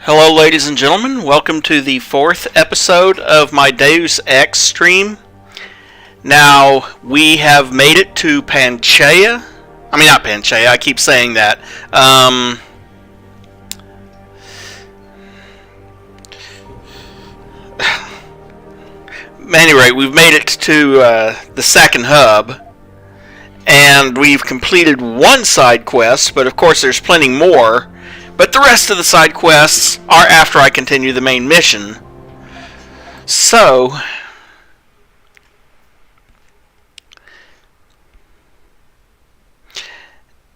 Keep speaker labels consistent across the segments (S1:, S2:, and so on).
S1: Hello, ladies and gentlemen. Welcome to the fourth episode of my Deus Ex stream. Now, we have made it to Panchaea. I mean, not Panchaea, I keep saying that. Anyway, we've made it to the second hub. And we've completed one side quest, but of course there's plenty more. But the rest of the side quests are after I continue the main mission. So,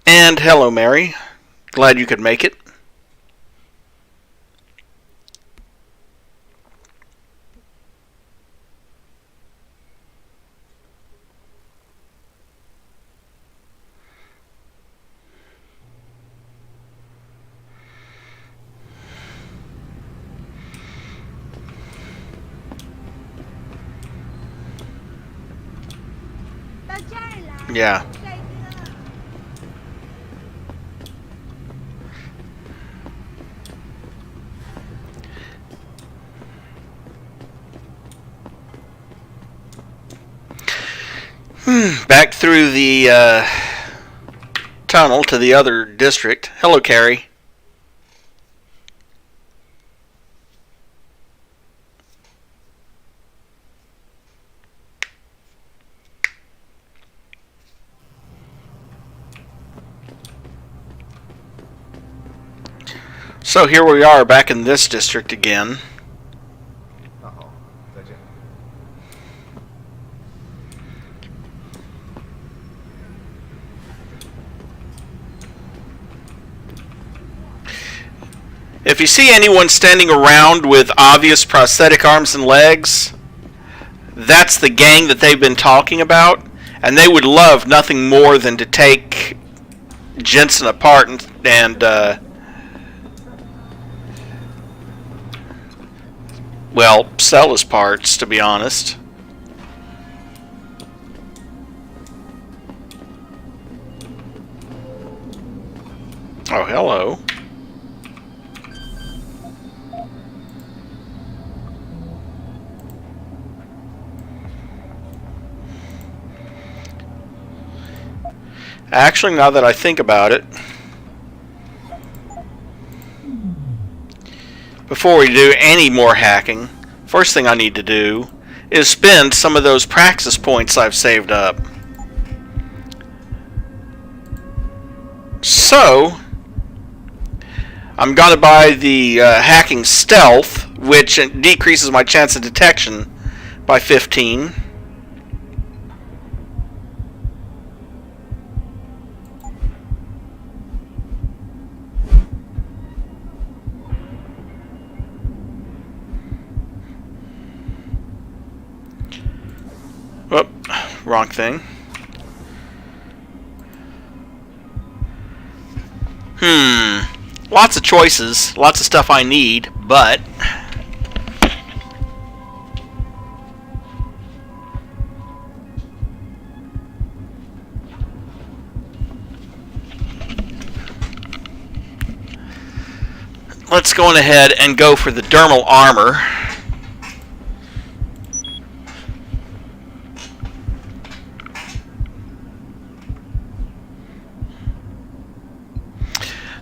S1: and hello Mary, glad you could make it. Yeah. Back through the tunnel to the other district. Hello, Carrie. So here we are back in this district again. If you see anyone standing around with obvious prosthetic arms and legs, that's the gang that they've been talking about, and they would love nothing more than to take Jensen apart and well, sell his parts, to be honest. Oh, hello. Actually, now that I think about it, before we do any more hacking, first thing I need to do is spend some of those praxis points I've saved up. So, I'm going to buy the hacking stealth, which decreases my chance of detection by 15. Wrong thing. Lots of choices, lots of stuff I need, but let's go on ahead and go for the dermal armor.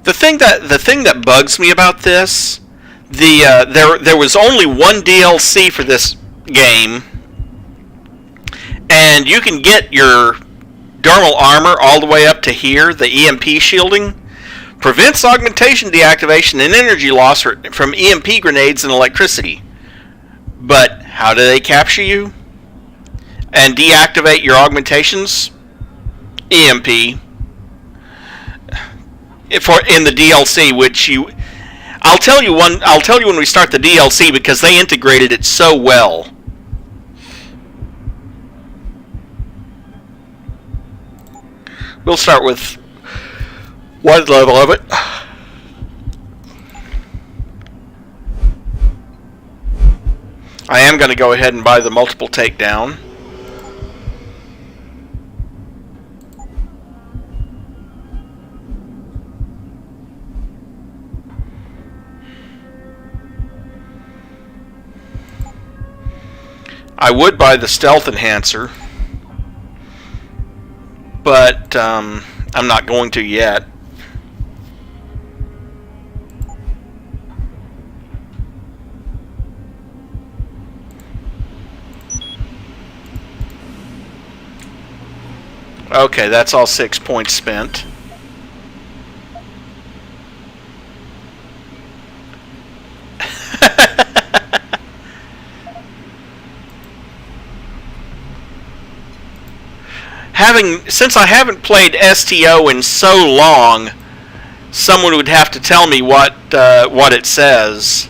S1: The thing that bugs me about this, there was only one DLC for this game, and you can get your dermal armor all the way up to here. The EMP shielding prevents augmentation deactivation and energy loss from EMP grenades and electricity. But how do they capture you and deactivate your augmentations? EMP. In the DLC, which I'll tell you when we start the DLC, because they integrated it so well. We'll start with one level of it. I am going to go ahead and buy the multiple takedown. I would buy the stealth enhancer, but I'm not going to yet. Okay, that's all 6 points spent. Since I haven't played STO in so long, someone would have to tell me what it says.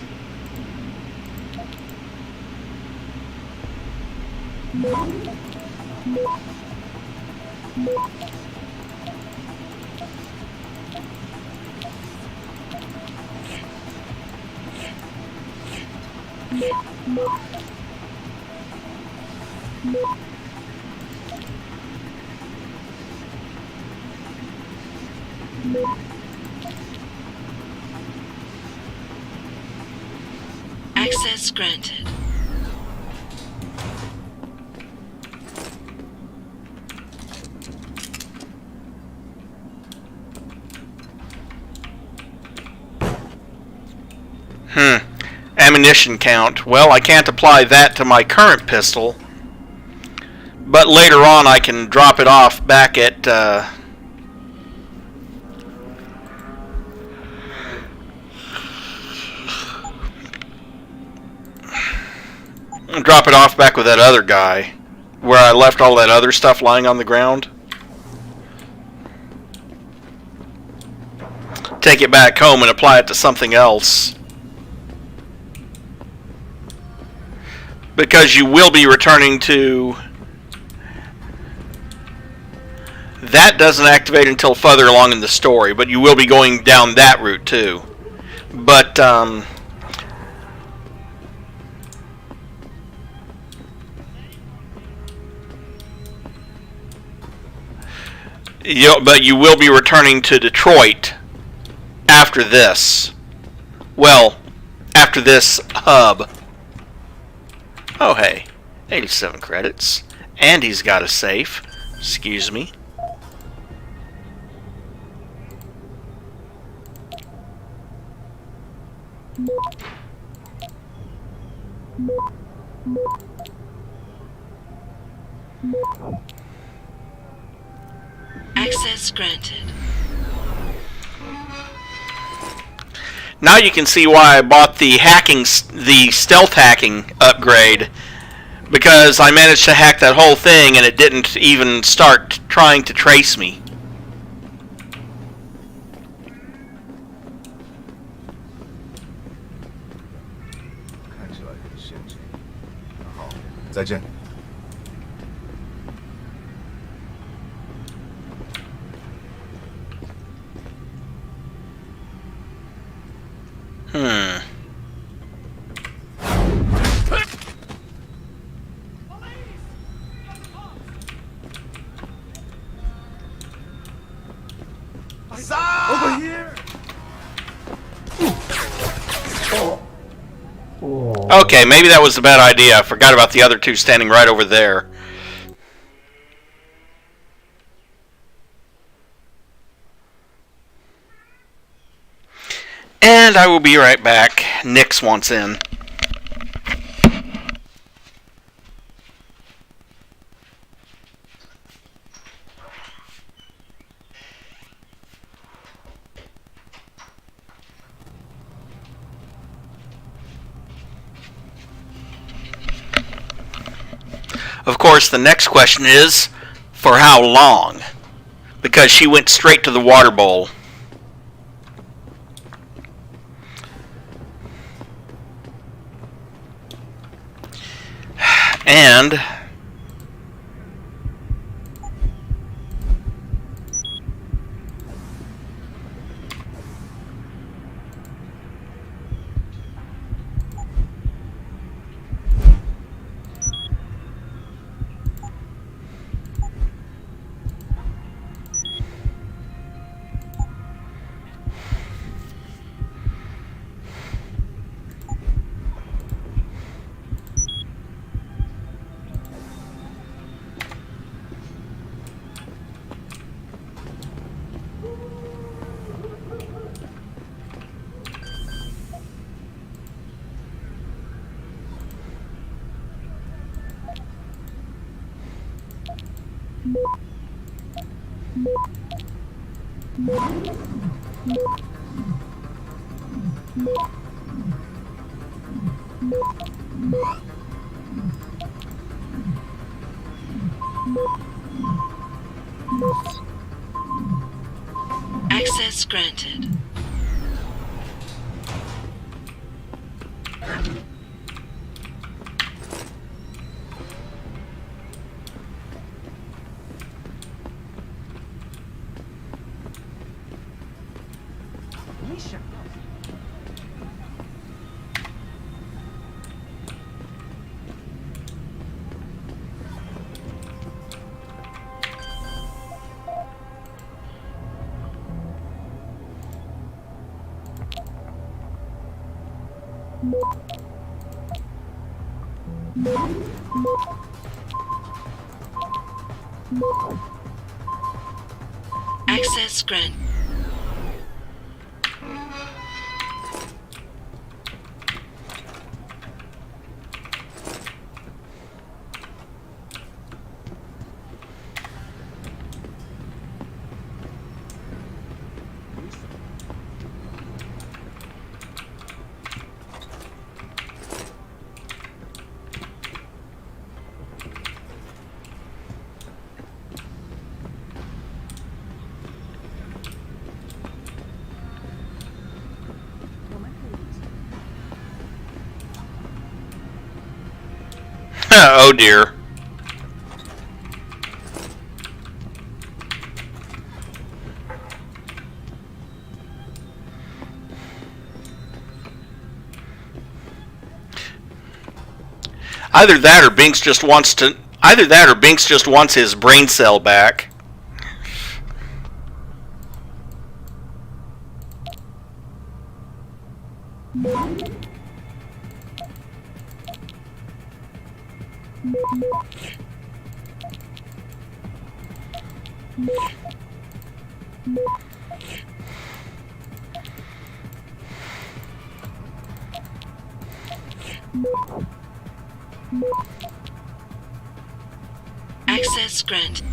S2: Access granted.
S1: Ammunition count. Well, I can't apply that to my current pistol, but later on I can drop it off back at drop it off back with that other guy, where I left all that other stuff lying on the ground. Take it back home and apply it to something else. Because you will be returning to... That doesn't activate until further along in the story, but you will be going down that route too. But, but you will be returning to Detroit after this. Well, after this hub. Oh, hey. 87 credits. And he's got a safe. Excuse me.
S2: Access granted.
S1: Now you can see why I bought the stealth hacking upgrade, because I managed to hack that whole thing and it didn't even start trying to trace me.
S3: Over here!
S1: Okay, maybe that was a bad idea. I forgot about the other two standing right over there. And I will be right back. Nix wants in. Of course, the next question is, for how long? Because she went straight to the water bowl. And
S2: Access granted. Access granted.
S1: Oh dear. Either that or Binks just wants his brain cell back.
S2: Access granted.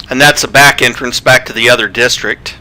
S1: And that's a back entrance back to the other district.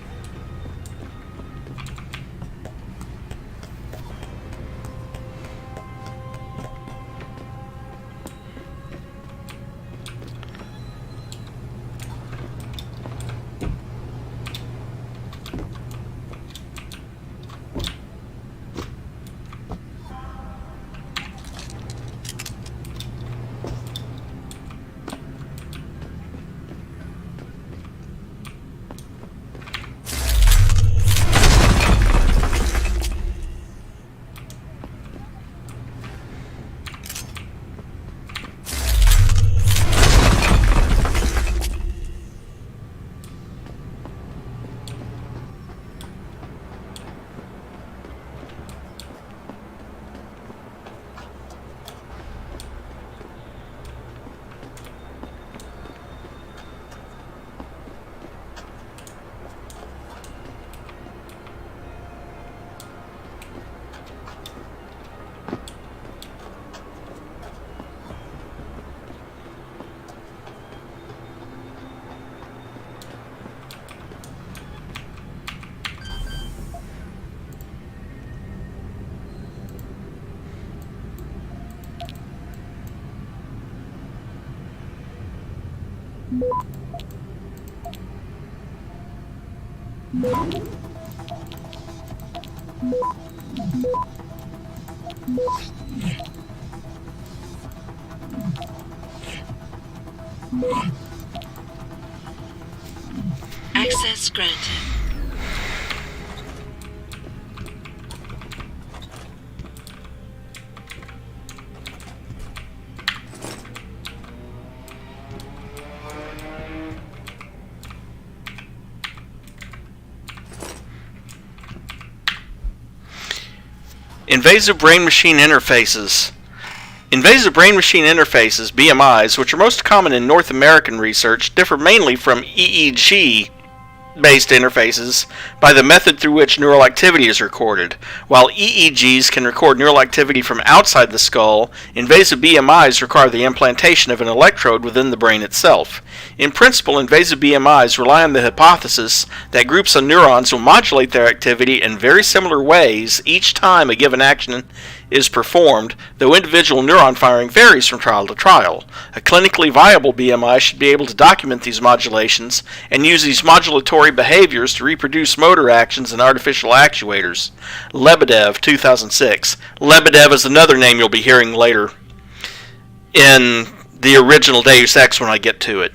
S2: Access granted.
S1: Invasive brain-machine interfaces. Invasive brain-machine interfaces, BMIs, which are most common in North American research, differ mainly from EEG-based interfaces by the method through which neural activity is recorded. While EEGs can record neural activity from outside the skull, invasive BMIs require the implantation of an electrode within the brain itself. In principle, invasive BMIs rely on the hypothesis that groups of neurons will modulate their activity in very similar ways each time a given action is performed, though individual neuron firing varies from trial to trial. A clinically viable BMI should be able to document these modulations and use these modulatory behaviors to reproduce motor actions in artificial actuators. Lebedev, 2006. Lebedev is another name you'll be hearing later in the original Deus Ex when I get to it.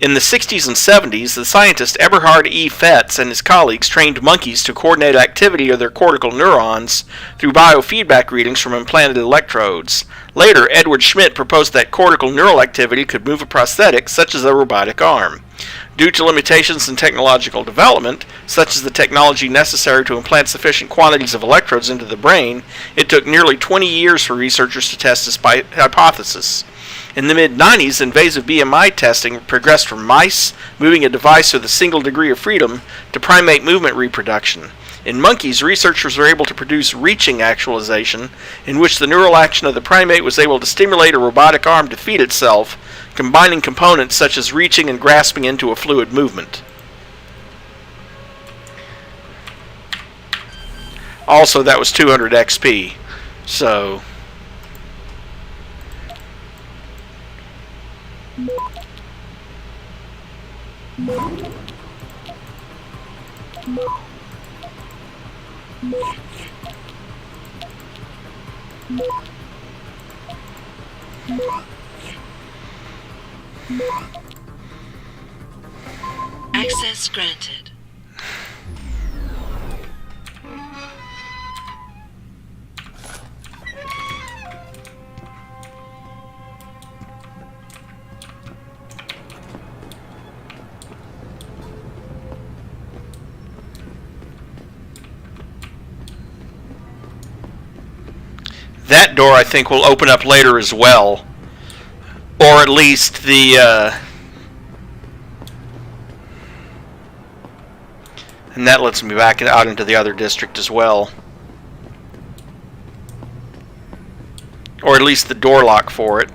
S1: In the 60s and 70s, the scientist Eberhard E. Fetz and his colleagues trained monkeys to coordinate activity of their cortical neurons through biofeedback readings from implanted electrodes. Later, Edward Schmidt proposed that cortical neural activity could move a prosthetic, such as a robotic arm. Due to limitations in technological development, such as the technology necessary to implant sufficient quantities of electrodes into the brain, it took nearly 20 years for researchers to test this hypothesis. In the mid-90s, invasive BMI testing progressed from mice moving a device with a single degree of freedom to primate movement reproduction. In monkeys, researchers were able to produce reaching actualization, in which the neural action of the primate was able to stimulate a robotic arm to feed itself, combining components such as reaching and grasping into a fluid movement. Also, that was 200 XP, so...
S2: Access granted.
S1: That door, I think, will open up later as well. Or at least the... and that lets me back out into the other district as well. Or at least the door lock for it.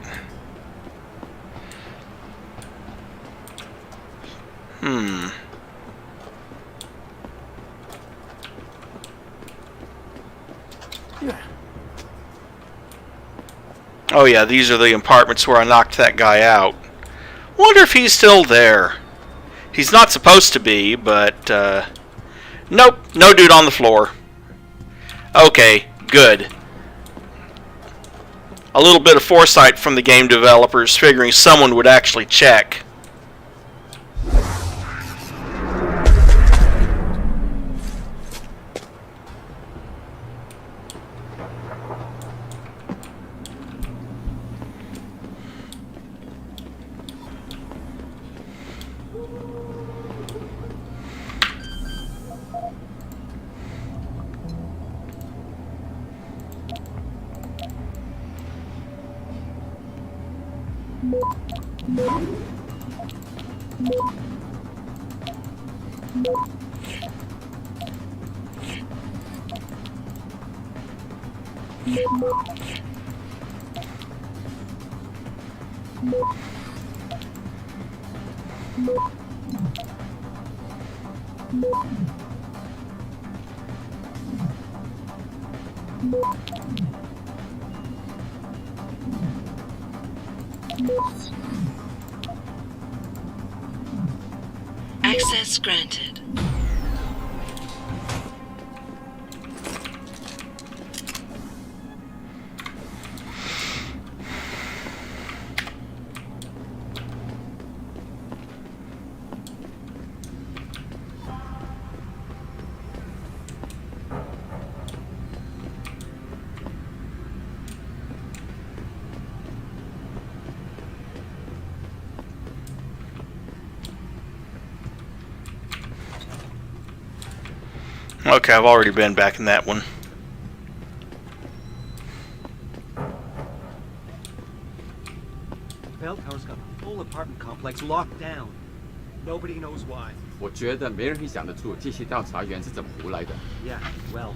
S1: Oh yeah, these are the apartments where I knocked that guy out. Wonder if he's still there. He's not supposed to be, but, nope, no dude on the floor. Okay, good. A little bit of foresight from the game developers, figuring someone would actually check.
S2: Access granted.
S1: Okay, I've already been back in that one.
S3: bell tower's got the whole apartment complex locked down. Nobody knows why.
S4: 我觉得没人会想得出这些调查员是怎么胡来的。
S3: Yeah, well,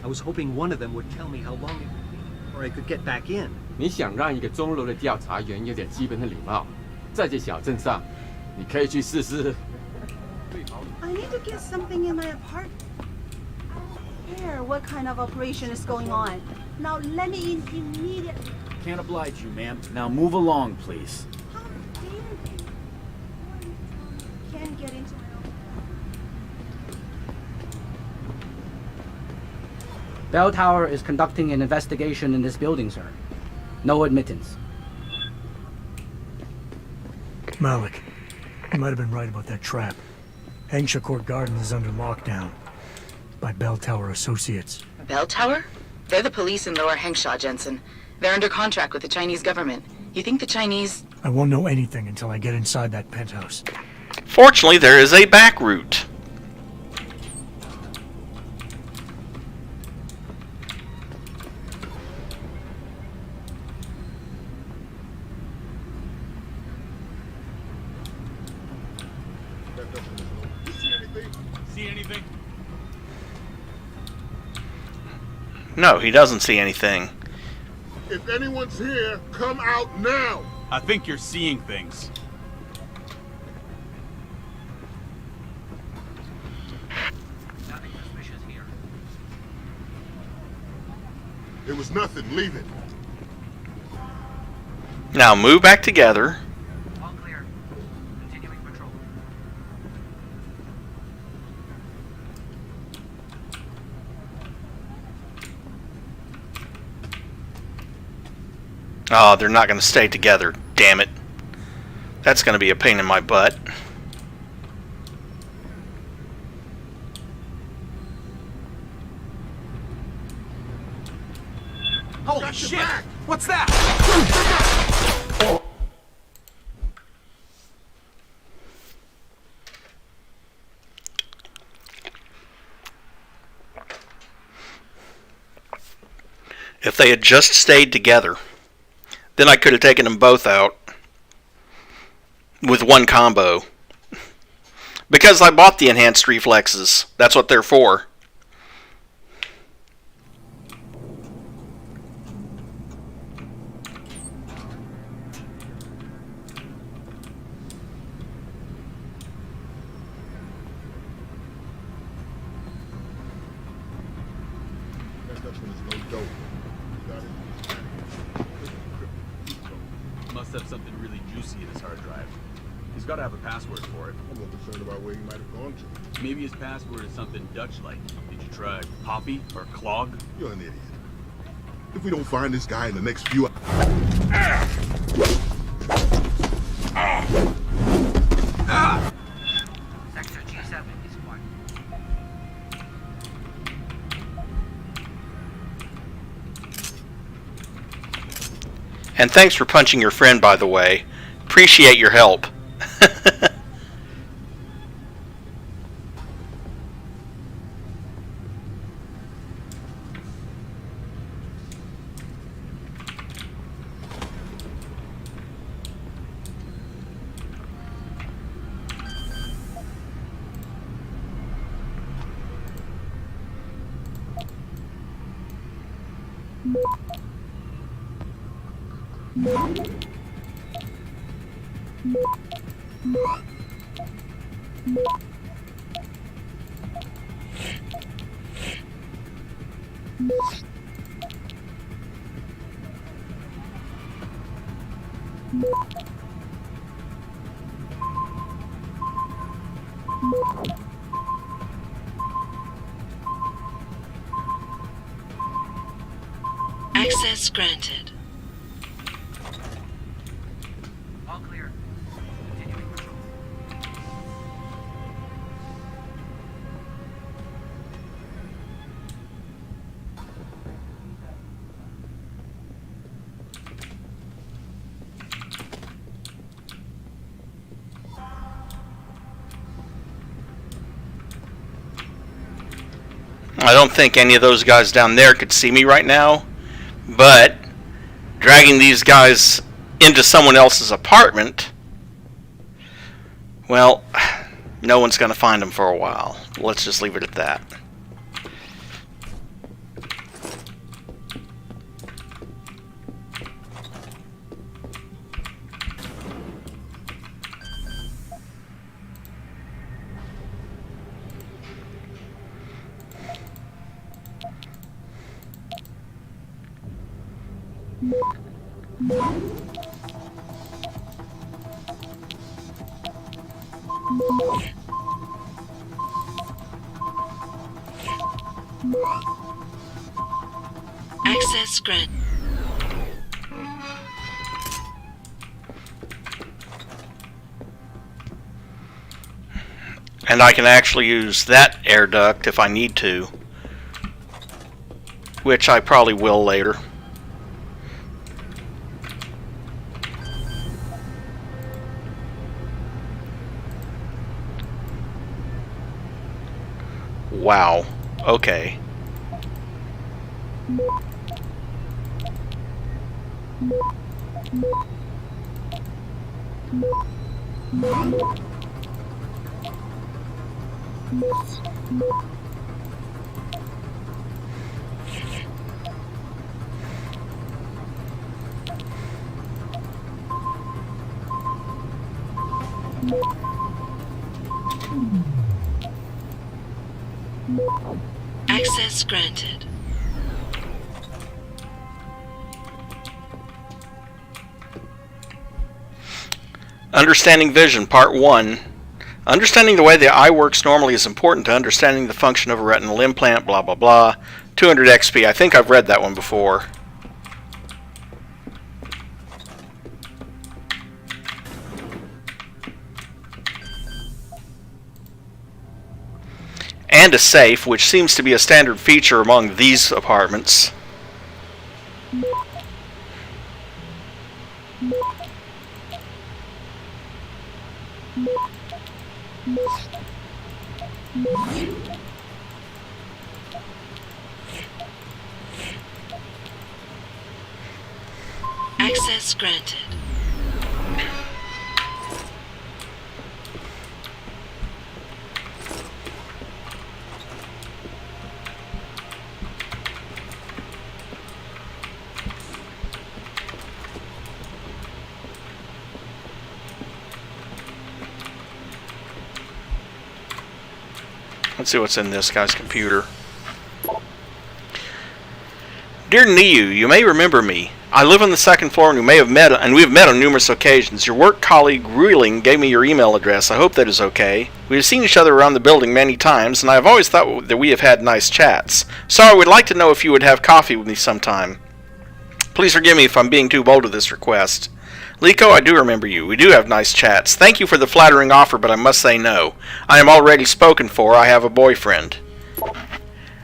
S3: I was hoping one of them would tell me how long it would be, or I could get back in.
S4: 你想让一个钟楼的调查员有点基本的礼貌，在这小镇上，你可以去试试。
S5: I need to get something in my apartment. Here, what kind of operation is going on? Now let me in immediately.
S6: Can't oblige you, ma'am. Now move along, please.
S5: How dare you? Can't get into my own.
S7: Bell Tower is conducting an investigation in this building, sir. No admittance.
S8: Malik, you might have been right about that trap. Hengsha Court Garden is under lockdown by Bell Tower Associates.
S9: Bell Tower? They're the police in Lower Hengsha, Jensen. They're under contract with the Chinese government. You think the Chinese...
S8: I won't know anything until I get inside that penthouse.
S1: Fortunately, there is a back route.
S10: See anything?
S1: No, he doesn't see anything.
S11: If anyone's here, come out now!
S10: I think you're seeing things.
S7: Nothing suspicious here.
S11: It was nothing, leave it.
S1: Now move back together.
S7: All clear. Continuing patrol.
S1: Oh, they're not going to stay together. Damn it. That's going to be a pain in my butt.
S10: Holy
S11: Got your
S10: shit!
S11: back.
S10: What's that?
S1: If they had just stayed together, then I could have taken them both out with one combo. Because I bought the enhanced reflexes. That's what they're for.
S11: That Dutchman is no dope. Got it.
S10: Must have something really juicy in his hard drive. He's got to have a password for it.
S11: I'm more concerned about where he might have gone to.
S10: Maybe his password is something Dutch-like. Did you try Poppy or Clog?
S11: You're an idiot. If we don't find this guy in the next few...
S7: Sector G7 is one.
S1: And thanks for punching your friend, by the way. Appreciate your help.
S2: Access granted.
S7: All clear. Continuing patrol.
S1: I don't think any of those guys down there could see me right now, but dragging these guys into someone else's apartment, well, no one's going to find them for a while. Let's just leave it at that.
S2: Access granted.
S1: And I can actually use that air duct if I need to, which I probably will later. Wow. Okay.
S2: Access granted.
S1: Understanding Vision, Part 1. Understanding the way the eye works normally is important to understanding the function of a retinal implant, blah blah blah. 200 XP. I think I've read that one before. And a safe, which seems to be a standard feature among these apartments.
S2: Access granted.
S1: Let's see what's in this guy's computer. Dear Niu, you may remember me. I live on the second floor and we have met on numerous occasions. Your work colleague Ruiling gave me your email address. I hope that is okay. We have seen each other around the building many times, and I have always thought that we have had nice chats. So I would like to know if you would have coffee with me sometime. Please forgive me if I'm being too bold with this request. Liko, I do remember you. We do have nice chats. Thank you for the flattering offer, but I must say no. I am already spoken for. I have a boyfriend.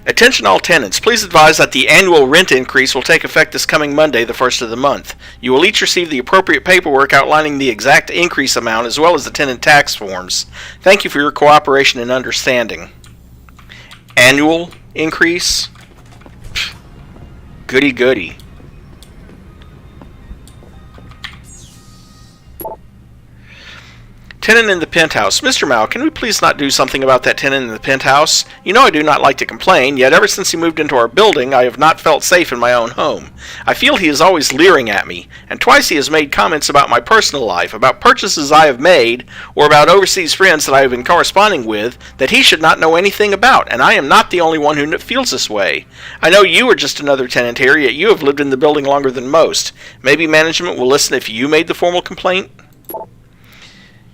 S1: Attention all tenants. Please advise that the annual rent increase will take effect this coming Monday, the 1st of the month. You will each receive the appropriate paperwork outlining the exact increase amount as well as the tenant tax forms. Thank you for your cooperation and understanding. Annual increase? Pfft. Goody goody. Tenant in the penthouse. Mr. Mao, can we please not do something about that tenant in the penthouse? You know I do not like to complain, yet ever since he moved into our building, I have not felt safe in my own home. I feel he is always leering at me, and twice he has made comments about my personal life, about purchases I have made, or about overseas friends that I have been corresponding with, that he should not know anything about, and I am not the only one who feels this way. I know you are just another tenant here, yet you have lived in the building longer than most. Maybe management will listen if you made the formal complaint?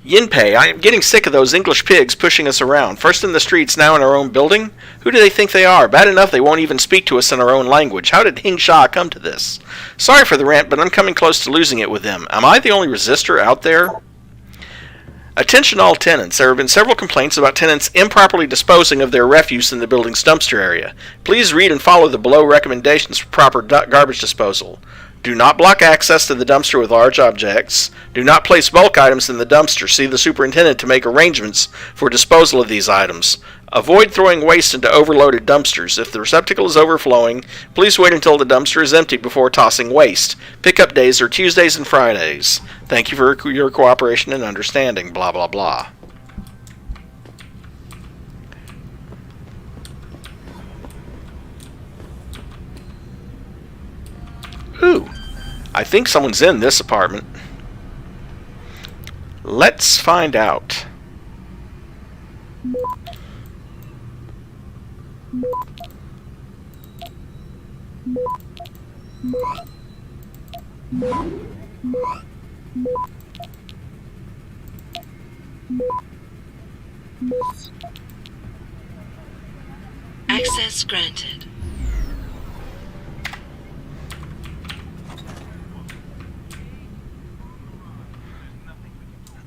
S1: Yinpei, I am getting sick of those English pigs pushing us around, first in the streets, now in our own building. Who do they think they are? Bad enough they won't even speak to us in our own language. How did Hingsha come to this? Sorry for the rant, but I'm coming close to losing it with them. Am I the only resistor out there? Attention all tenants. There have been several complaints about tenants improperly disposing of their refuse in the building's dumpster area. Please read and follow the below recommendations for proper garbage disposal. Do not block access to the dumpster with large objects. Do not place bulk items in the dumpster. See the superintendent to make arrangements for disposal of these items. Avoid throwing waste into overloaded dumpsters. If the receptacle is overflowing, please wait until the dumpster is empty before tossing waste. Pickup days are Tuesdays and Fridays. Thank you for your cooperation and understanding. Blah, blah, blah. Ooh, I think someone's in this apartment. Let's find out.
S2: Access granted.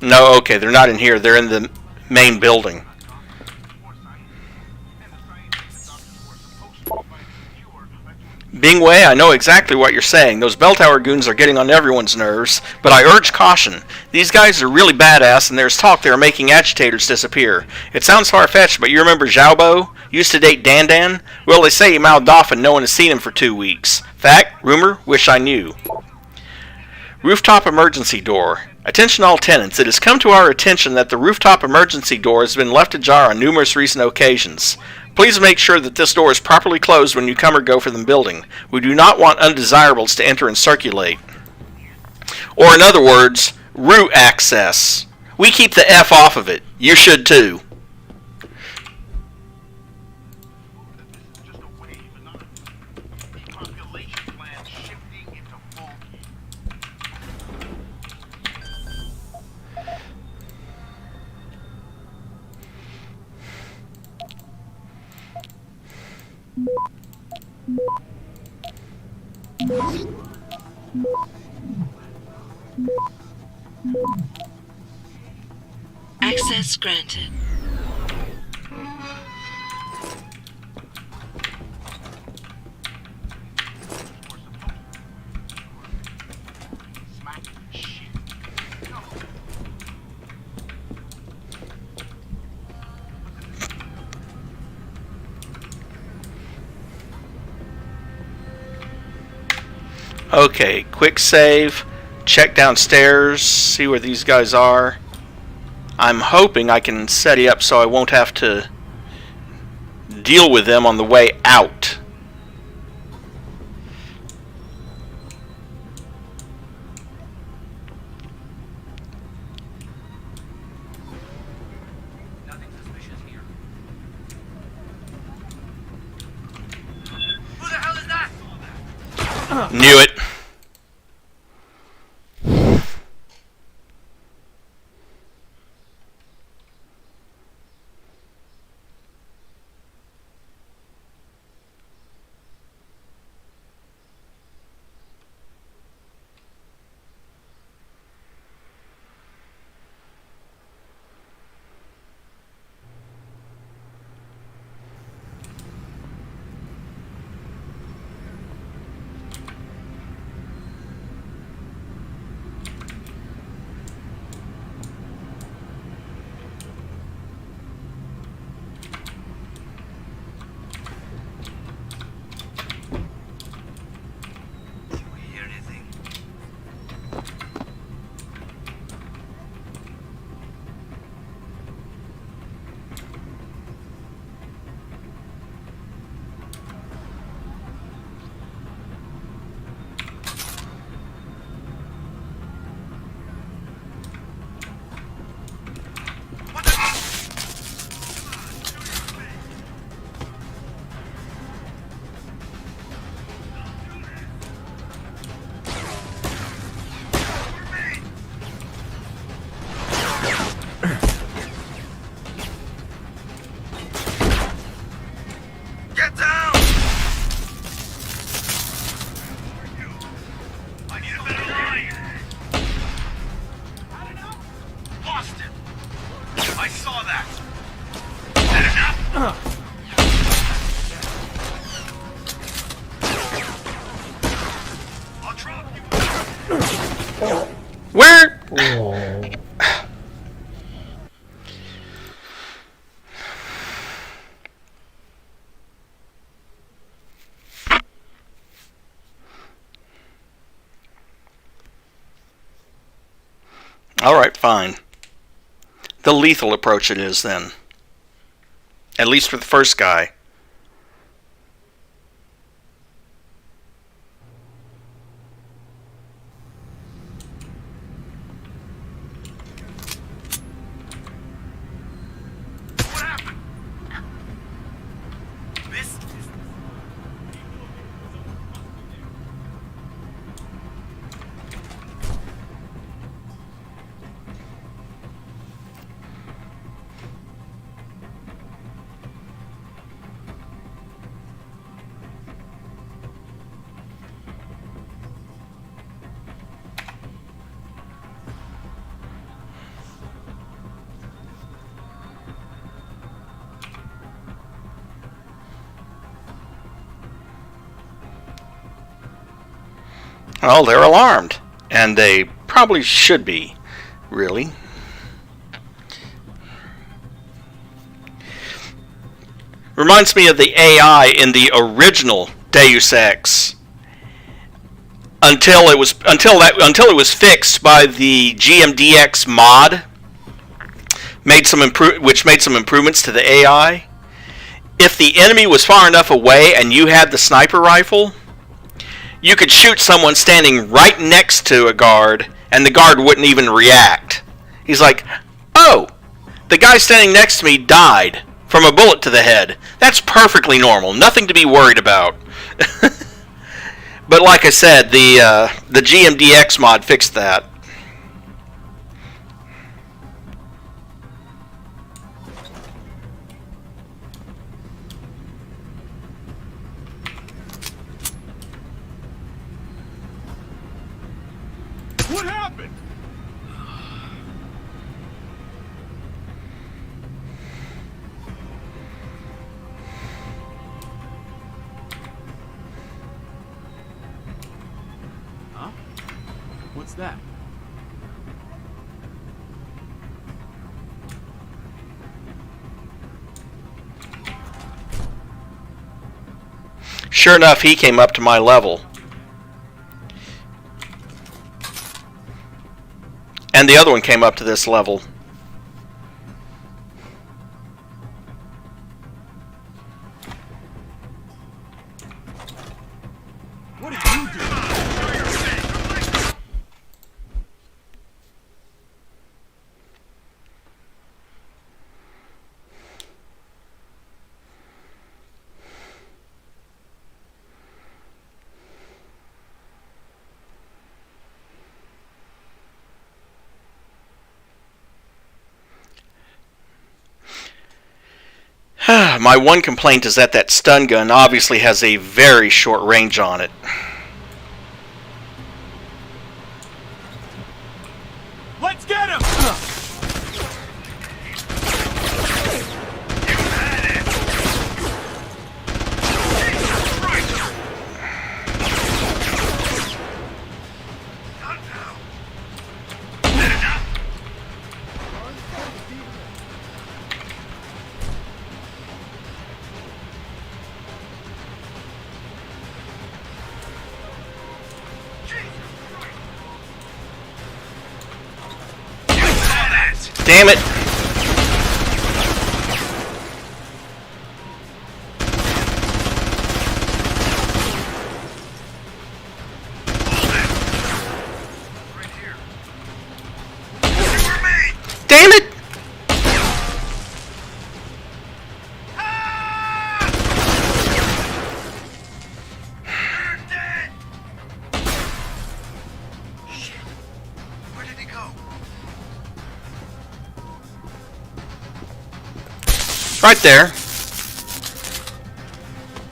S1: No, okay, they're not in here. They're in the main building. Bingway, I know exactly what you're saying. Those bell tower goons are getting on everyone's nerves, but I urge caution. These guys are really badass, and there's talk they are making agitators disappear. It sounds far-fetched, but you remember Xiaobo? Used to date Dan Dan? Well, they say he mouthed off and no one has seen him for 2 weeks. Fact? Rumor? Wish I knew. Rooftop emergency door. Attention all tenants, it has come to our attention that the rooftop emergency door has been left ajar on numerous recent occasions. Please make sure that this door is properly closed when you come or go from the building. We do not want undesirables to enter and circulate. Or in other words, root access. We keep the F off of it. You should too.
S2: Access granted.
S1: Okay, quick save. Check downstairs, see where these guys are. I'm hoping I can set it up so I won't have to deal with them on the way out.
S3: Nothing suspicious here.
S10: Who the hell is that?
S1: Knew it. Where? Alright, fine. The lethal approach it is, then. At least for the first guy. Well, they're alarmed. And they probably should be, really. Reminds me of the AI in the original Deus Ex. Until it was fixed by the GMDX mod, which made some improvements to the AI. If the enemy was far enough away and you had the sniper rifle, you could shoot someone standing right next to a guard, and the guard wouldn't even react. He's like, "Oh, the guy standing next to me died from a bullet to the head. That's perfectly normal. Nothing to be worried about." But like I said, the GMDX mod fixed that.
S10: What happened?
S6: Huh? What's that?
S1: Sure enough, he came up to my level. And the other one came up to this level.
S10: What did you do?
S1: My one complaint is that stun gun obviously has a very short range on it.
S10: Let's get him!
S1: Damn it! Damn it! Right there.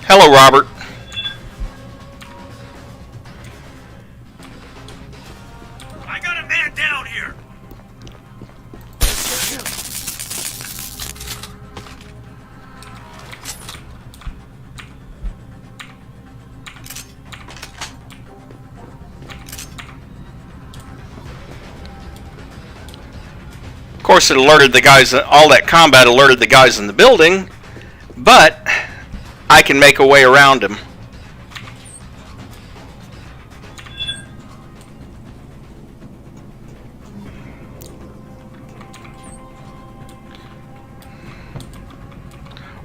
S1: Hello, Robert.
S10: I got a man down here!
S1: Of course, it alerted the guys, all that combat alerted the guys in the building, but I can make a way around him.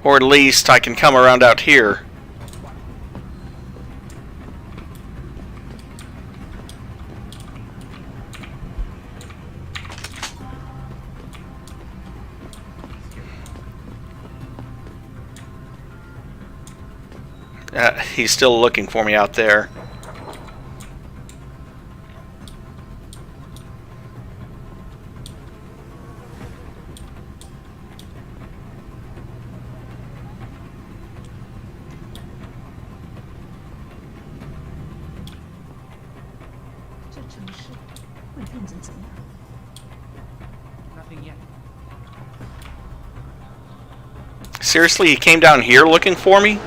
S1: Or at least I can come around out here. He's still looking for me out there.
S3: Nothing yet.
S1: Seriously, he came down here looking for me?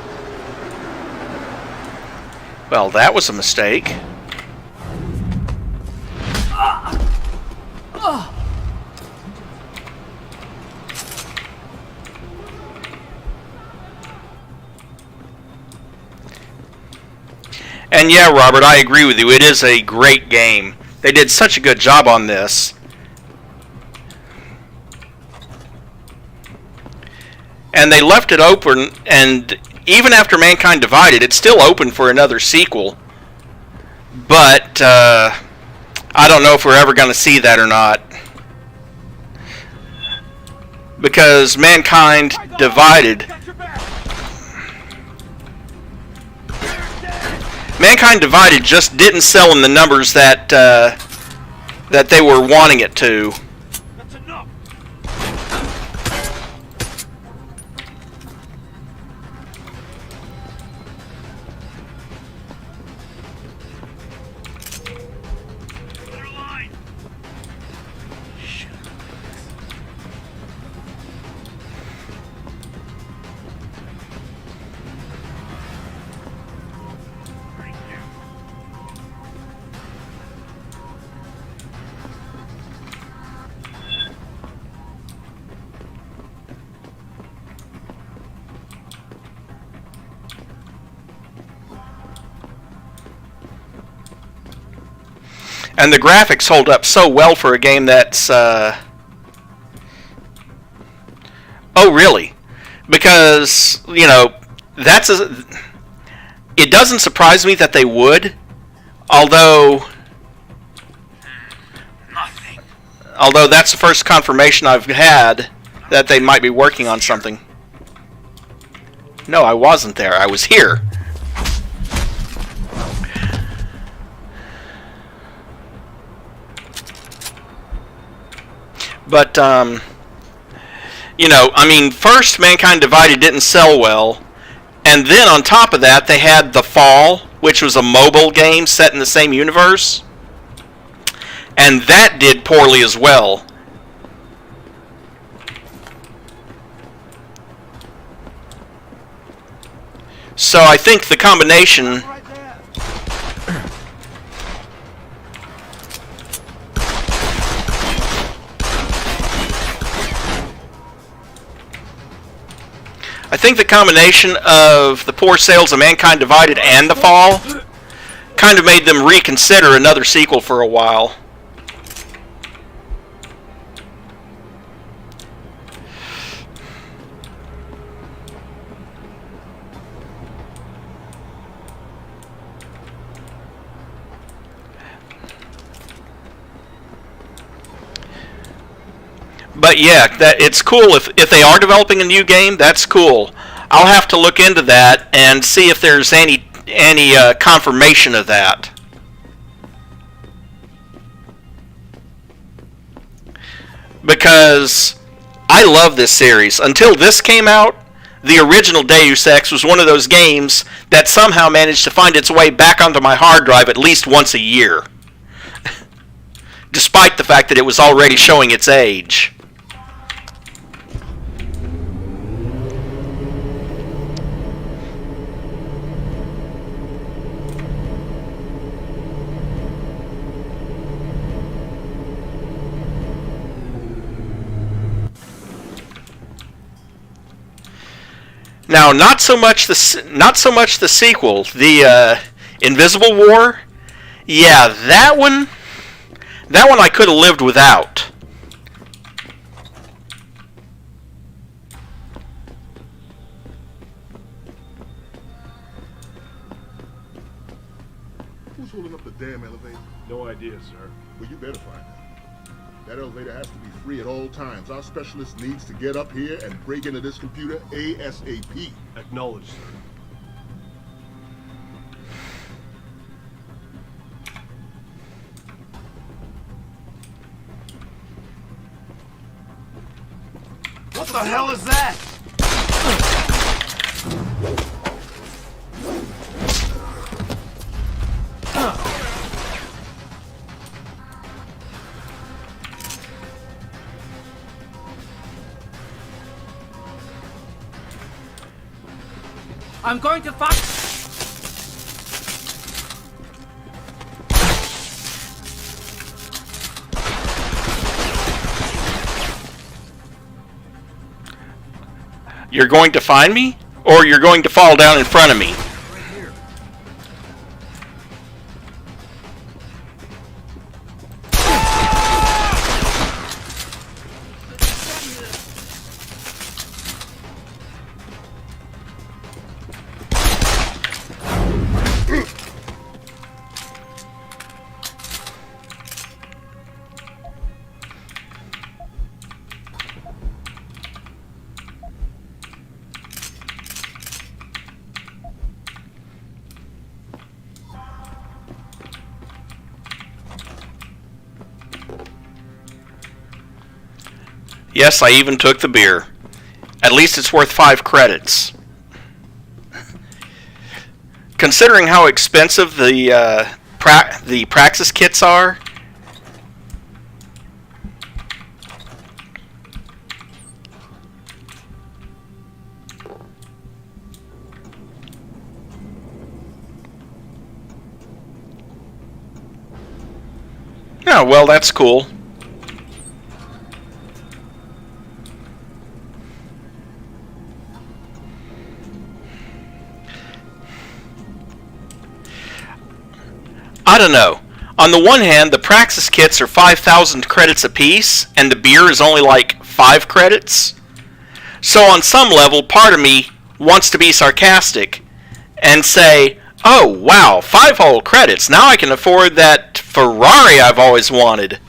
S1: Well, that was a mistake. And yeah, Robert, I agree with you. It is a great game. They did such a good job on this. And they left it open, and even after Mankind Divided, it's still open for another sequel. But I don't know if we're ever going to see that or not. Because Mankind Divided... Mankind Divided just didn't sell in the numbers that that they were wanting it to. And the graphics hold up so well for a game that's... Oh, really? Because, you know, that's a... It doesn't surprise me that they would, although that's the first confirmation I've had that they might be working on something. No, I wasn't there. I was here. But, you know, I mean, first Mankind Divided didn't sell well, and then on top of that, they had The Fall, which was a mobile game set in the same universe, and that did poorly as well. So I think the combination... I think the combination of the poor sales of Mankind Divided and The Fall kind of made them reconsider another sequel for a while. But yeah, it's cool. If they are developing a new game, that's cool. I'll have to look into that and see if there's any confirmation of that. Because I love this series. Until this came out, the original Deus Ex was one of those games that somehow managed to find its way back onto my hard drive at least once a year. Despite the fact that it was already showing its age. Now, not so much the sequel, the Invisible War. Yeah, that one I could have lived without.
S11: Who's holding up the damn elevator?
S10: No idea, sir.
S11: Well, you better find out. That elevator has to be free at all times. Our specialist needs to get up here and break into this computer ASAP.
S10: Acknowledged, sir.
S6: What the hell is that?
S7: I'm going to find.
S1: You're going to find me? Or you're going to fall down in front of me?
S6: Right here.
S1: Yes, I even took the beer. At least it's worth 5 credits. Considering how expensive the Praxis kits are, oh, well, that's cool. I don't know. On the one hand, the Praxis kits are 5,000 credits apiece, and the beer is only like 5 credits. So on some level, part of me wants to be sarcastic and say, oh, wow, 5 whole credits. Now I can afford that Ferrari I've always wanted.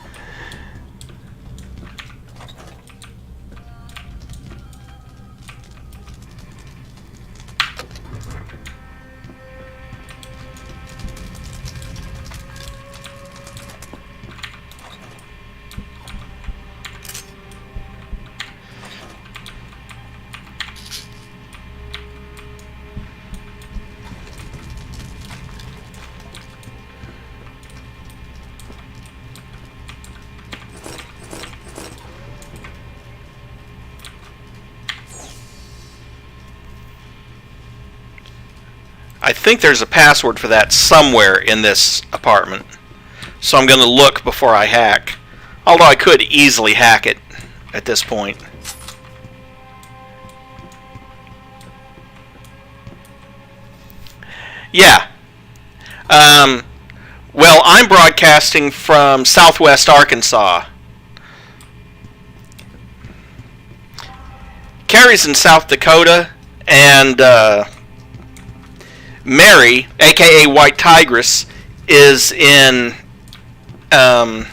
S1: I think there's a password for that somewhere in this apartment. So I'm going to look before I hack. Although I could easily hack it at this point. Yeah. Well, I'm broadcasting from Southwest Arkansas. Carrie's in South Dakota, and Mary, aka White Tigress, is in oh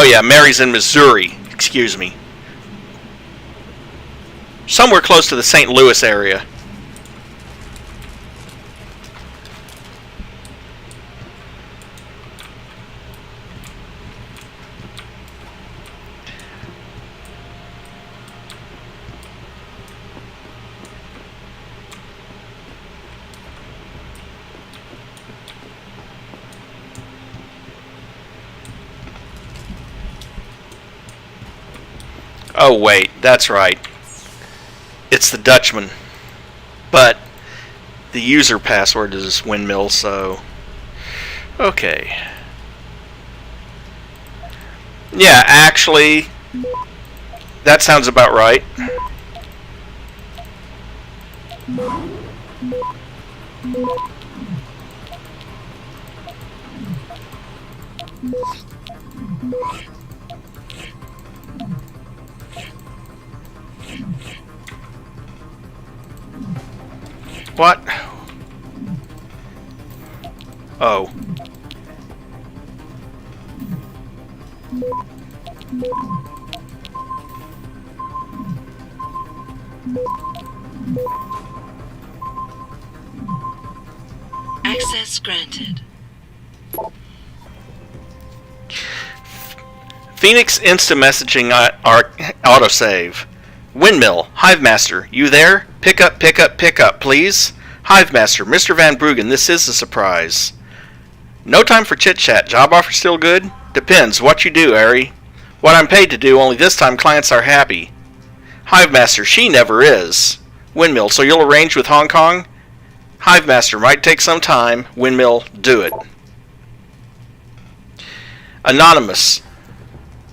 S1: yeah, Mary's in Missouri, excuse me. Somewhere close to the St. Louis area. Oh wait, that's right. It's the Dutchman. But the user password is windmill, so okay. Yeah, actually that sounds about right. What? Oh.
S2: Access granted.
S1: Phoenix instant messaging autosave. Windmill, Hivemaster, you there? Pick up, please. Hivemaster, Mr. Van Bruggen, this is a surprise. No time for chit-chat. Job offer still good? Depends. What you do, Ari. What I'm paid to do, only this time clients are happy. Hivemaster, she never is. Windmill, so you'll arrange with Hong Kong? Hivemaster, might take some time. Windmill, do it. Anonymous.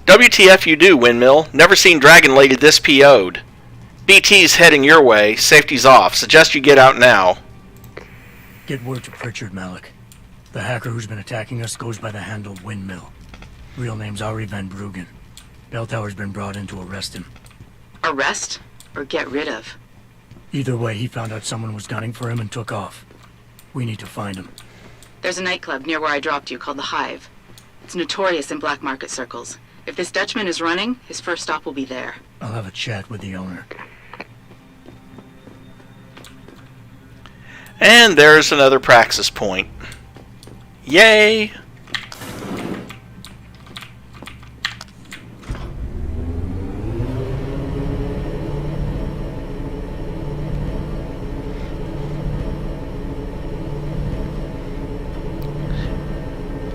S1: WTF you do, Windmill. Never seen Dragon Lady this PO'd. BT's heading your way. Safety's off. Suggest you get out now.
S8: Get word to Pritchard, Malik. The hacker who's been attacking us goes by the handle Windmill. Real name's Ari Van Bruggen. Bell Tower's been brought in to arrest him.
S9: Arrest or get rid of?
S8: Either way, he found out someone was gunning for him and took off. We need to find him.
S9: There's a nightclub near where I dropped you called the Hive. It's notorious in black market circles. If this Dutchman is running, his first stop will be there.
S8: I'll have a chat with the owner.
S1: And there's another praxis point. Yay!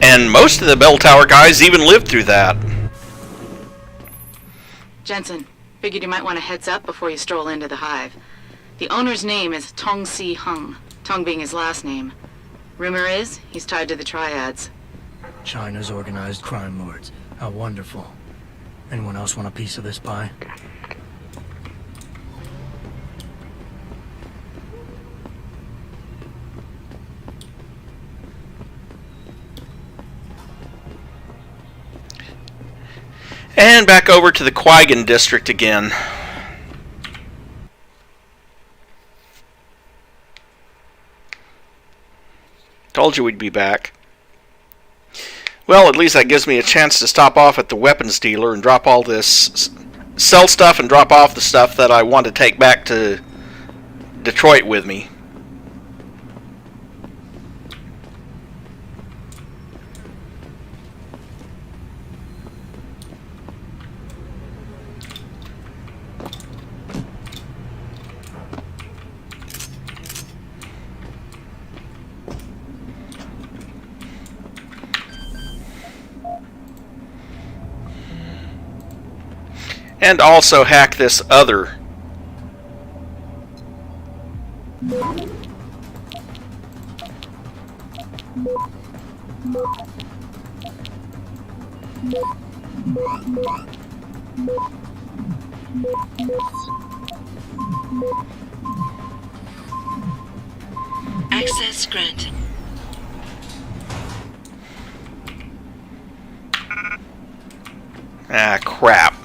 S1: And most of the bell tower guys even lived through that.
S9: Jensen, figured you might want a heads up before you stroll into the Hive. The owner's name is Tong Si Hung, Tong being his last name. Rumor is, he's tied to the Triads.
S8: China's organized crime lords. How wonderful. Anyone else want a piece of this pie?
S1: And back over to the Qui-Gon district again. Told you we'd be back. Well, at least that gives me a chance to stop off at the weapons dealer and drop all this, sell stuff and drop off the stuff that I want to take back to Detroit with me. And also hack this other.
S2: Access granted.
S1: Ah, crap.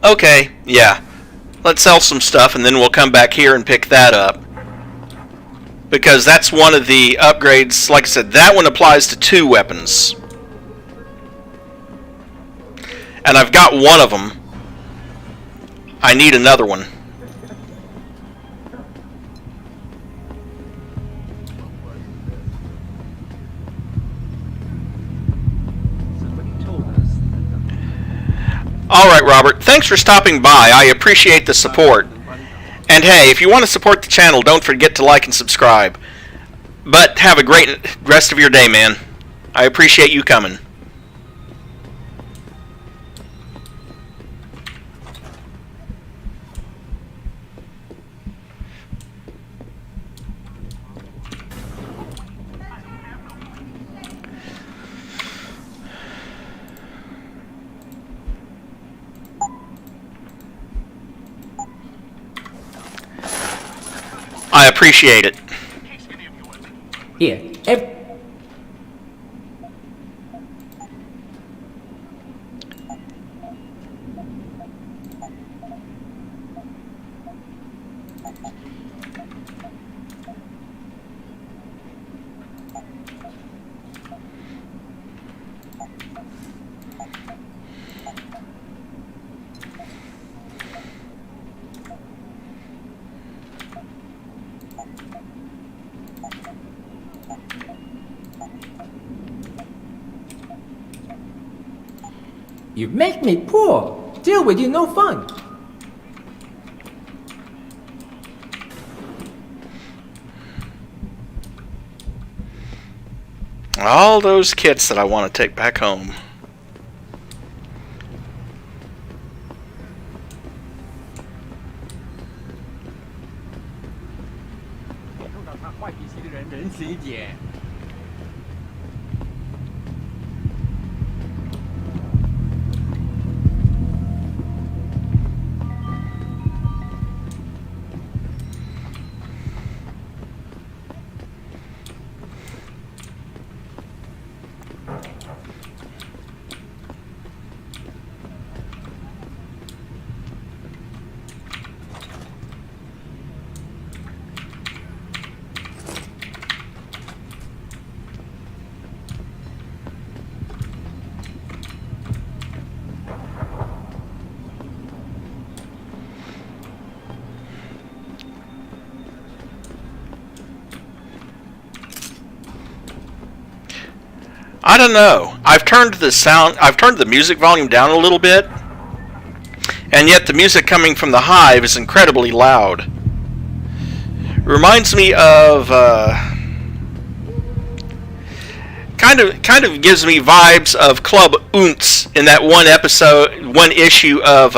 S1: Okay, yeah. Let's sell some stuff and then we'll come back here and pick that up. Because that's one of the upgrades. Like I said, that one applies to 2 weapons. And I've got one of them. I need another one. Alright, Robert. Thanks for stopping by. I appreciate the support. And hey, if you want to support the channel, don't forget to like and subscribe. But have a great rest of your day, man. I appreciate you coming. I appreciate it.
S12: Here, you make me poor. Deal with you no fun.
S1: All those kits that I want to take back home. I don't know. I've turned the music volume down a little bit, and yet the music coming from the hive is incredibly loud. It reminds me of kind of gives me vibes of Club Oonts in that one issue of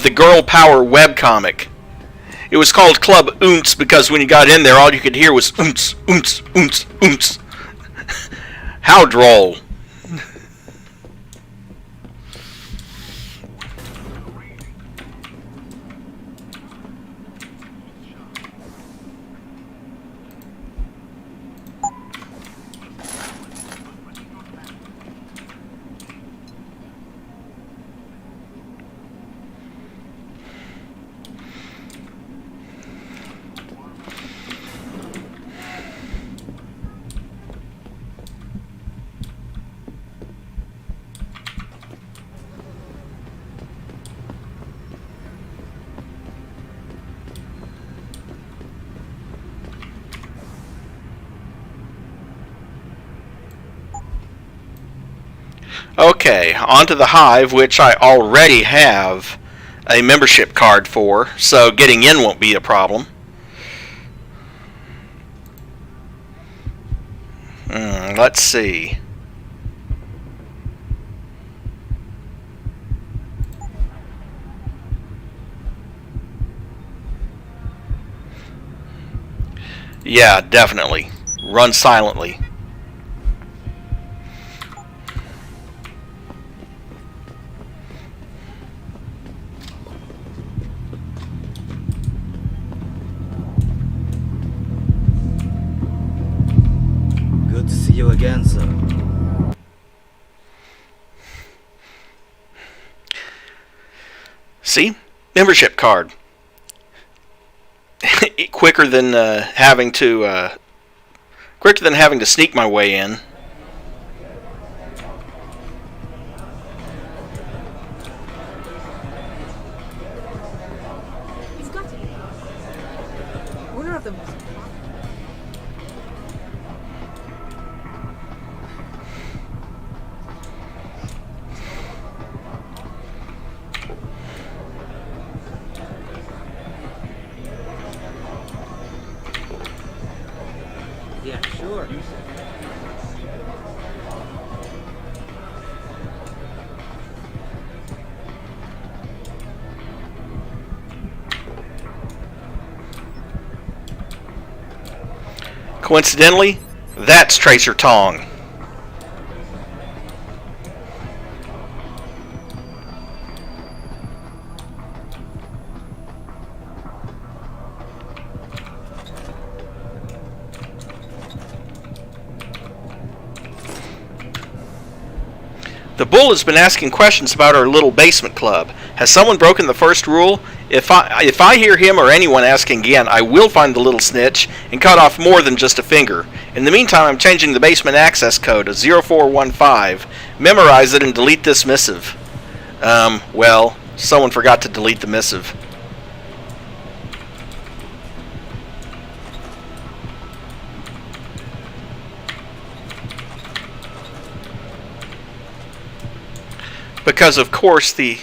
S1: the Girl Power webcomic. It was called Club Oonts because when you got in there, all you could hear was oonts, oonts, oonts, oonts. How droll. Okay, on to the Hive, which I already have a membership card for, so getting in won't be a problem. Let's see. Yeah, definitely. Run silently.
S3: Good to see you again, sir.
S1: See? Membership card. quicker than having to sneak my way in.
S5: He's got to be. Owner of the most.
S3: Yeah, sure.
S1: Coincidentally, that's Tracer Tong. The bull has been asking questions about our little basement club. Has someone broken the first rule? If I hear him or anyone asking again, I will find the little snitch and cut off more than just a finger. In the meantime, I'm changing the basement access code to 0415. Memorize it and delete this missive. Well, someone forgot to delete the missive. Because of course the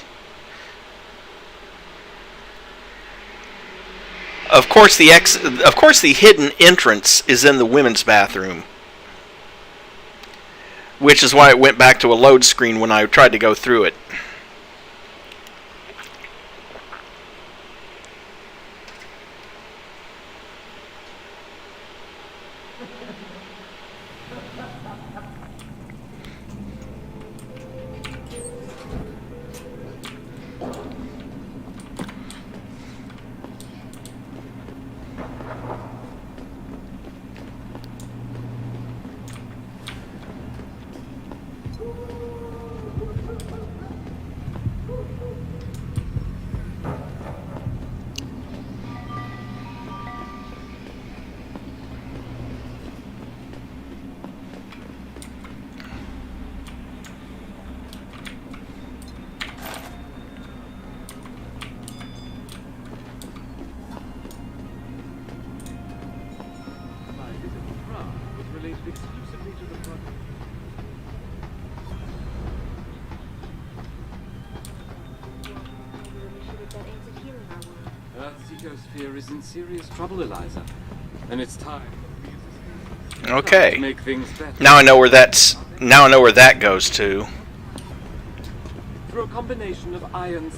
S1: hidden entrance is in the women's bathroom, which is why it went back to a load screen when I tried to go through it.
S4: Earth's is in serious trouble, Eliza, and it's time.
S1: Okay.
S4: To make things better.
S1: Now I know where that goes to.
S4: Through a combination of ions.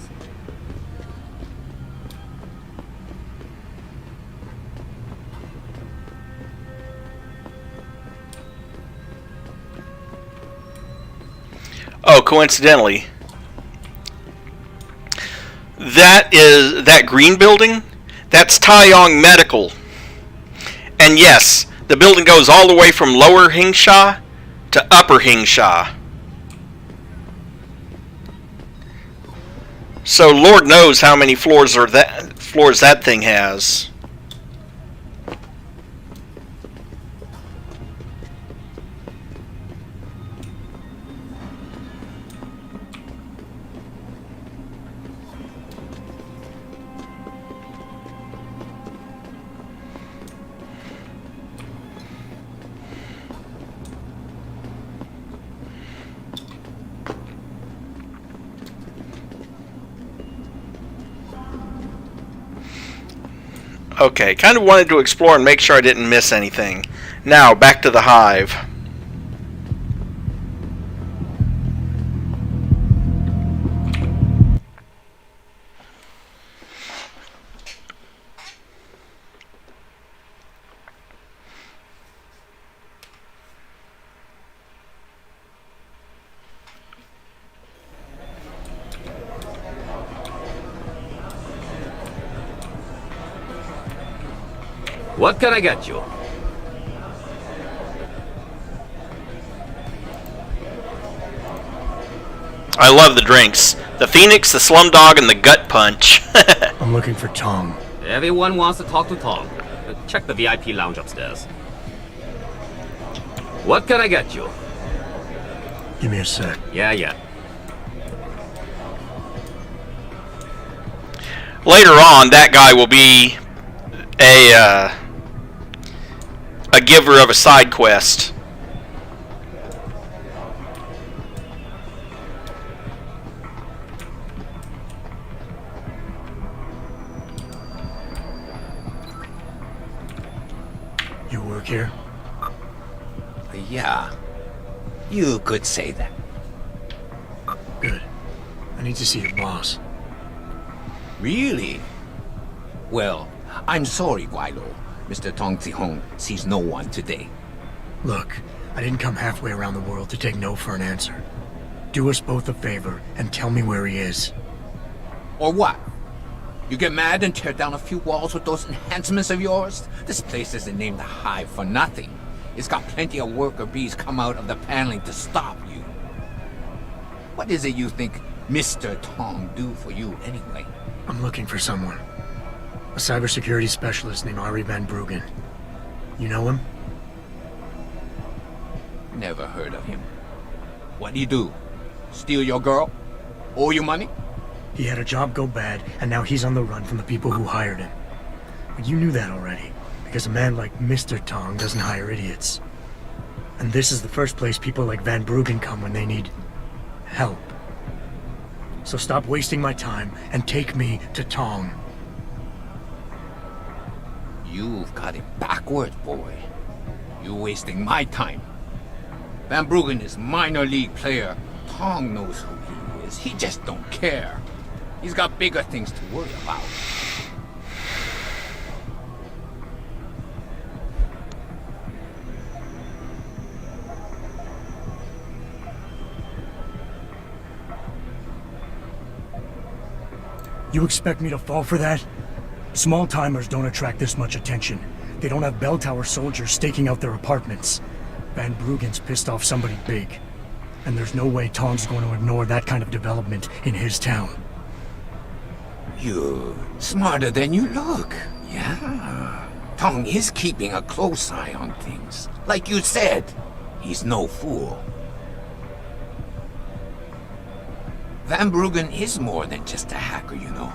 S1: Oh, coincidentally, that green building, that's Taeyong Medical. And yes, the building goes all the way from Lower Hingsha to Upper Hingsha. So Lord knows how many floors that thing has. Okay, kind of wanted to explore and make sure I didn't miss anything. Now, back to the hive.
S10: What can I get you?
S1: I love the drinks. The Phoenix, the Slumdog, and the Gut Punch.
S8: I'm looking for Tom.
S10: Everyone wants to talk to Tom. Check the VIP lounge upstairs. What can I get you?
S8: Give me a sec.
S10: Yeah.
S1: Later on, that guy will be a giver of a side quest.
S8: You work here?
S13: Yeah. You could say that.
S8: Good. I need to see your boss.
S13: Really? Well, I'm sorry, Guilo. Mr. Tong Zihong sees no one today.
S8: Look, I didn't come halfway around the world to take no for an answer. Do us both a favor and tell me where he is.
S13: Or what? You get mad and tear down a few walls with those enhancements of yours? This place isn't named the Hive for nothing. It's got plenty of worker bees come out of the paneling to stop you. What is it you think Mr. Tong do for you anyway?
S8: I'm looking for someone. A cybersecurity specialist named Ari Van Bruggen. You know him?
S13: Never heard of him. What do you do? Steal your girl? Owe you money?
S8: He had a job go bad, and now he's on the run from the people who hired him. But you knew that already, because a man like Mr. Tong doesn't hire idiots. And this is the first place people like Van Bruggen come when they need help. So stop wasting my time and take me to Tong.
S13: You've got it backward, boy. You're wasting my time. Van Bruggen is minor league player. Tong knows who he is. He just don't care. He's got bigger things to worry about.
S8: You expect me to fall for that? Small-timers don't attract this much attention. They don't have bell tower soldiers staking out their apartments. Van Bruggen's pissed off somebody big. And there's no way Tong's going to ignore that kind of development in his town.
S13: You're smarter than you look. Yeah. Tong is keeping a close eye on things. Like you said, he's no fool. Van Bruggen is more than just a hacker, you know.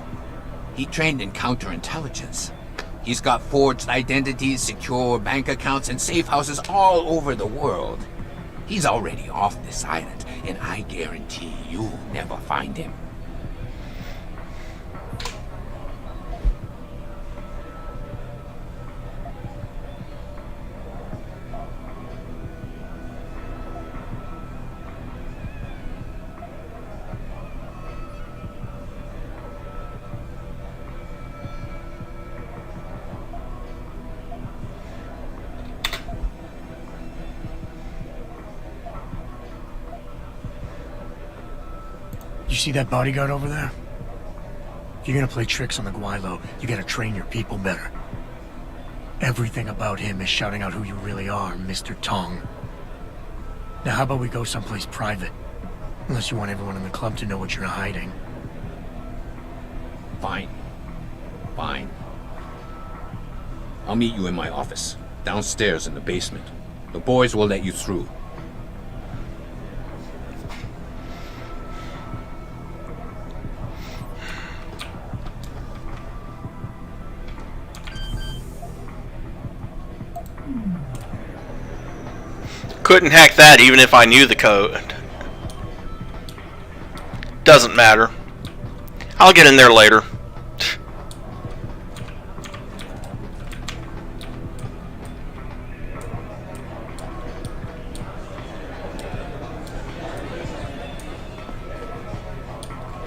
S13: He trained in counterintelligence. He's got forged identities, secure bank accounts, and safe houses all over the world. He's already off this island, and I guarantee you'll never find him.
S8: You see that bodyguard over there? If you're gonna play tricks on the Guaylo, you gotta train your people better. Everything about him is shouting out who you really are, Mr. Tong. Now how about we go someplace private? Unless you want everyone in the club to know what you're hiding.
S13: Fine. Fine. I'll meet you in my office, downstairs in the basement. The boys will let you through.
S1: Couldn't hack that even if I knew the code. Doesn't matter. I'll get in there later.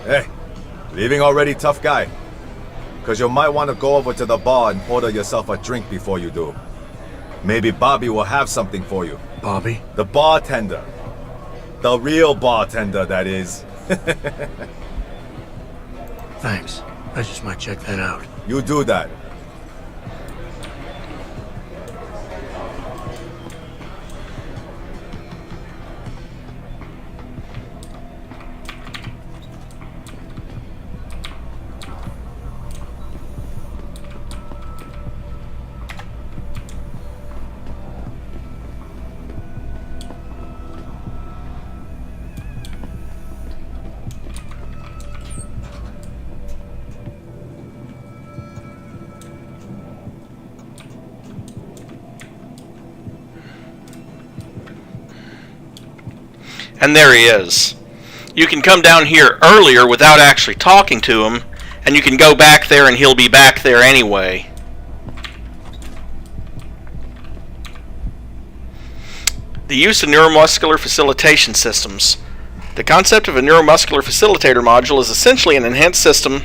S6: Hey, leaving already, tough guy? Because you might want to go over to the bar and order yourself a drink before you do. Maybe Bobby will have something for you.
S8: Bobby?
S6: The bartender. The real bartender, that is.
S8: Thanks. I just might check that out.
S6: You do that.
S1: And there he is. You can come down here earlier without actually talking to him, and you can go back there and he'll be back there anyway. The use of neuromuscular facilitation systems. The concept of a neuromuscular facilitator module is essentially an enhanced system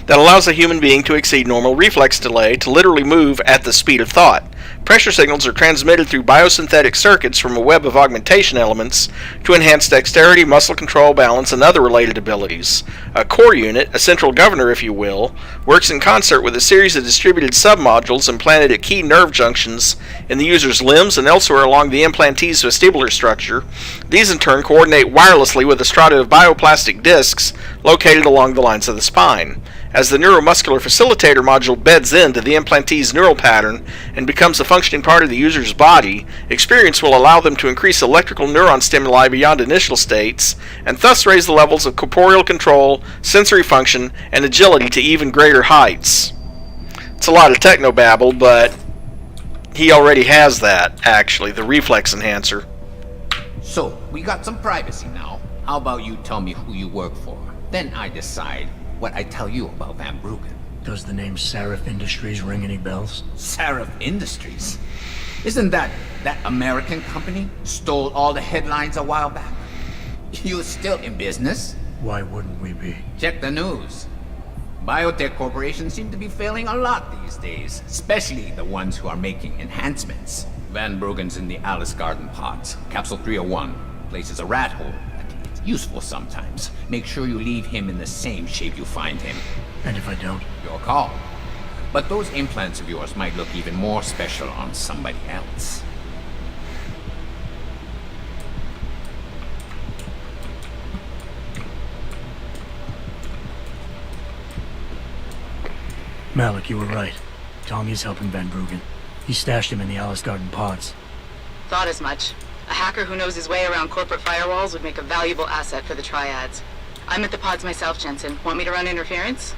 S1: that allows a human being to exceed normal reflex delay to literally move at the speed of thought. Pressure signals are transmitted through biosynthetic circuits from a web of augmentation elements to enhance dexterity, muscle control, balance, and other related abilities. A core unit, a central governor if you will, works in concert with a series of distributed submodules implanted at key nerve junctions in the user's limbs and elsewhere along the implantee's vestibular structure. These in turn coordinate wirelessly with a strata of bioplastic discs located along the lines of the spine. As the neuromuscular facilitator module beds into the implantee's neural pattern and becomes a functioning part of the user's body, experience will allow them to increase electrical neuron stimuli beyond initial states, and thus raise the levels of corporeal control, sensory function, and agility to even greater heights. It's a lot of technobabble, but he already has that, actually, the reflex enhancer.
S13: So, we got some privacy now. How about you tell me who you work for? Then I decide what I tell you about Van Bruggen.
S8: Does the name Sarif Industries ring any bells?
S13: Sarif Industries? Isn't that American company? Stole all the headlines a while back? You still in business?
S8: Why wouldn't we be?
S13: Check the news. Biotech corporations seem to be failing a lot these days, especially the ones who are making enhancements. Van Bruggen's in the Alice Garden pods. Capsule 301. Place is a rat hole. Useful sometimes. Make sure you leave him in the same shape you find him.
S8: And if I don't?
S13: Your call. But those implants of yours might look even more special on somebody else.
S8: Malik, you were right. Tong is helping Van Bruggen. He stashed him in the Alice Garden pods.
S9: Thought as much. A hacker who knows his way around corporate firewalls would make a valuable asset for the triads. I'm at the pods myself, Jensen. Want me to run interference?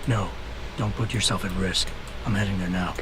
S8: No. Don't put yourself at risk. I'm heading there now.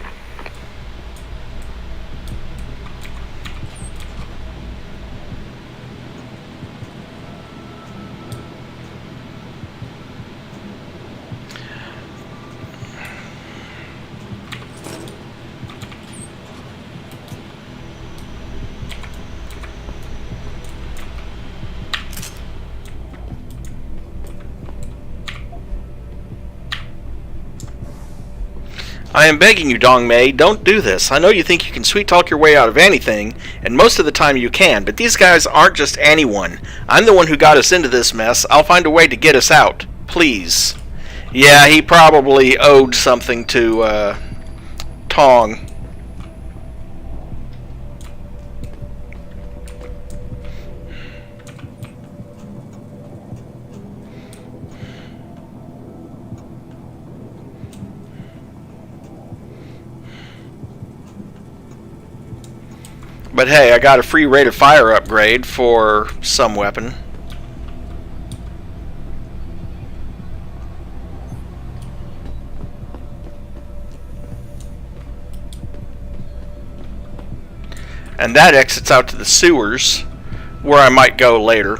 S1: I am begging you, Dong Mei, don't do this. I know you think you can sweet-talk your way out of anything, and most of the time you can, but these guys aren't just anyone. I'm the one who got us into this mess. I'll find a way to get us out. Please. Yeah, he probably owed something to, Tong. But hey, I got a free rate of fire upgrade for some weapon. And that exits out to the sewers, where I might go later.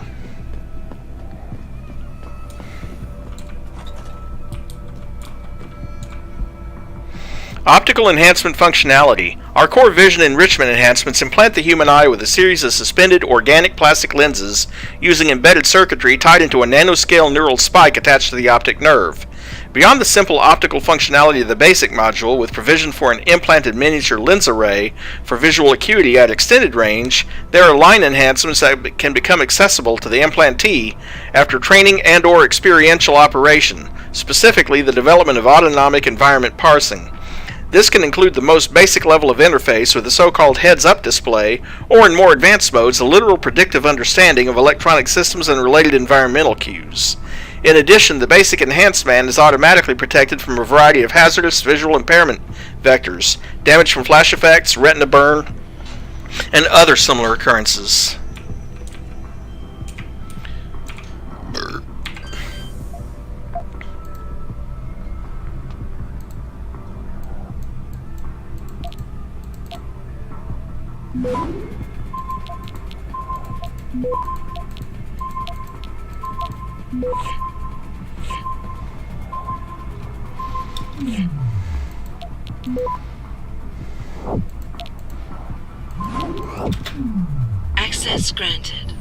S1: Optical enhancement functionality. Our core vision enrichment enhancements implant the human eye with a series of suspended organic plastic lenses using embedded circuitry tied into a nanoscale neural spike attached to the optic nerve. Beyond the simple optical functionality of the basic module, with provision for an implanted miniature lens array for visual acuity at extended range, there are line enhancements that can become accessible to the implantee after training and/or experiential operation, specifically the development of autonomic environment parsing. This can include the most basic level of interface with the so-called heads-up display, or in more advanced modes, a literal predictive understanding of electronic systems and related environmental cues. In addition, the basic enhanced man is automatically protected from a variety of hazardous visual impairment vectors, damage from flash effects, retina burn, and other similar occurrences.
S2: Access granted.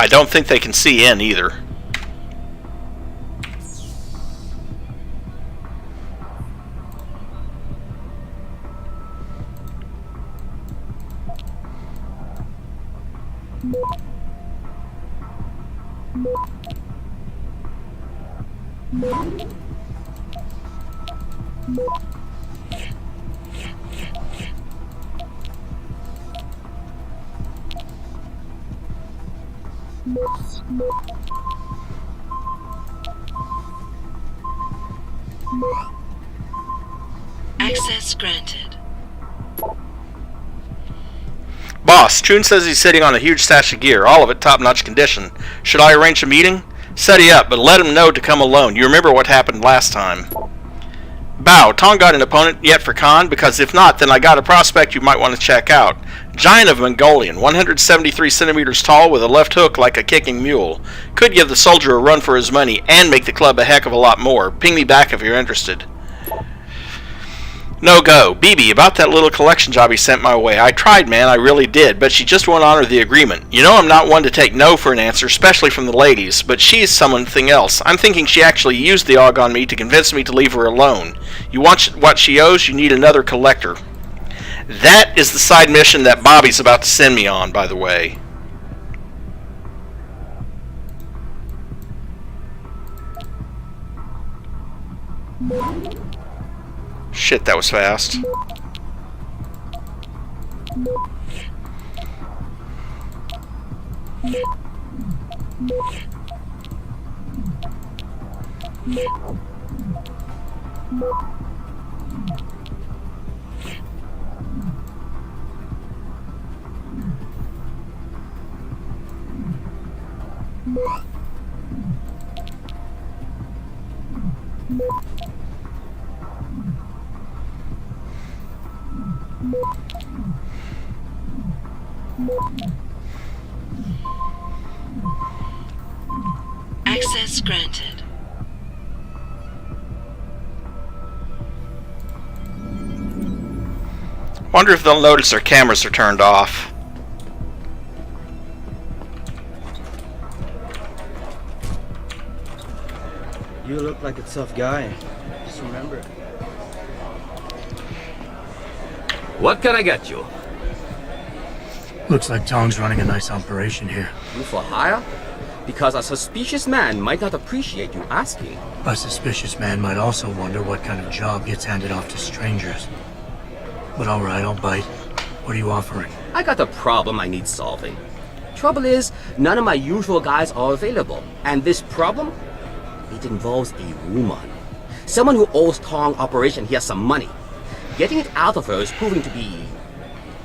S1: I don't think they can see in either.
S2: Access granted.
S1: Boss, Chun says he's sitting on a huge stash of gear, all of it top-notch condition. Should I arrange a meeting? Set he up, but let him know to come alone. You remember what happened last time. Bow, Tong got an opponent yet for Khan? Because if not, then I got a prospect you might want to check out. Giant of Mongolian, 173 centimeters tall with a left hook like a kicking mule. Could give the soldier a run for his money and make the club a heck of a lot more. Ping me back if you're interested. No go. BB, about that little collection job he sent my way. I tried, man, I really did, but she just won't honor the agreement. You know I'm not one to take no for an answer, especially from the ladies, but she's something else. I'm thinking she actually used the aug on me to convince me to leave her alone. You want what she owes, you need another collector. That is the side mission that Bobby's about to send me on, by the way. Shit, that was fast.
S2: Access granted.
S1: Wonder if they'll notice their cameras are turned off.
S14: You look like a tough guy. Just remember.
S10: What can I get you?
S8: Looks like Tong's running a nice operation here.
S15: You for hire? Because a suspicious man might not appreciate you asking.
S8: A suspicious man might also wonder what kind of job gets handed off to strangers. But alright, I'll bite. What are you offering?
S15: I got a problem I need solving. Trouble is, none of my usual guys are available. And this problem? It involves a woman. Someone who owes Tong Operation here some money. Getting it out of her is proving to be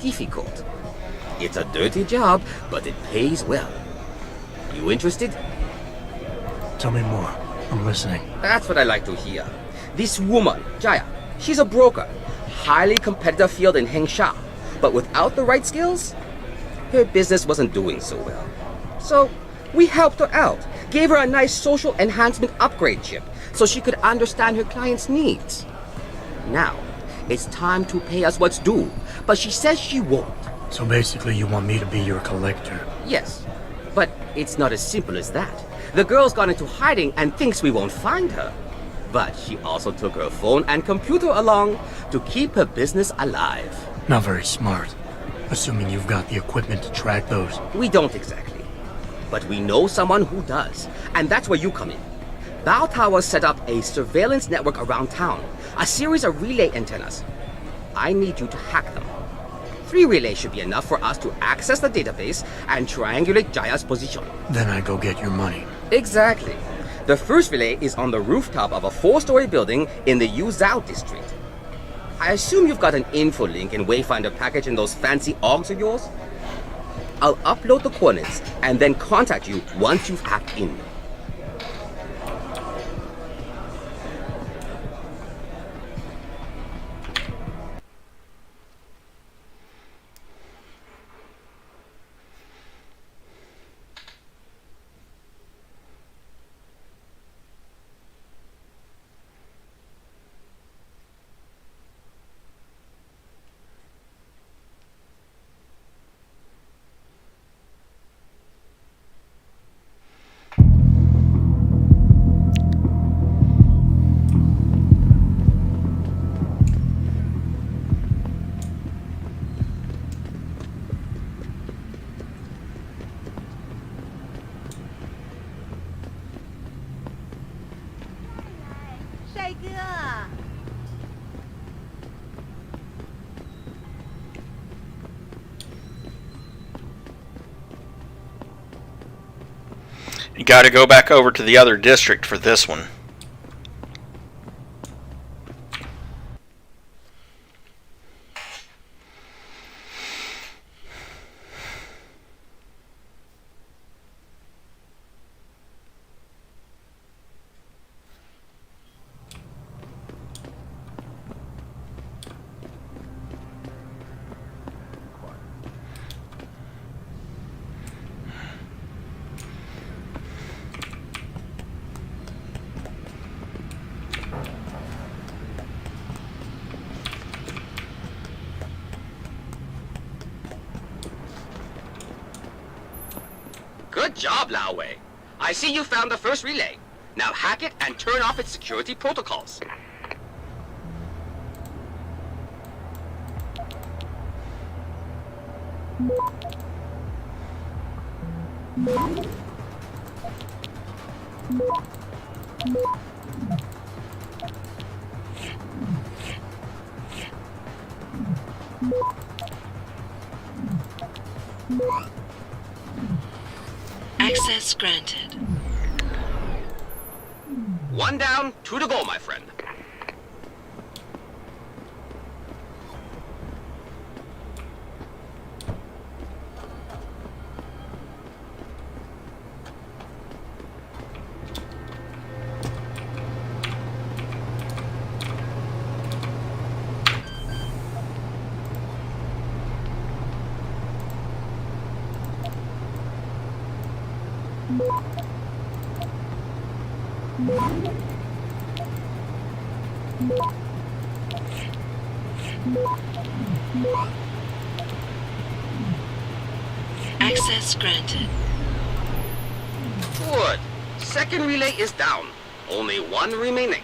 S15: difficult. It's a dirty job, but it pays well. You interested?
S8: Tell me more. I'm listening.
S15: That's what I like to hear. This woman, Jaya, she's a broker. Highly competitive field in Hengsha. But without the right skills, her business wasn't doing so well. So, we helped her out. Gave her a nice social enhancement upgrade chip so she could understand her clients' needs. Now, it's time to pay us what's due, but she says she won't.
S8: So basically you want me to be your collector?
S15: Yes, but it's not as simple as that. The girl's gone into hiding and thinks we won't find her. But she also took her phone and computer along to keep her business alive.
S8: Not very smart. Assuming you've got the equipment to track those.
S15: We don't exactly. But we know someone who does. And that's where you come in. Bao Tower set up a surveillance network around town. A series of relay antennas. I need you to hack them. 3 relays should be enough for us to access the database and triangulate Jaya's position.
S8: Then I go get your money.
S15: Exactly. The first relay is on the rooftop of a 4-story building in the Yuzhou district. I assume you've got an info link and Wayfinder package in those fancy augs of yours? I'll upload the coordinates and then contact you once you've hacked in.
S5: Yeah.
S1: You got to go back over to the other district for this one.
S15: Good job, Lao Wei. I see you found the first relay. Now hack it and turn off its security protocols.
S2: Access granted.
S15: One down, two to go, my friend.
S2: Access granted.
S15: Good. Second relay is down. Only one remaining.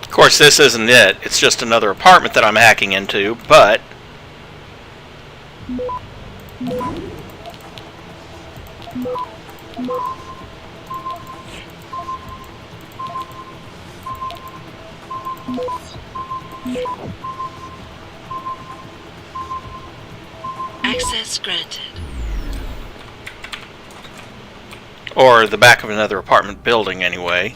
S1: Of course, this isn't it. It's just another apartment that I'm hacking into, but
S2: Access granted.
S1: or the back of another apartment building anyway.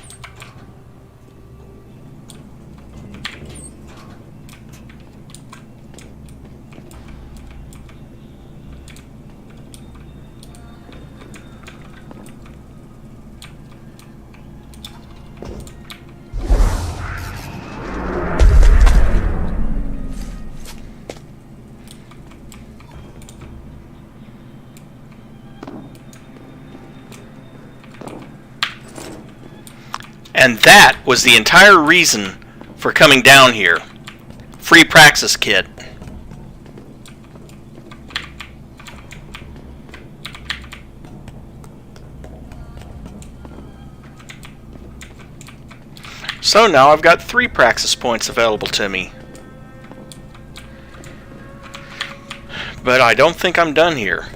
S1: And that was the entire reason for coming down here. Free Praxis kit. So now I've got 3 Praxis points available to me. But I don't think I'm done here.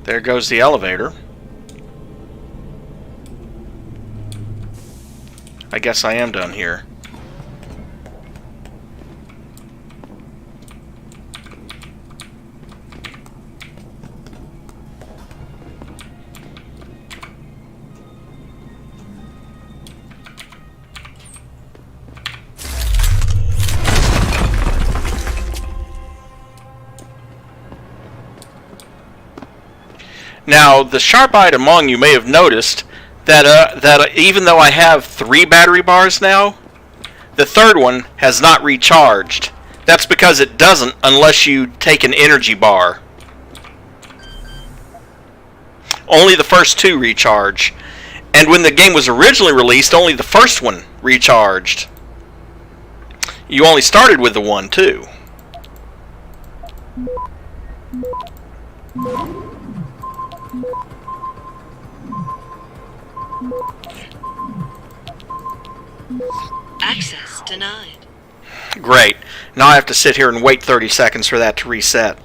S1: There goes the elevator. I guess I am done here. Now, the sharp-eyed among you may have noticed that even though I have 3 battery bars now, the third one has not recharged. That's because it doesn't unless you take an energy bar. Only the first 2 recharge. And when the game was originally released, only the first one recharged. You only started with the 1, too.
S2: Access denied.
S1: Great. Now I have to sit here and wait 30 seconds for that to reset.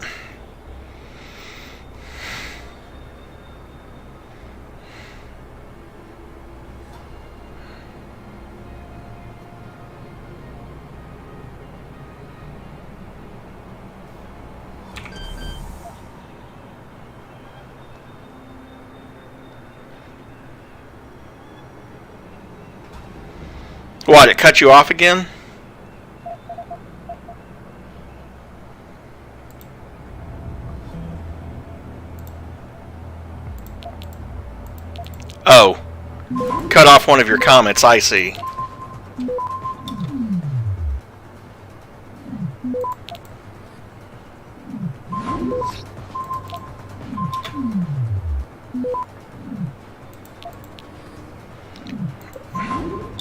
S1: What, it cut you off again? Oh. Cut off one of your comments, I see.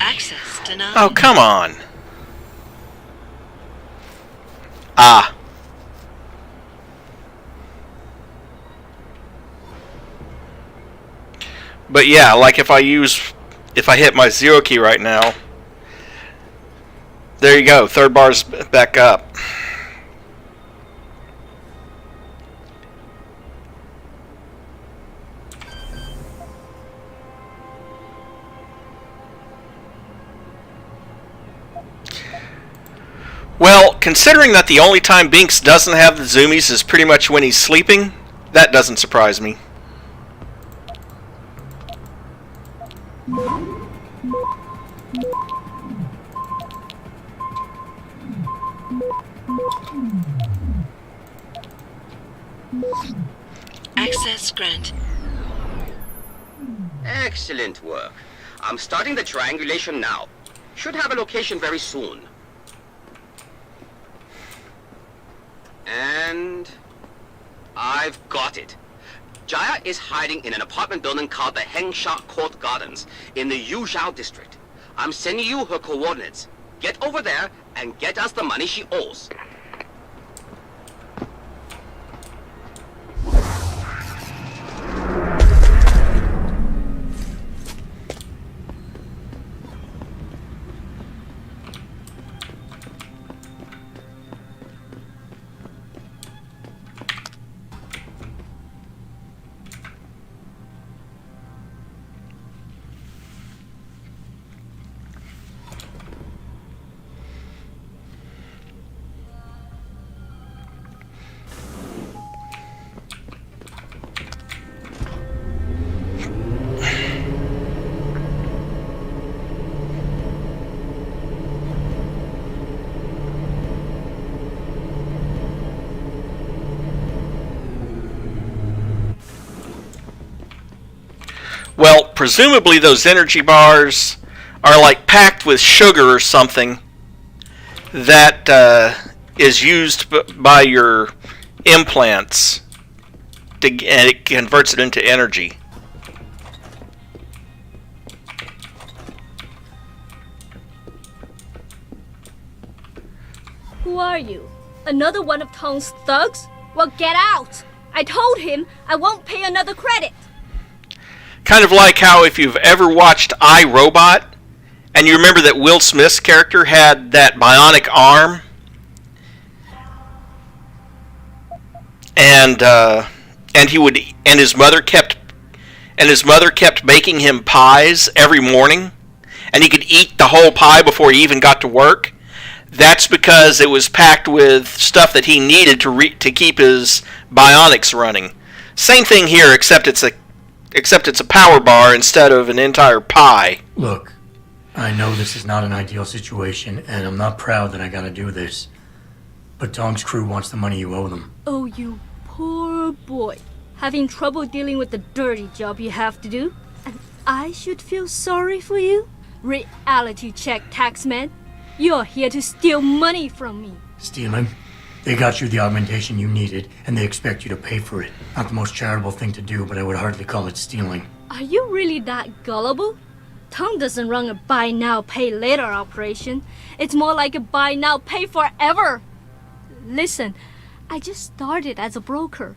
S2: Access denied.
S1: Oh, come on. Ah. But yeah, like if I hit my 0 key right now, there you go, third bar's back up. Well, considering that the only time Binks doesn't have the zoomies is pretty much when he's sleeping, that doesn't surprise me.
S2: Access granted.
S15: Excellent work. I'm starting the triangulation now. Should have a location very soon. And I've got it. Jaya is hiding in an apartment building called the Hengsha Court Gardens in the Yuzhou district. I'm sending you her coordinates. Get over there and get us the money she owes.
S1: Well, presumably those energy bars are like packed with sugar or something that is used by your implants and it converts it into energy.
S16: Who are you? Another one of Tong's thugs? Well, get out! I told him I won't pay another credit.
S1: Kind of like how if you've ever watched I, Robot, and you remember that Will Smith's character had that bionic arm, and his mother kept baking him pies every morning, and he could eat the whole pie before he even got to work. That's because it was packed with stuff that he needed to keep his bionics running. Same thing here, except it's a power bar instead of an entire pie.
S8: Look, I know this is not an ideal situation, and I'm not proud that I gotta do this. But Tong's crew wants the money you owe them.
S16: Oh, you poor boy. Having trouble dealing with the dirty job you have to do? And I should feel sorry for you? Reality check, taxman. You're here to steal money from me.
S8: Stealing? They got you the augmentation you needed, and they expect you to pay for it. Not the most charitable thing to do, but I would hardly call it stealing.
S16: Are you really that gullible? Tong doesn't run a buy now, pay later operation. It's more like a buy now, pay forever. Listen, I just started as a broker.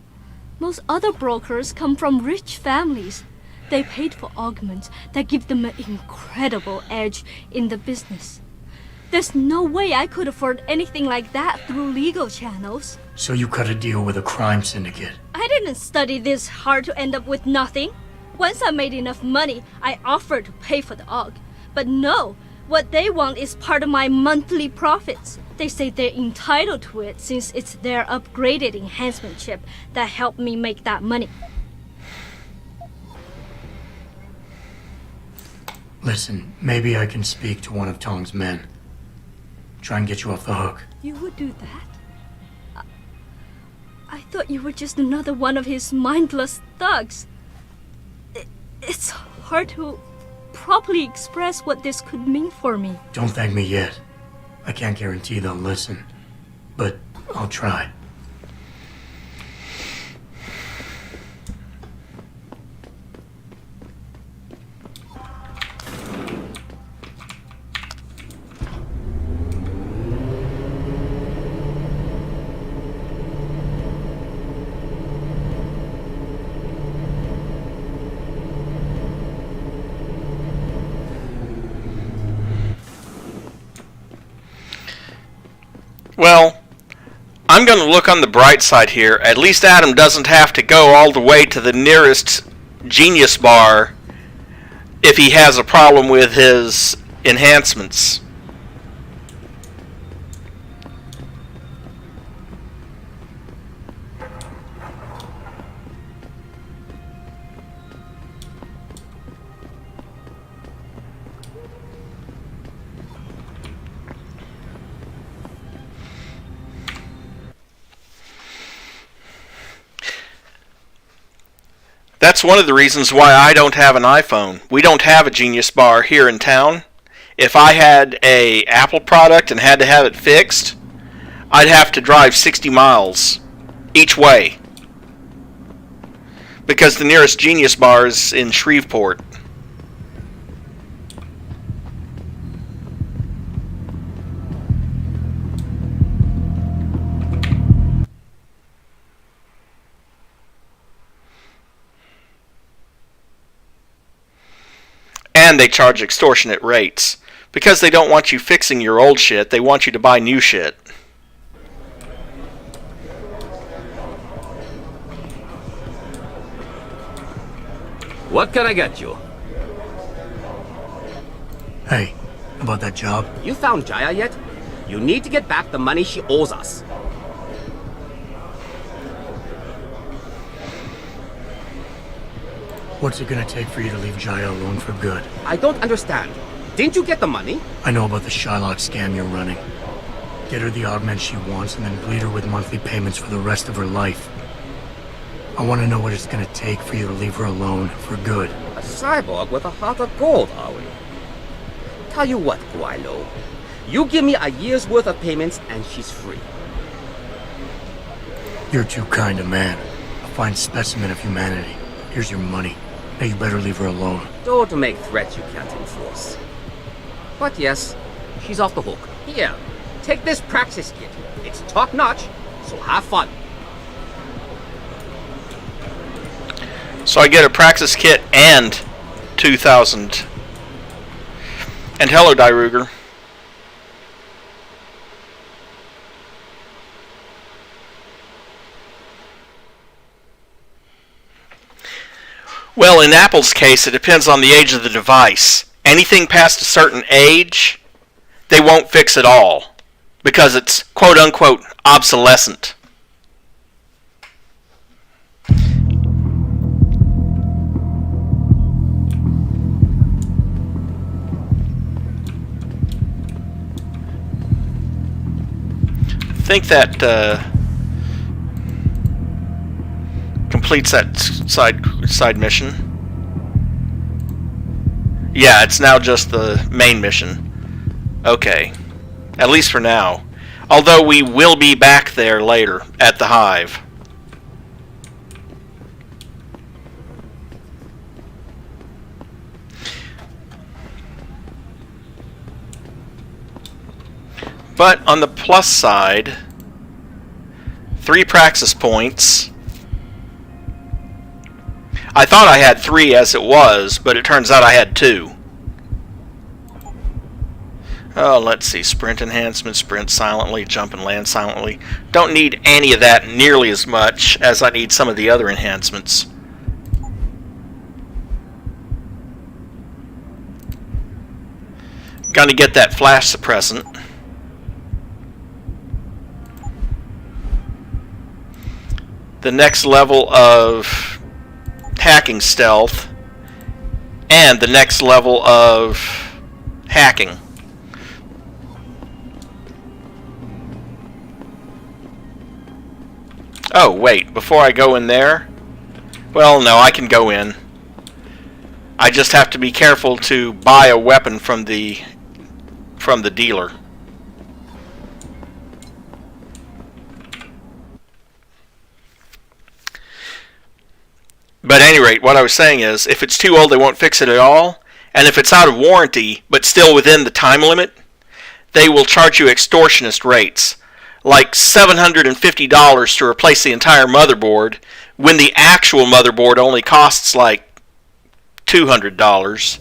S16: Most other brokers come from rich families. They paid for augments that give them an incredible edge in the business. There's no way I could afford anything like that through legal channels.
S8: So you cut a deal with a crime syndicate.
S16: I didn't study this hard to end up with nothing. Once I made enough money, I offered to pay for the aug. But no, what they want is part of my monthly profits. They say they're entitled to it since it's their upgraded enhancement chip that helped me make that money.
S8: Listen, maybe I can speak to one of Tong's men. Try and get you off the hook.
S16: You would do that? I thought you were just another one of his mindless thugs. It's hard to properly express what this could mean for me.
S8: Don't thank me yet. I can't guarantee they'll listen, but I'll try.
S1: Well, I'm going to look on the bright side here. At least Adam doesn't have to go all the way to the nearest Genius Bar if he has a problem with his enhancements. That's one of the reasons why I don't have an iPhone. We don't have a Genius Bar here in town. If I had a Apple product and had to have it fixed, I'd have to drive 60 miles each way. Because the nearest Genius Bar is in Shreveport. And they charge extortionate rates. Because they don't want you fixing your old shit, they want you to buy new shit.
S15: What can I get you?
S8: Hey, about that job?
S15: You found Jaya yet? You need to get back the money she owes us.
S8: What's it gonna take for you to leave Jaya alone for good?
S15: I don't understand. Didn't you get the money?
S8: I know about the Shylock scam you're running. Get her the augment she wants and then bleed her with monthly payments for the rest of her life. I want to know what it's gonna take for you to leave her alone for good.
S15: A cyborg with a heart of gold, are we? Tell you what, Guilo. You give me a year's worth of payments and she's free.
S8: You're too kind a man. A fine specimen of humanity. Here's your money. Now you better leave her alone.
S15: Don't make threats you can't enforce. But yes, she's off the hook. Here, take this praxis kit. It's top-notch, so have fun.
S1: So I get a Praxis kit and 2,000. And hello, Dyruger. Well, in Apple's case, it depends on the age of the device. Anything past a certain age, they won't fix at all. Because it's quote-unquote obsolescent. I think that completes that side mission. Yeah, it's now just the main mission. Okay. At least for now. Although we will be back there later at the Hive. But on the plus side, 3 praxis points. I thought I had 3 as it was, but it turns out I had 2. Oh, let's see. Sprint enhancement, sprint silently, jump and land silently. Don't need any of that nearly as much as I need some of the other enhancements. Gonna get that flash suppressant. The next level of hacking stealth, and the next level of hacking. Oh, wait, before I go in there? Well, no, I can go in. I just have to be careful to buy a weapon from the dealer. But at any rate, what I was saying is, if it's too old, they won't fix it at all. And if it's out of warranty, but still within the time limit, they will charge you extortionist rates. Like $750 to replace the entire motherboard, when the actual motherboard only costs like $200.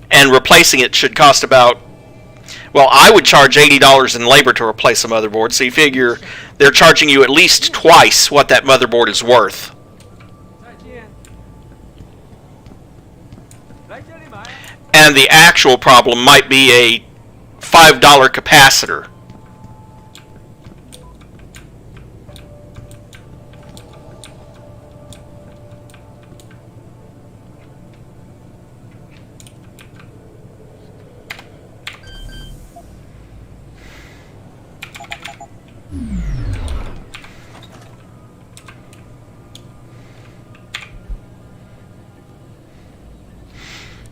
S1: And replacing it should cost about, well, I would charge $80 in labor to replace a motherboard, so you figure they're charging you at least twice what that motherboard is worth. And the actual problem might be a $5 capacitor.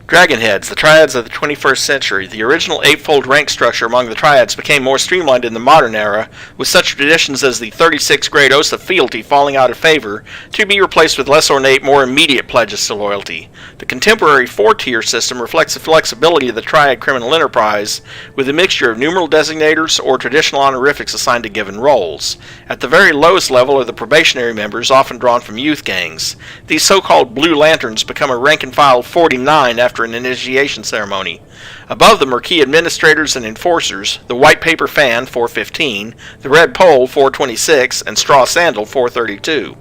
S1: Dragonheads, the triads of the 21st century. The original 8-fold rank structure among the triads became more streamlined in the modern era, with such traditions as the 36-grade oath of fealty falling out of favor, to be replaced with less ornate, more immediate pledges to loyalty. The contemporary 4-tier system reflects the flexibility of the triad criminal enterprise, with a mixture of numeral designators or traditional honorifics assigned to given roles. At the very lowest level are the probationary members, often drawn from youth gangs. These so-called Blue Lanterns become a rank-and-file 49 after an initiation ceremony. Above them are key administrators and enforcers, the White Paper Fan, 415, the Red Pole, 426, and Straw Sandal, 432.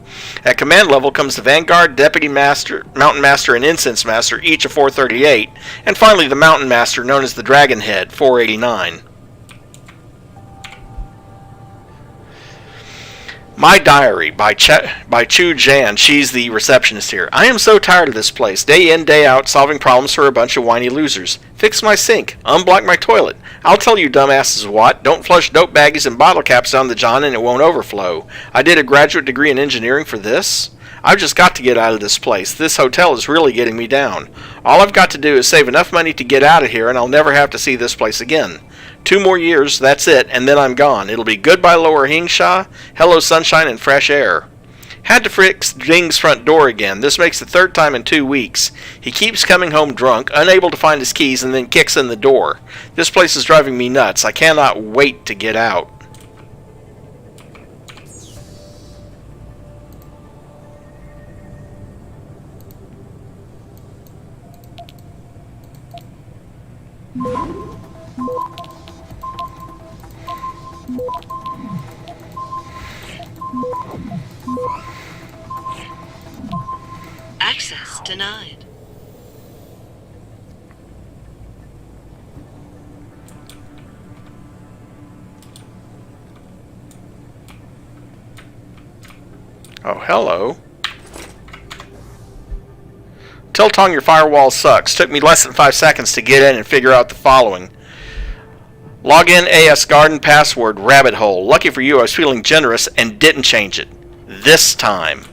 S1: At command level comes the Vanguard, Deputy Master, Mountain Master, and Incense Master, each of 438, and finally the Mountain Master, known as the Dragonhead, 489. My Diary by Chu Jan. She's the receptionist here. I am so tired of this place. Day in, day out, solving problems for a bunch of whiny losers. Fix my sink. Unblock my toilet. I'll tell you dumbasses what. Don't flush dope baggies and bottle caps down the john and it won't overflow. I did a graduate degree in engineering for this. I've just got to get out of this place. This hotel is really getting me down. All I've got to do is save enough money to get out of here and I'll never have to see this place again. 2 more years, that's it, and then I'm gone. It'll be goodbye Lower Hingsha, hello sunshine and fresh air. Had to fix Jing's front door again. This makes the 3rd time in 2 weeks. He keeps coming home drunk, unable to find his keys, and then kicks in the door. This place is driving me nuts. I cannot wait to get out.
S2: Access denied.
S1: Oh, hello. Tell Tong your firewall sucks. Took me less than 5 seconds to get in and figure out the following. Login AS Garden password rabbit hole. Lucky for you, I was feeling generous and didn't change it. This time.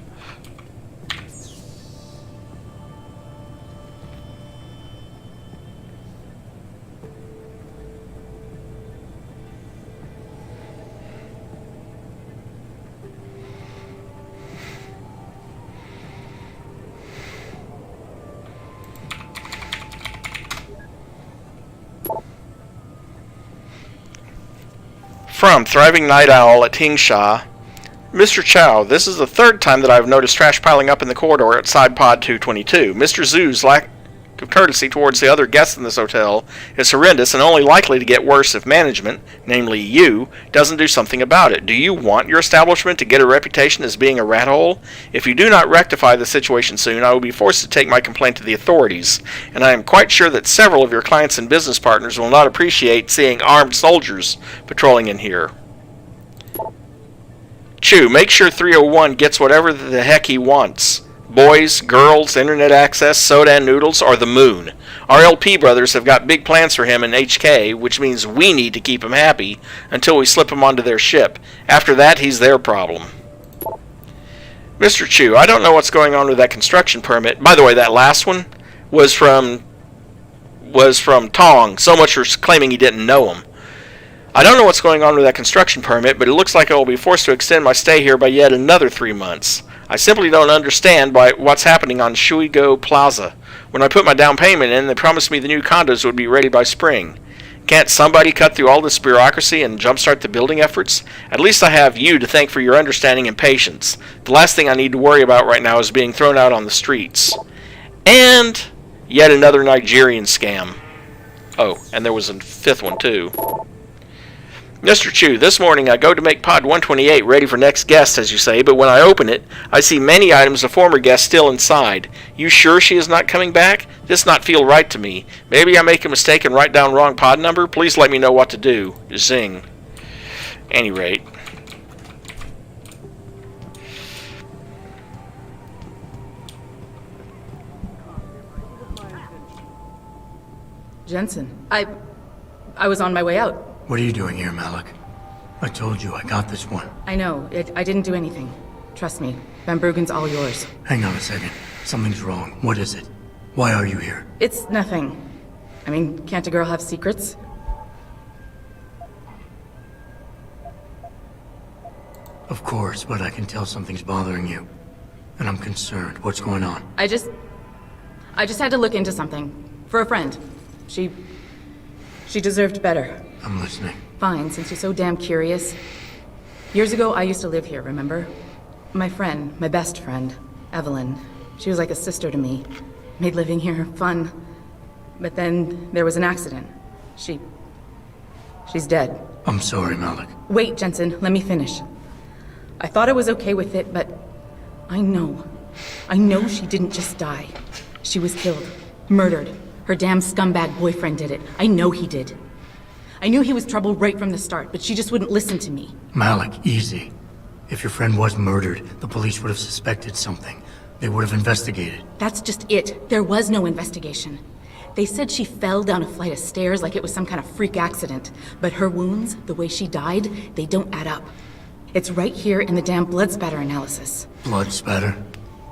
S1: From Thriving Night Owl at Hingsha, Mr. Chow, this is the third time that I've noticed trash piling up in the corridor outside Pod 222. Mr. Zhu's lack of courtesy towards the other guests in this hotel is horrendous and only likely to get worse if management, namely you, doesn't do something about it. Do you want your establishment to get a reputation as being a rat hole? If you do not rectify the situation soon, I will be forced to take my complaint to the authorities, and I am quite sure that several of your clients and business partners will not appreciate seeing armed soldiers patrolling in here. Chew, make sure 301 gets whatever the heck he wants. Boys, girls, internet access, soda and noodles, or the moon. Our LP brothers have got big plans for him in HK, which means we need to keep him happy until we slip him onto their ship. After that, he's their problem. Mr. Chew, I don't know what's going on with that construction permit. By the way, that last one was from Tong, so much for claiming he didn't know him. I don't know what's going on with that construction permit, but it looks like I will be forced to extend my stay here by yet another 3 months. I simply don't understand what's happening on Shuigo Plaza. When I put my down payment in, they promised me the new condos would be ready by spring. Can't somebody cut through all this bureaucracy and jumpstart the building efforts? At least I have you to thank for your understanding and patience. The last thing I need to worry about right now is being thrown out on the streets. And yet another Nigerian scam. Oh, and there was a fifth one too. Mr. Chew, this morning I go to make Pod 128 ready for next guest, as you say, but when I open it, I see many items of former guests still inside. You sure she is not coming back? This not feel right to me. Maybe I make a mistake and write down wrong pod number? Please let me know what to do. Zing. Any rate.
S9: Jensen, I was on my way out.
S8: What are you doing here, Malik? I told you I got this one.
S9: I know. I didn't do anything. Trust me. Van Bruggen's all yours.
S8: Hang on a second. Something's wrong. What is it? Why are you here?
S9: It's nothing. I mean, can't a girl have secrets?
S8: Of course, but I can tell something's bothering you. And I'm concerned. What's going on?
S9: I just had to look into something. For a friend. She deserved better.
S8: I'm listening.
S9: Fine, since you're so damn curious. Years ago, I used to live here, remember? My friend, my best friend, Evelyn. She was like a sister to me. Made living here fun. But then there was an accident. She's dead.
S8: I'm sorry, Malik.
S9: Wait, Jensen, let me finish. I thought I was okay with it, but I know she didn't just die. She was killed. Murdered. Her damn scumbag boyfriend did it. I know he did. I knew he was trouble right from the start, but she just wouldn't listen to me.
S8: Malik, easy. If your friend was murdered, the police would have suspected something. They would have investigated.
S9: That's just it. There was no investigation. They said she fell down a flight of stairs like it was some kind of freak accident. But her wounds, the way she died, they don't add up. It's right here in the damn blood spatter analysis.
S8: Blood spatter?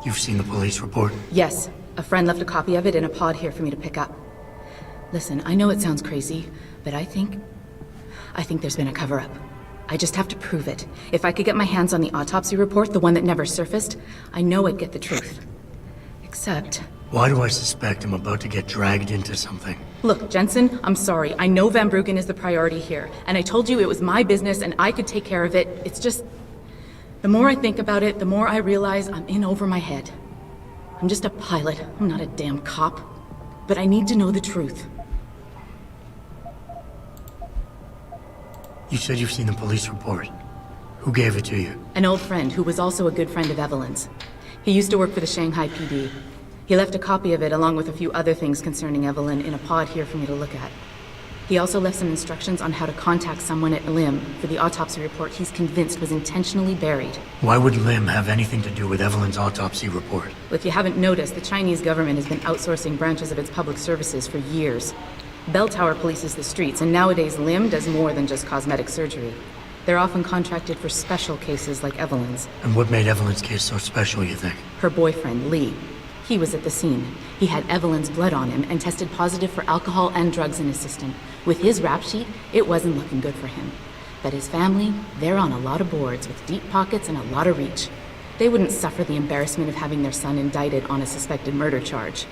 S8: You've seen the police report?
S9: Yes. A friend left a copy of it in a pod here for me to pick up. Listen, I know it sounds crazy, but I think there's been a cover-up. I just have to prove it. If I could get my hands on the autopsy report, the one that never surfaced, I know I'd get the truth. Except...
S8: Why do I suspect I'm about to get dragged into something?
S9: Look, Jensen, I'm sorry. I know Van Bruggen is the priority here, and I told you it was my business and I could take care of it. It's just... The more I think about it, the more I realize I'm in over my head. I'm just a pilot. I'm not a damn cop. But I need to know the truth.
S8: You said you've seen the police report. Who gave it to you?
S9: An old friend who was also a good friend of Evelyn's. He used to work for the Shanghai PD. He left a copy of it along with a few other things concerning Evelyn in a pod here for me to look at. He also left some instructions on how to contact someone at Lim for the autopsy report he's convinced was intentionally buried.
S8: Why would Lim have anything to do with Evelyn's autopsy report?
S9: Well, if you haven't noticed, the Chinese government has been outsourcing branches of its public services for years. Bell Tower polices the streets, and nowadays Lim does more than just cosmetic surgery. They're often contracted for special cases like Evelyn's.
S8: And what made Evelyn's case so special, you think?
S9: Her boyfriend, Lee. He was at the scene. He had Evelyn's blood on him and tested positive for alcohol and drugs in his system. With his rap sheet, it wasn't looking good for him. But his family, they're on a lot of boards with deep pockets and a lot of reach. They wouldn't suffer the embarrassment of having their son indicted on a suspected murder charge.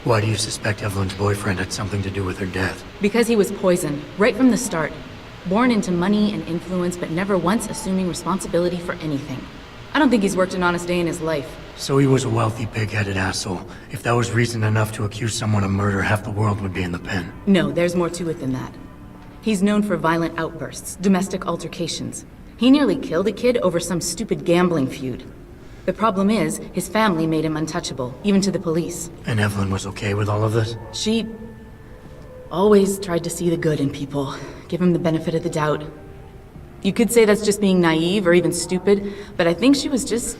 S8: Why do you suspect Evelyn's boyfriend had something to do with her death?
S9: Because he was poisoned, right from the start. Born into money and influence, but never once assuming responsibility for anything. I don't think he's worked an honest day in his life.
S8: So he was a wealthy, pig-headed asshole. If that was reason enough to accuse someone of murder, half the world would be in the pen.
S9: No, there's more to it than that. He's known for violent outbursts, domestic altercations. He nearly killed a kid over some stupid gambling feud. The problem is, his family made him untouchable, even to the police.
S8: And Evelyn was okay with all of this?
S9: She always tried to see the good in people, give him the benefit of the doubt. You could say that's just being naive or even stupid, but I think she was just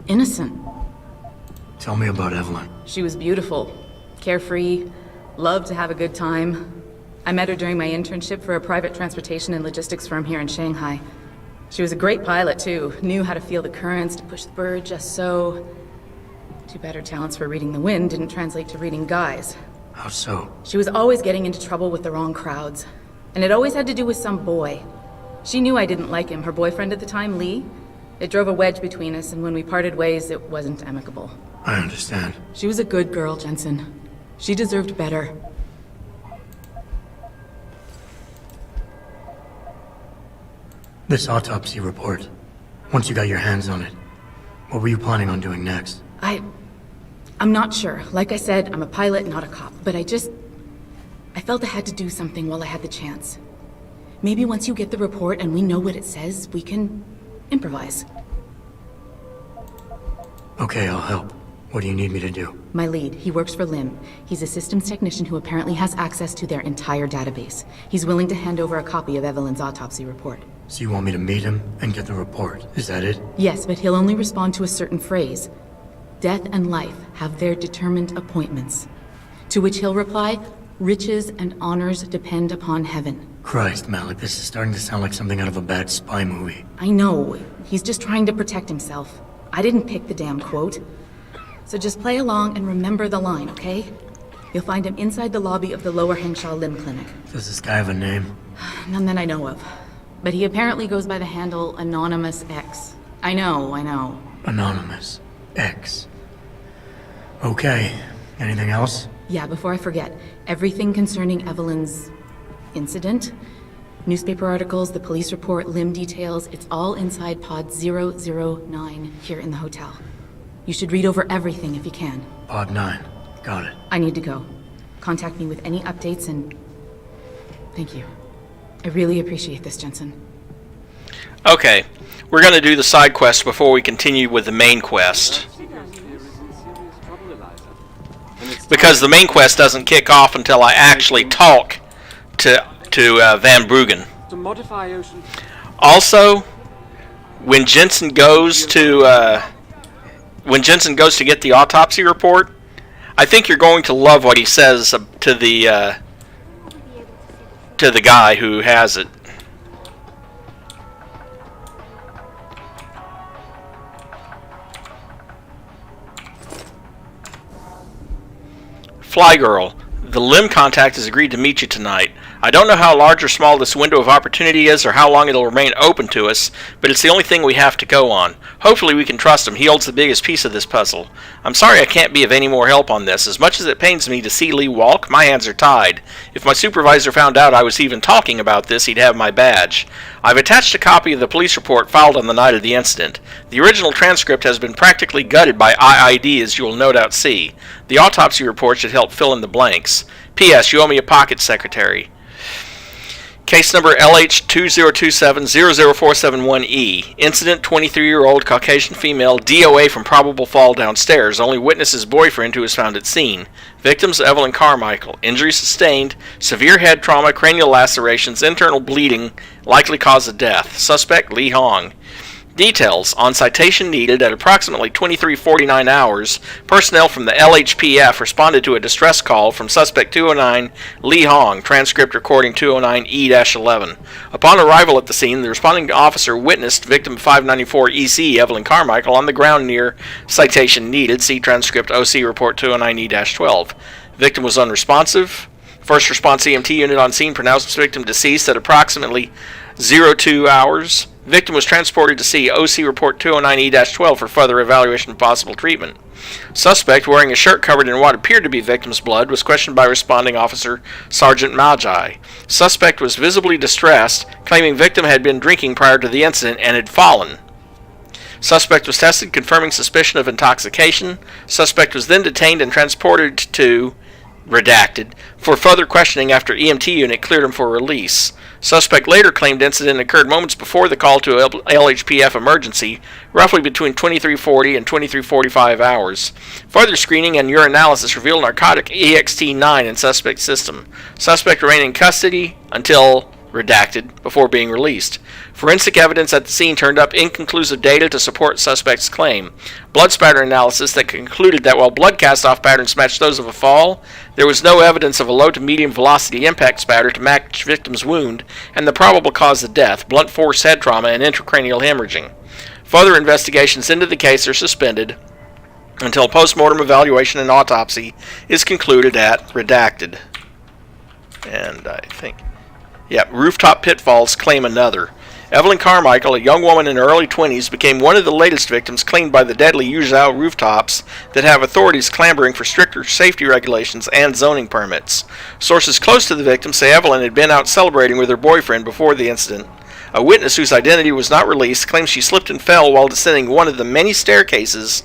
S9: innocent.
S8: Tell me about Evelyn.
S9: She was beautiful, carefree, loved to have a good time. I met her during my internship for a private transportation and logistics firm here in Shanghai. She was a great pilot, too. Knew how to feel the currents, to push the bird just so. Too bad her talents for reading the wind didn't translate to reading guys.
S8: How so?
S9: She was always getting into trouble with the wrong crowds. And it always had to do with some boy. She knew I didn't like him. Her boyfriend at the time, Lee. It drove a wedge between us, and when we parted ways, it wasn't amicable.
S8: I understand.
S9: She was a good girl, Jensen. She deserved better.
S8: This autopsy report. Once you got your hands on it, what were you planning on doing next?
S9: I'm not sure. Like I said, I'm a pilot, not a cop. But I felt I had to do something while I had the chance. Maybe once you get the report and we know what it says, we can improvise.
S8: Okay, I'll help. What do you need me to do?
S9: My lead, he works for LIM. He's a systems technician who apparently has access to their entire database. He's willing to hand over a copy of Evelyn's autopsy report.
S8: So you want me to meet him and get the report, is that it?
S9: Yes, but he'll only respond to a certain phrase. Death and life have their determined appointments. To which he'll reply, riches and honors depend upon heaven.
S8: Christ, Malik, this is starting to sound like something out of a bad spy movie.
S9: I know. He's just trying to protect himself. I didn't pick the damn quote. So just play along and remember the line, okay? You'll find him inside the lobby of the Lower Hengsha Lim Clinic.
S8: Does this guy have a name?
S9: None that I know of. But he apparently goes by the handle Anonymous X. I know.
S8: Anonymous X. Okay. Anything else?
S9: Yeah, before I forget, everything concerning Evelyn's incident, newspaper articles, the police report, limb details, it's all inside pod 009 here in the hotel. You should read over everything if you can.
S8: Pod 9. Got it.
S9: I need to go. Contact me with any updates and... Thank you. I really appreciate this, Jensen.
S1: Okay, we're going to do the side quest before we continue with the main quest. Because the main quest doesn't kick off until I actually talk to Van Bruggen. Also, when Jensen goes to get the autopsy report, I think you're going to love what he says to the guy who has it. Fly Girl, the LIM contact has agreed to meet you tonight. I don't know how large or small this window of opportunity is or how long it'll remain open to us, but it's the only thing we have to go on. Hopefully we can trust him. He holds the biggest piece of this puzzle. I'm sorry I can't be of any more help on this. As much as it pains me to see Lee walk, my hands are tied. If my supervisor found out I was even talking about this, he'd have my badge. I've attached a copy of the police report filed on the night of the incident. The original transcript has been practically gutted by IID, as you will no doubt see. The autopsy report should help fill in the blanks. P.S. You owe me a pocket secretary. Case number LH2027-00471E. Incident: 23-year-old Caucasian female DOA from probable fall downstairs. Only witness is boyfriend who was found at scene. Victims: Evelyn Carmichael. Injuries sustained: severe head trauma, cranial lacerations, internal bleeding, likely cause of death. Suspect: Lee Hong. Details: on citation needed at approximately 23:49 hours, personnel from the LHPF responded to a distress call from suspect 209 Lee Hong, transcript recording 209E-11. Upon arrival at the scene, the responding officer witnessed victim 594 EC Evelyn Carmichael on the ground near citation needed, see transcript OC report 209E-12. Victim was unresponsive. First response EMT unit on scene pronounced victim deceased at approximately 02 hours. Victim was transported to see OC Report 209E-12 for further evaluation of possible treatment. Suspect, wearing a shirt covered in what appeared to be victim's blood, was questioned by responding officer Sergeant Magi. Suspect was visibly distressed, claiming victim had been drinking prior to the incident and had fallen. Suspect was tested, confirming suspicion of intoxication. Suspect was then detained and transported to redacted for further questioning after EMT unit cleared him for release. Suspect later claimed incident occurred moments before the call to LHPF emergency, roughly between 23:40 and 23:45 hours. Further screening and urinalysis revealed narcotic EXT9 in suspect's system. Suspect remained in custody until redacted before being released. Forensic evidence at the scene turned up inconclusive data to support suspect's claim. Blood spatter analysis that concluded that while blood cast-off patterns matched those of a fall, there was no evidence of a low to medium velocity impact spatter to match victim's wound and the probable cause of death, blunt force head trauma and intracranial hemorrhaging. Further investigations into the case are suspended until post-mortem evaluation and autopsy is concluded at redacted. And I think... Yep, rooftop pitfalls claim another. Evelyn Carmichael, a young woman in her early 20s, became one of the latest victims claimed by the deadly Yuzhou rooftops that have authorities clamoring for stricter safety regulations and zoning permits. Sources close to the victim say Evelyn had been out celebrating with her boyfriend before the incident. A witness whose identity was not released claims she slipped and fell while descending one of the many staircases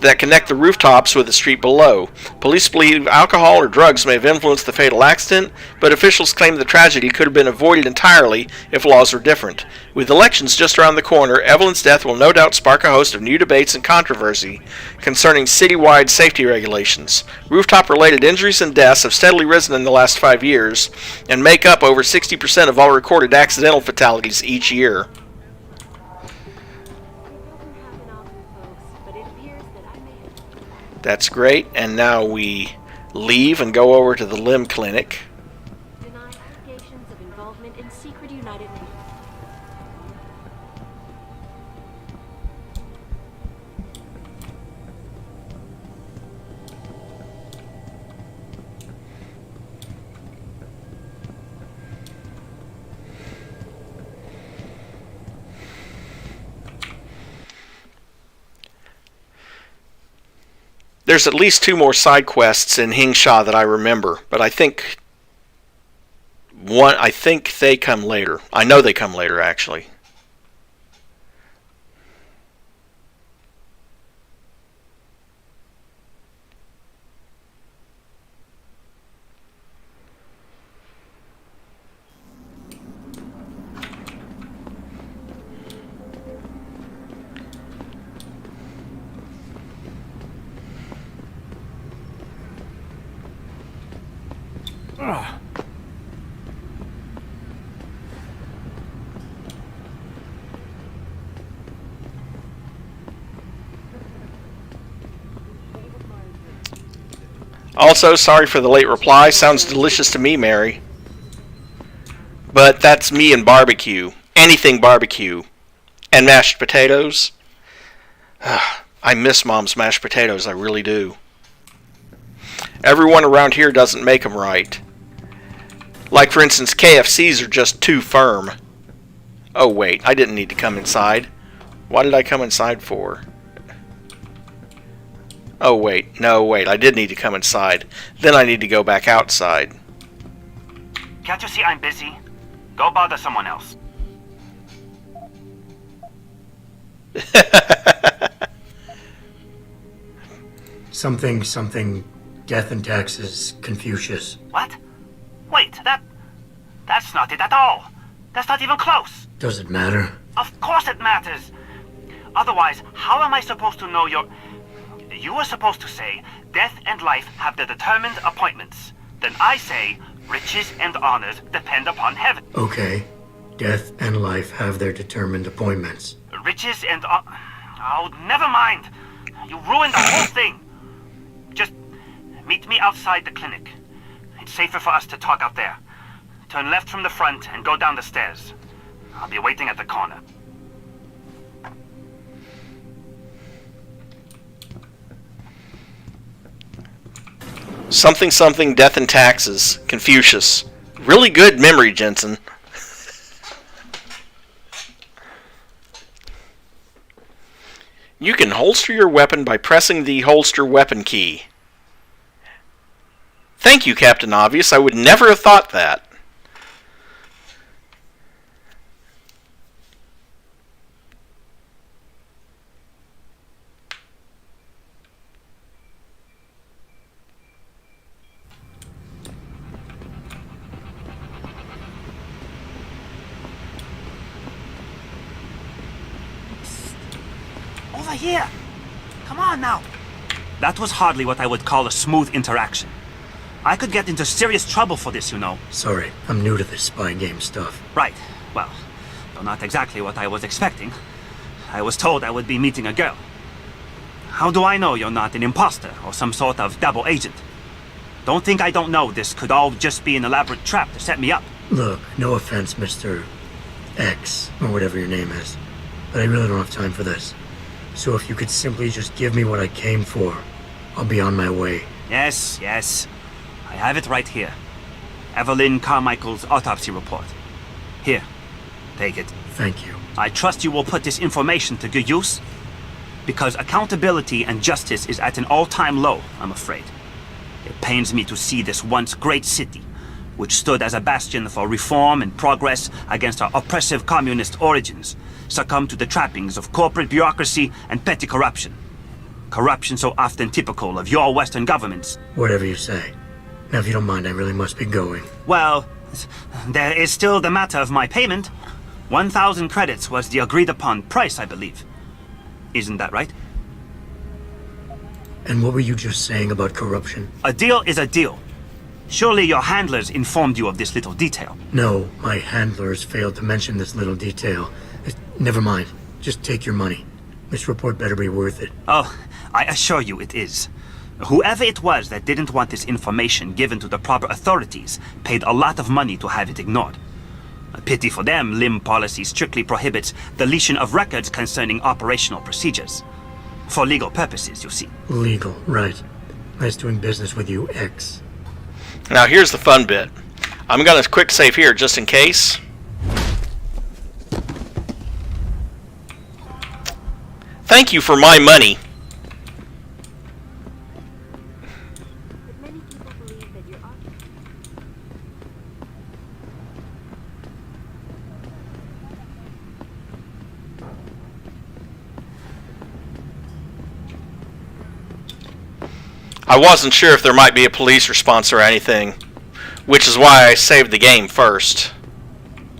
S1: that connect the rooftops with the street below. Police believe alcohol or drugs may have influenced the fatal accident, but officials claim the tragedy could have been avoided entirely if laws were different. With elections just around the corner, Evelyn's death will no doubt spark a host of new debates and controversy concerning citywide safety regulations. Rooftop-related injuries and deaths have steadily risen in the last 5 years and make up over 60% of all recorded accidental fatalities each year. That's great, and now we leave and go over to the limb clinic.
S17: Deny allegations of involvement in secret United Nations.
S1: There's at least 2 more side quests in Hingsha that I remember, but I think they come later. I know they come later, actually. Also, sorry for the late reply. Sounds delicious to me, Mary. But that's me and barbecue. Anything barbecue. And mashed potatoes. I miss Mom's mashed potatoes, I really do. Everyone around here doesn't make them right. Like, for instance, KFC's are just too firm. Oh, wait, I didn't need to come inside. What did I come inside for? Oh, wait, no, wait, I did need to come inside. Then I need to go back outside.
S18: Can't you see I'm busy? Go bother someone else.
S8: Something, death and taxes, Confucius.
S18: What? Wait, that's not it at all. That's not even close.
S8: Does it matter?
S18: Of course it matters. Otherwise, how am I supposed to know your... You were supposed to say, death and life have their determined appointments. Then I say, riches and honors depend upon heaven.
S8: Okay. Death and life have their determined appointments.
S18: Riches and... Oh, never mind. You ruined the whole thing. Just meet me outside the clinic. It's safer for us to talk out there. Turn left from the front and go down the stairs. I'll be waiting at the corner.
S1: Something, death and taxes, Confucius. Really good memory, Jensen. You can holster your weapon by pressing the holster weapon key. Thank you, Captain Obvious. I would never have thought that.
S18: Over here! Come on now! That was hardly what I would call a smooth interaction. I could get into serious trouble for this, you know.
S8: Sorry, I'm new to this spy game stuff.
S18: Right. Well, though not exactly what I was expecting. I was told I would be meeting a girl. How do I know you're not an imposter or some sort of double agent? Don't think I don't know this could all just be an elaborate trap to set me up.
S8: Look, no offense, Mr. X, or whatever your name is, but I really don't have time for this. So if you could simply just give me what I came for, I'll be on my way.
S18: Yes, yes. I have it right here. Evelyn Carmichael's autopsy report. Here, take it.
S8: Thank you.
S18: I trust you will put this information to good use, because accountability and justice is at an all-time low, I'm afraid. It pains me to see this once great city, which stood as a bastion for reform and progress against our oppressive communist origins, succumb to the trappings of corporate bureaucracy and petty corruption. Corruption so often typical of your Western governments.
S8: Whatever you say. Now, if you don't mind, I really must be going.
S18: Well, there is still the matter of my payment. 1,000 credits was the agreed-upon price, I believe. Isn't that right?
S8: And what were you just saying about corruption?
S18: A deal is a deal. Surely your handlers informed you of this little detail.
S8: No, my handlers failed to mention this little detail. Never mind. Just take your money. This report better be worth it.
S18: Oh, I assure you it is. Whoever it was that didn't want this information given to the proper authorities paid a lot of money to have it ignored. A pity for them, LIM policy strictly prohibits deletion of records concerning operational procedures. For legal purposes, you see.
S8: Legal, right. Nice doing business with you, X.
S1: Now here's the fun bit. I'm going to quick save here just in case. Thank you for my money. I wasn't sure if there might be a police response or anything, which is why I saved the game first.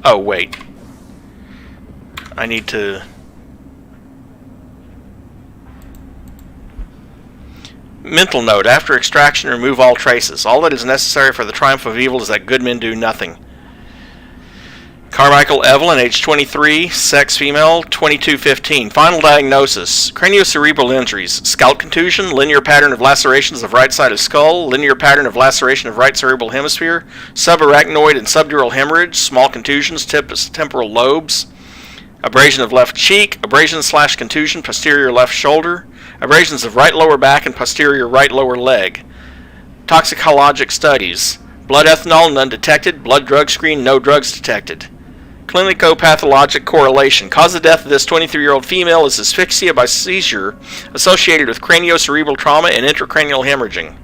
S1: Oh, wait. I need to... Mental note. After extraction, remove all traces. All that is necessary for the triumph of evil is that good men do nothing. Carmichael Evelyn, age 23, sex female, 2215. Final diagnosis: craniocerebral injuries, scalp contusion, linear pattern of lacerations of right side of skull, linear pattern of laceration of right cerebral hemisphere, subarachnoid and subdural hemorrhage, small contusions, temporal lobes, abrasion of left cheek, abrasion/contusion, posterior left shoulder, abrasions of right lower back and posterior right lower leg. Toxicologic studies: blood ethanol, none detected. Blood drug screen, no drugs detected. Clinico-pathologic correlation: cause of death of this 23-year-old female is asphyxia by seizure associated with craniocerebral trauma and intracranial hemorrhaging.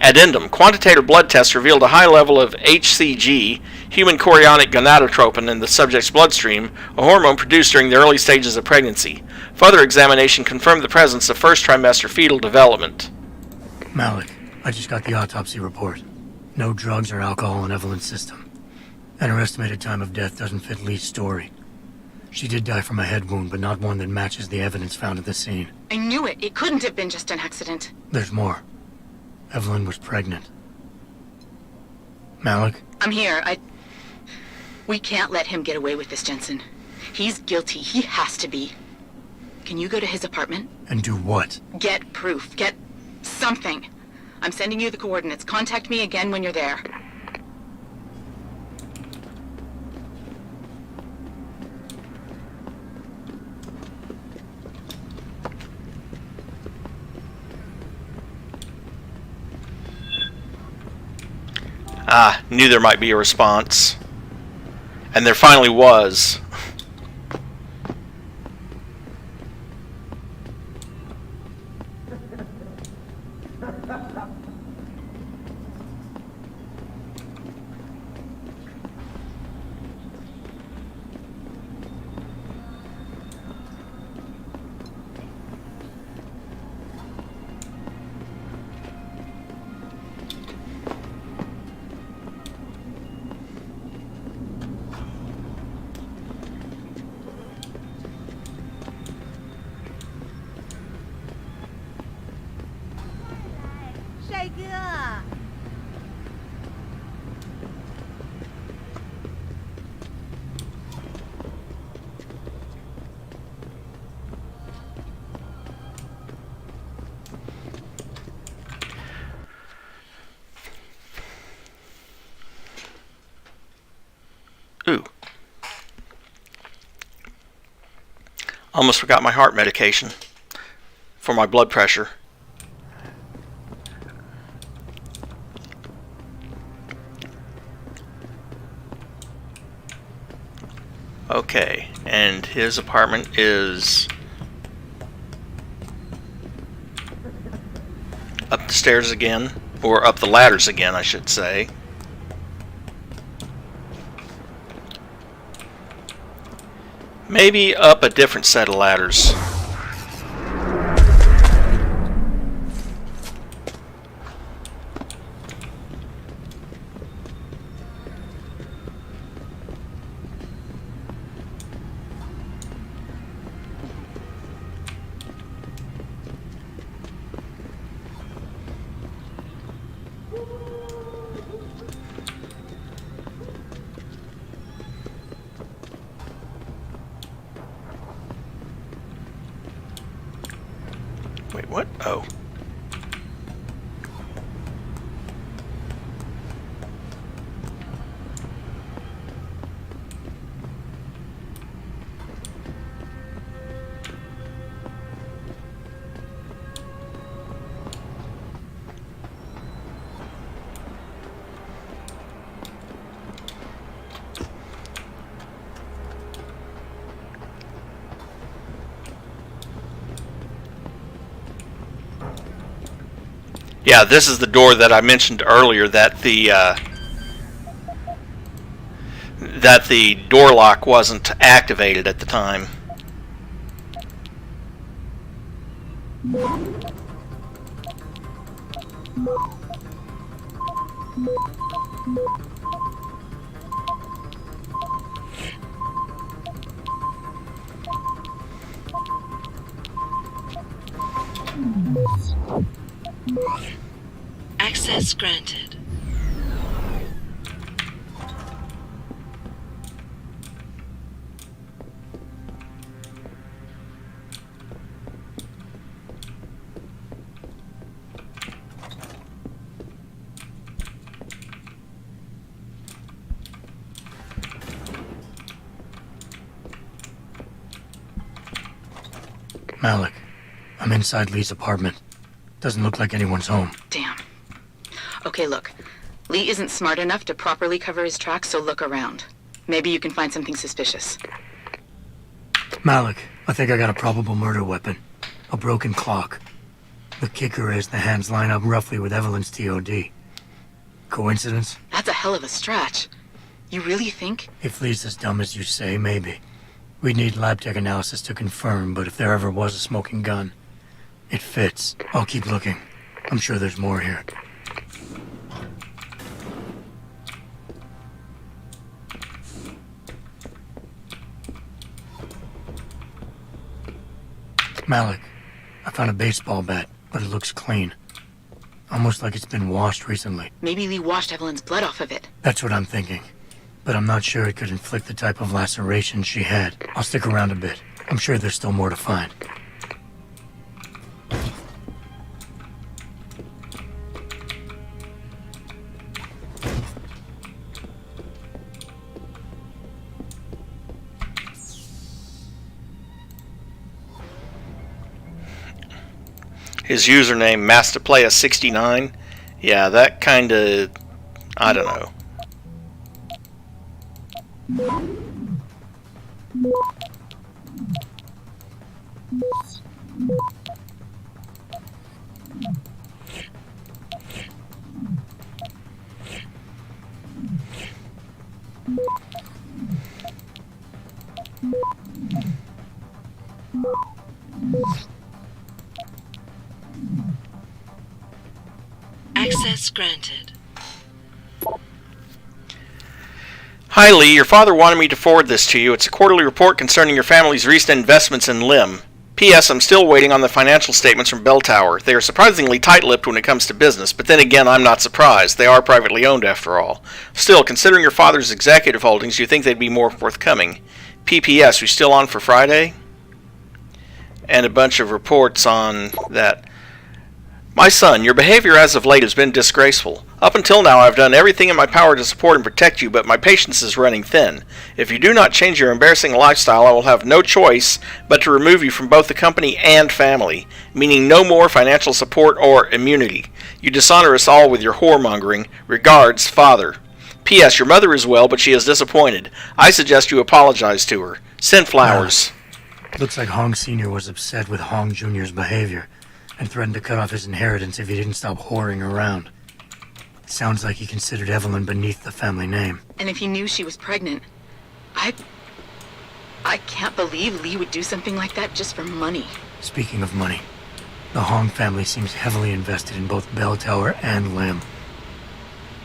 S1: Addendum: quantitative blood tests revealed a high level of HCG, human chorionic gonadotropin, in the subject's bloodstream, a hormone produced during the early stages of pregnancy. Further examination confirmed the presence of first trimester fetal development.
S8: Malik, I just got the autopsy report. No drugs or alcohol in Evelyn's system. And her estimated time of death doesn't fit Lee's story. She did die from a head wound, but not one that matches the evidence found at the scene.
S9: I knew it. It couldn't have been just an accident.
S8: There's more. Evelyn was pregnant. Malik?
S9: I'm here. We can't let him get away with this, Jensen. He's guilty. He has to be. Can you go to his apartment?
S8: And do what?
S9: Get proof. Get something. I'm sending you the coordinates. Contact me again when you're there.
S1: Knew there might be a response. And there finally was.
S5: my god!
S1: Ooh. Almost forgot my heart medication for my blood pressure. Okay, and his apartment is up the stairs again, or up the ladders again, I should say. Maybe up a different set of ladders. Wait, what? Oh. Yeah, this is the door that I mentioned earlier that the door lock wasn't activated at the time.
S2: Access granted.
S8: Malik, I'm inside Lee's apartment. Doesn't look like anyone's home.
S9: Damn. Okay, look. Lee isn't smart enough to properly cover his tracks, so look around. Maybe you can find something suspicious.
S8: Malik, I think I got a probable murder weapon. A broken clock. The kicker is the hands line up roughly with Evelyn's TOD. Coincidence?
S9: That's a hell of a stretch. You really think?
S8: If Lee's as dumb as you say, maybe. We'd need lab tech analysis to confirm, but if there ever was a smoking gun, it fits. I'll keep looking. I'm sure there's more here. Malik, I found a baseball bat, but it looks clean. Almost like it's been washed recently.
S9: Maybe Lee washed Evelyn's blood off of it.
S8: That's what I'm thinking. But I'm not sure it could inflict the type of laceration she had. I'll stick around a bit. I'm sure there's still more to find.
S1: His username, Masterplaya69. Yeah, that kinda... I don't know.
S2: Access granted.
S1: Hi Lee, your father wanted me to forward this to you. It's a quarterly report concerning your family's recent investments in LIM. P.S. I'm still waiting on the financial statements from Bell Tower. They are surprisingly tight-lipped when it comes to business, but then again, I'm not surprised. They are privately owned, after all. Still, considering your father's executive holdings, you'd think they'd be more forthcoming. P.P.S. We still on for Friday? And a bunch of reports on that. My son, your behavior as of late has been disgraceful. Up until now, I've done everything in my power to support and protect you, but my patience is running thin. If you do not change your embarrassing lifestyle, I will have no choice but to remove you from both the company and family, meaning no more financial support or immunity. You dishonor us all with your whoremongering. Regards, Father. P.S. Your mother is well, but she is disappointed. I suggest you apologize to her. Send flowers.
S8: Looks like Hong Sr. was upset with Hong Jr.'s behavior and threatened to cut off his inheritance if he didn't stop whoring around. Sounds like he considered Evelyn beneath the family name.
S9: And if he knew she was pregnant, I can't believe Lee would do something like that just for money.
S8: Speaking of money, the Hong family seems heavily invested in both Bell Tower and Lim.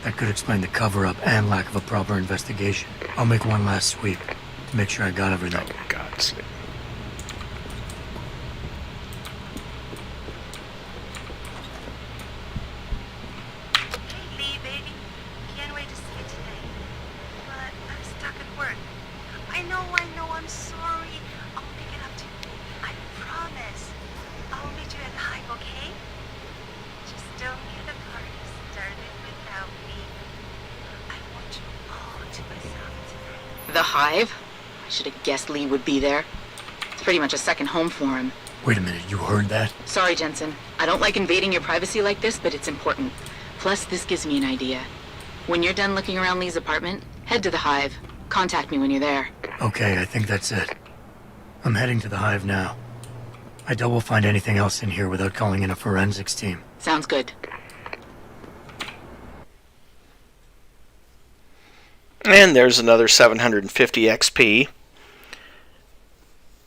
S8: That could explain the cover-up and lack of a proper investigation. I'll make one last sweep to make sure I got everything.
S1: Oh, God's sake.
S5: I'm sorry. I'll make it up to you. I promise. I'll meet you at the Hive, okay? Just don't get the party started without me. I want you all to myself tonight.
S9: The Hive? I should have guessed Lee would be there. It's pretty much a second home for him.
S8: Wait a minute, you heard that?
S9: Sorry, Jensen. I don't like invading your privacy like this, but it's important. Plus, this gives me an idea. When you're done looking around Lee's apartment, head to the Hive. Contact me when you're there.
S8: Okay, I think that's it. I'm heading to the Hive now. I doubt we'll find anything else in here without calling in a forensics team.
S9: Sounds good.
S1: And there's another 750 XP.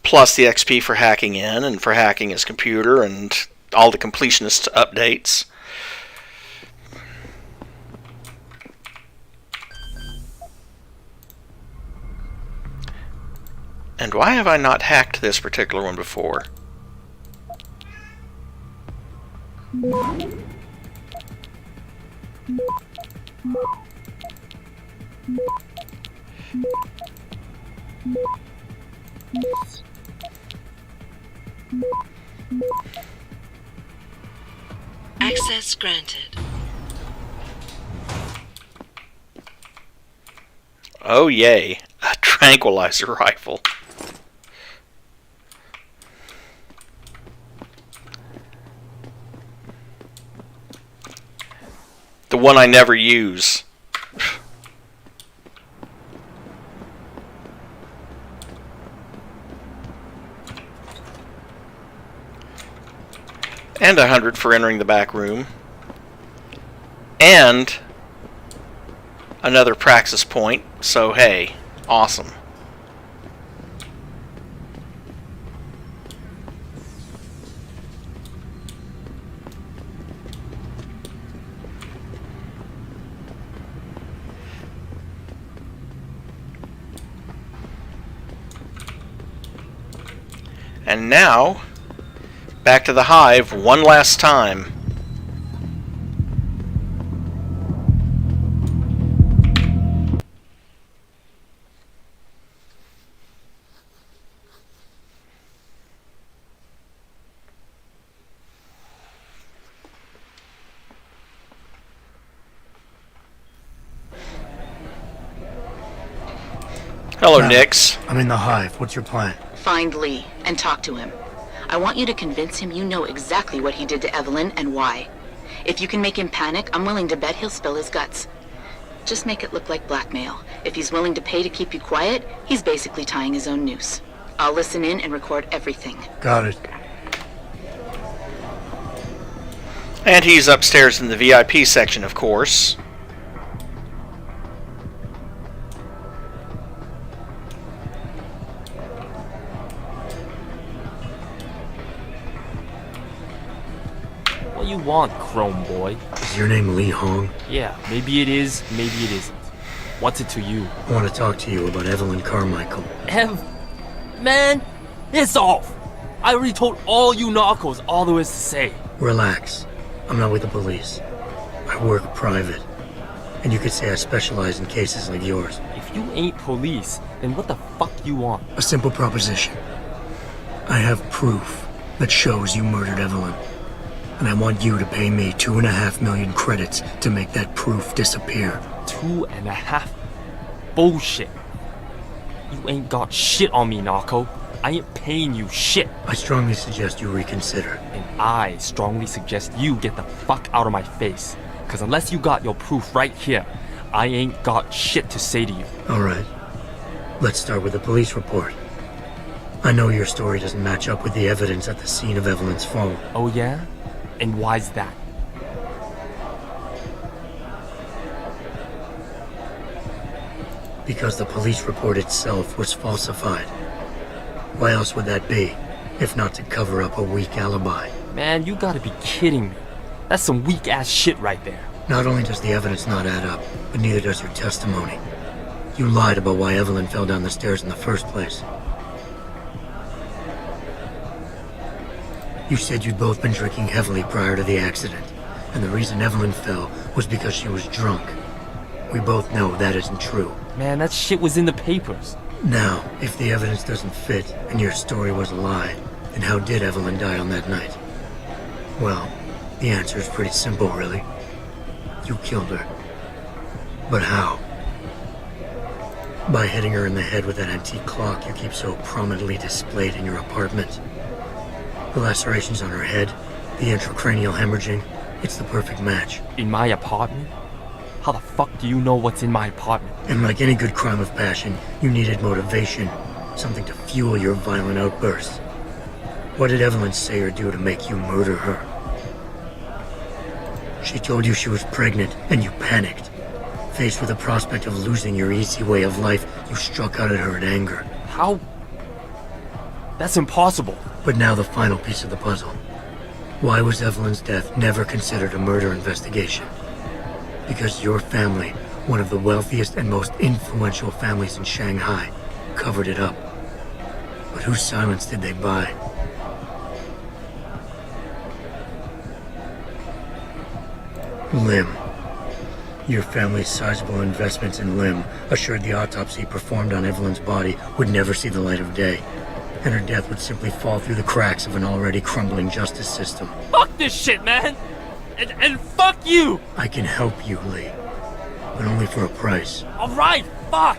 S1: Plus the XP for hacking in and for hacking his computer and all the completionist updates. And why have I not hacked this particular one before?
S2: Access granted.
S1: Oh yay, a tranquilizer rifle. The one I never use. And 100 for entering the back room. And another praxis point, so hey, awesome. And now, back to the Hive one last time. Hello, Nix.
S8: I'm in the Hive. What's your plan?
S9: Find Lee and talk to him. I want you to convince him you know exactly what he did to Evelyn and why. If you can make him panic, I'm willing to bet he'll spill his guts. Just make it look like blackmail. If he's willing to pay to keep you quiet, he's basically tying his own noose. I'll listen in and record everything.
S8: Got it.
S1: And he's upstairs in the VIP section, of course.
S19: What you want, Chrome Boy?
S8: Is your name Lee Hong?
S19: Yeah, maybe it is, maybe it isn't. What's it to you?
S8: I want to talk to you about Evelyn Carmichael.
S19: Man, it's off. I already told all you narcos all there is to say.
S8: Relax. I'm not with the police. I work private. And you could say I specialize in cases like yours.
S19: If you ain't police, then what the fuck you want?
S8: A simple proposition. I have proof that shows you murdered Evelyn. And I want you to pay me 2.5 million credits to make that proof disappear.
S19: 2.5? Bullshit. You ain't got shit on me, narco. I ain't paying you shit.
S8: I strongly suggest you reconsider.
S19: And I strongly suggest you get the fuck out of my face. Cause unless you got your proof right here, I ain't got shit to say to you.
S8: Alright. Let's start with the police report. I know your story doesn't match up with the evidence at the scene of Evelyn's fall.
S19: Oh yeah? And why's that?
S8: Because the police report itself was falsified. Why else would that be, if not to cover up a weak alibi?
S19: Man, you gotta be kidding me. That's some weak-ass shit right there.
S8: Not only does the evidence not add up, but neither does your testimony. You lied about why Evelyn fell down the stairs in the first place. You said you'd both been drinking heavily prior to the accident, and the reason Evelyn fell was because she was drunk. We both know that isn't true.
S19: Man, that shit was in the papers.
S8: Now, if the evidence doesn't fit and your story was a lie, then how did Evelyn die on that night? Well, the answer is pretty simple, really. You killed her. But how? By hitting her in the head with that antique clock you keep so prominently displayed in your apartment. The lacerations on her head, the intracranial hemorrhaging, it's the perfect match.
S19: In my apartment? How the fuck do you know what's in my apartment?
S8: And like any good crime of passion, you needed motivation, something to fuel your violent outbursts. What did Evelyn say or do to make you murder her? She told you she was pregnant, and you panicked. Faced with the prospect of losing your easy way of life, you struck out at her in anger.
S19: How? That's impossible.
S8: But now the final piece of the puzzle. Why was Evelyn's death never considered a murder investigation? Because your family, one of the wealthiest and most influential families in Shanghai, covered it up. But whose silence did they buy? Lim. Your family's sizable investments in Lim assured the autopsy performed on Evelyn's body would never see the light of day, and her death would simply fall through the cracks of an already crumbling justice system.
S19: Fuck this shit, man! And fuck you!
S8: I can help you, Lee. But only for a price.
S19: Alright, fuck!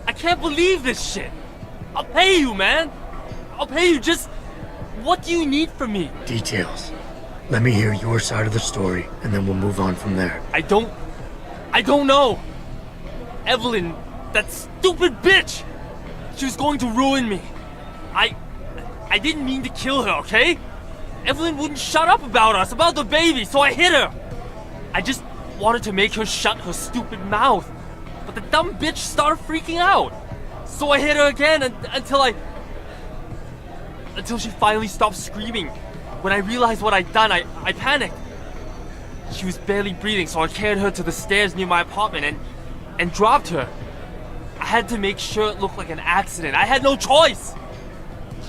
S19: I can't believe this shit! I'll pay you, man! I'll pay you, just... What do you need from me?
S8: Details. Let me hear your side of the story, and then we'll move on from there.
S19: I don't know! Evelyn, that stupid bitch! She was going to ruin me. I didn't mean to kill her, okay? Evelyn wouldn't shut up about us, about the baby, so I hit her. I just wanted to make her shut her stupid mouth. But the dumb bitch started freaking out. So I hit her again until she finally stopped screaming. When I realized what I'd done, I panicked. She was barely breathing, so I carried her to the stairs near my apartment and dropped her. I had to make sure it looked like an accident. I had no choice.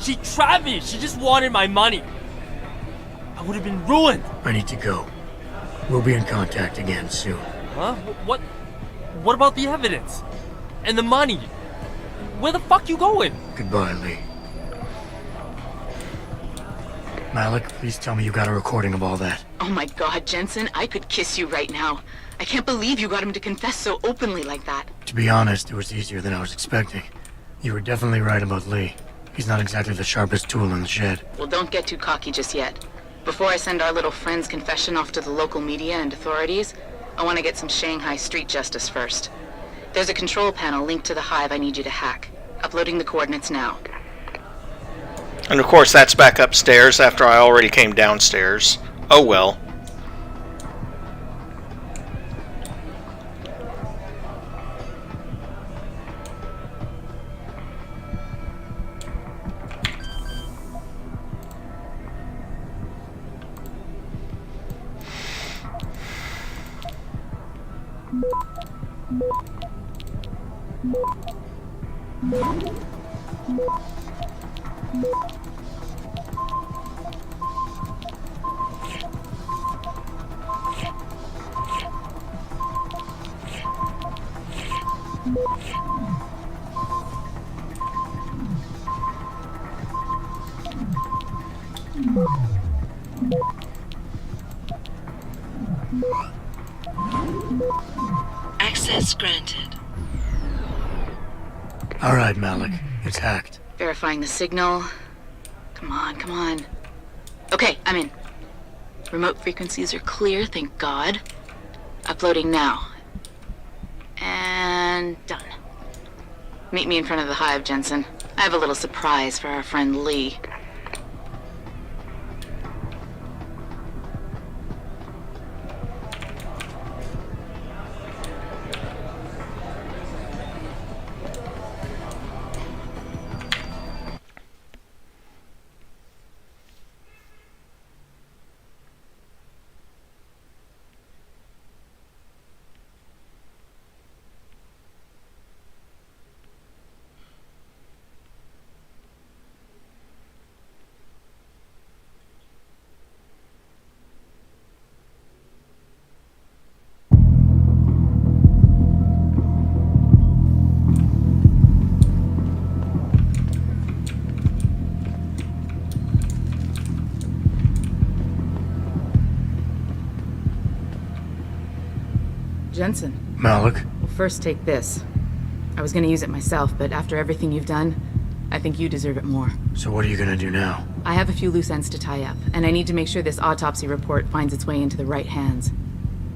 S19: She trapped me. She just wanted my money. I would have been ruined.
S8: I need to go. We'll be in contact again soon.
S19: Huh? What about the evidence? And the money? Where the fuck you going?
S8: Goodbye, Lee. Malik, please tell me you got a recording of all that.
S9: Oh my god, Jensen, I could kiss you right now. I can't believe you got him to confess so openly like that.
S8: To be honest, it was easier than I was expecting. You were definitely right about Lee. He's not exactly the sharpest tool in the shed.
S9: Well, don't get too cocky just yet. Before I send our little friend's confession off to the local media and authorities, I want to get some Shanghai street justice first. There's a control panel linked to the hive I need you to hack. Uploading the coordinates now.
S1: And of course that's back upstairs after I already came downstairs. Oh well.
S2: Access granted.
S8: All right, Malik. It's hacked.
S9: Verifying the signal. Come on, come on. Okay, I'm in. Remote frequencies are clear, thank God. Uploading now. And done. Meet me in front of the hive, Jensen. I have a little surprise for our friend Lee. Jensen.
S8: Malik?
S9: Well, first take this. I was gonna use it myself, but after everything you've done, I think you deserve it more.
S8: So what are you gonna do now?
S9: I have a few loose ends to tie up, and I need to make sure this autopsy report finds its way into the right hands.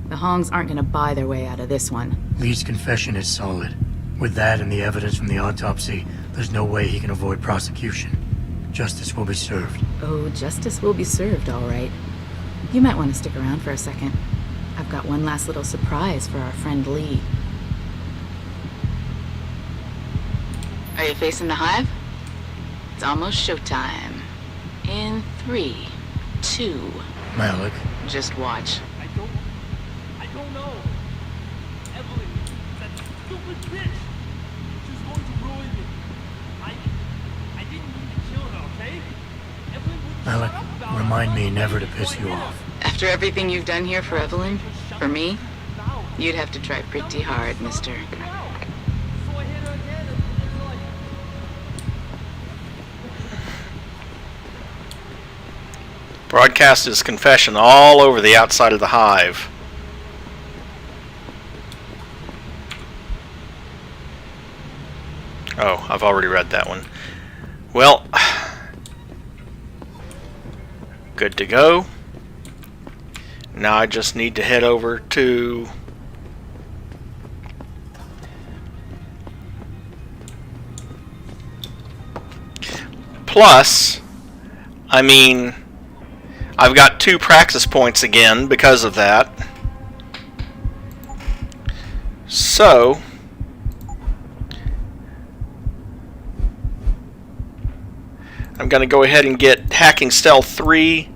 S9: The Hongs aren't gonna buy their way out of this one.
S8: Lee's confession is solid. With that and the evidence from the autopsy, there's no way he can avoid prosecution. Justice will be served.
S9: Oh, justice will be served, all right. You might want to stick around for a second. I've got one last little surprise for our friend Lee. Are you facing the hive? It's almost showtime. In 3, 2...
S8: Malik.
S9: Just watch.
S19: I don't know. Evelyn, that stupid bitch. She's going to ruin me. I didn't mean to kill her, okay? Evelyn would
S8: Malik,
S19: shut up about
S8: remind me never to piss you off.
S9: After everything you've done here for Evelyn, for me, you'd have to try pretty hard, mister.
S1: Broadcast his confession all over the outside of the hive. Oh, I've already read that one. Well, good to go. Now I just need to head over to plus, I mean, I've got 2 praxis points again because of that. So I'm going to go ahead and get Hacking Stealth 3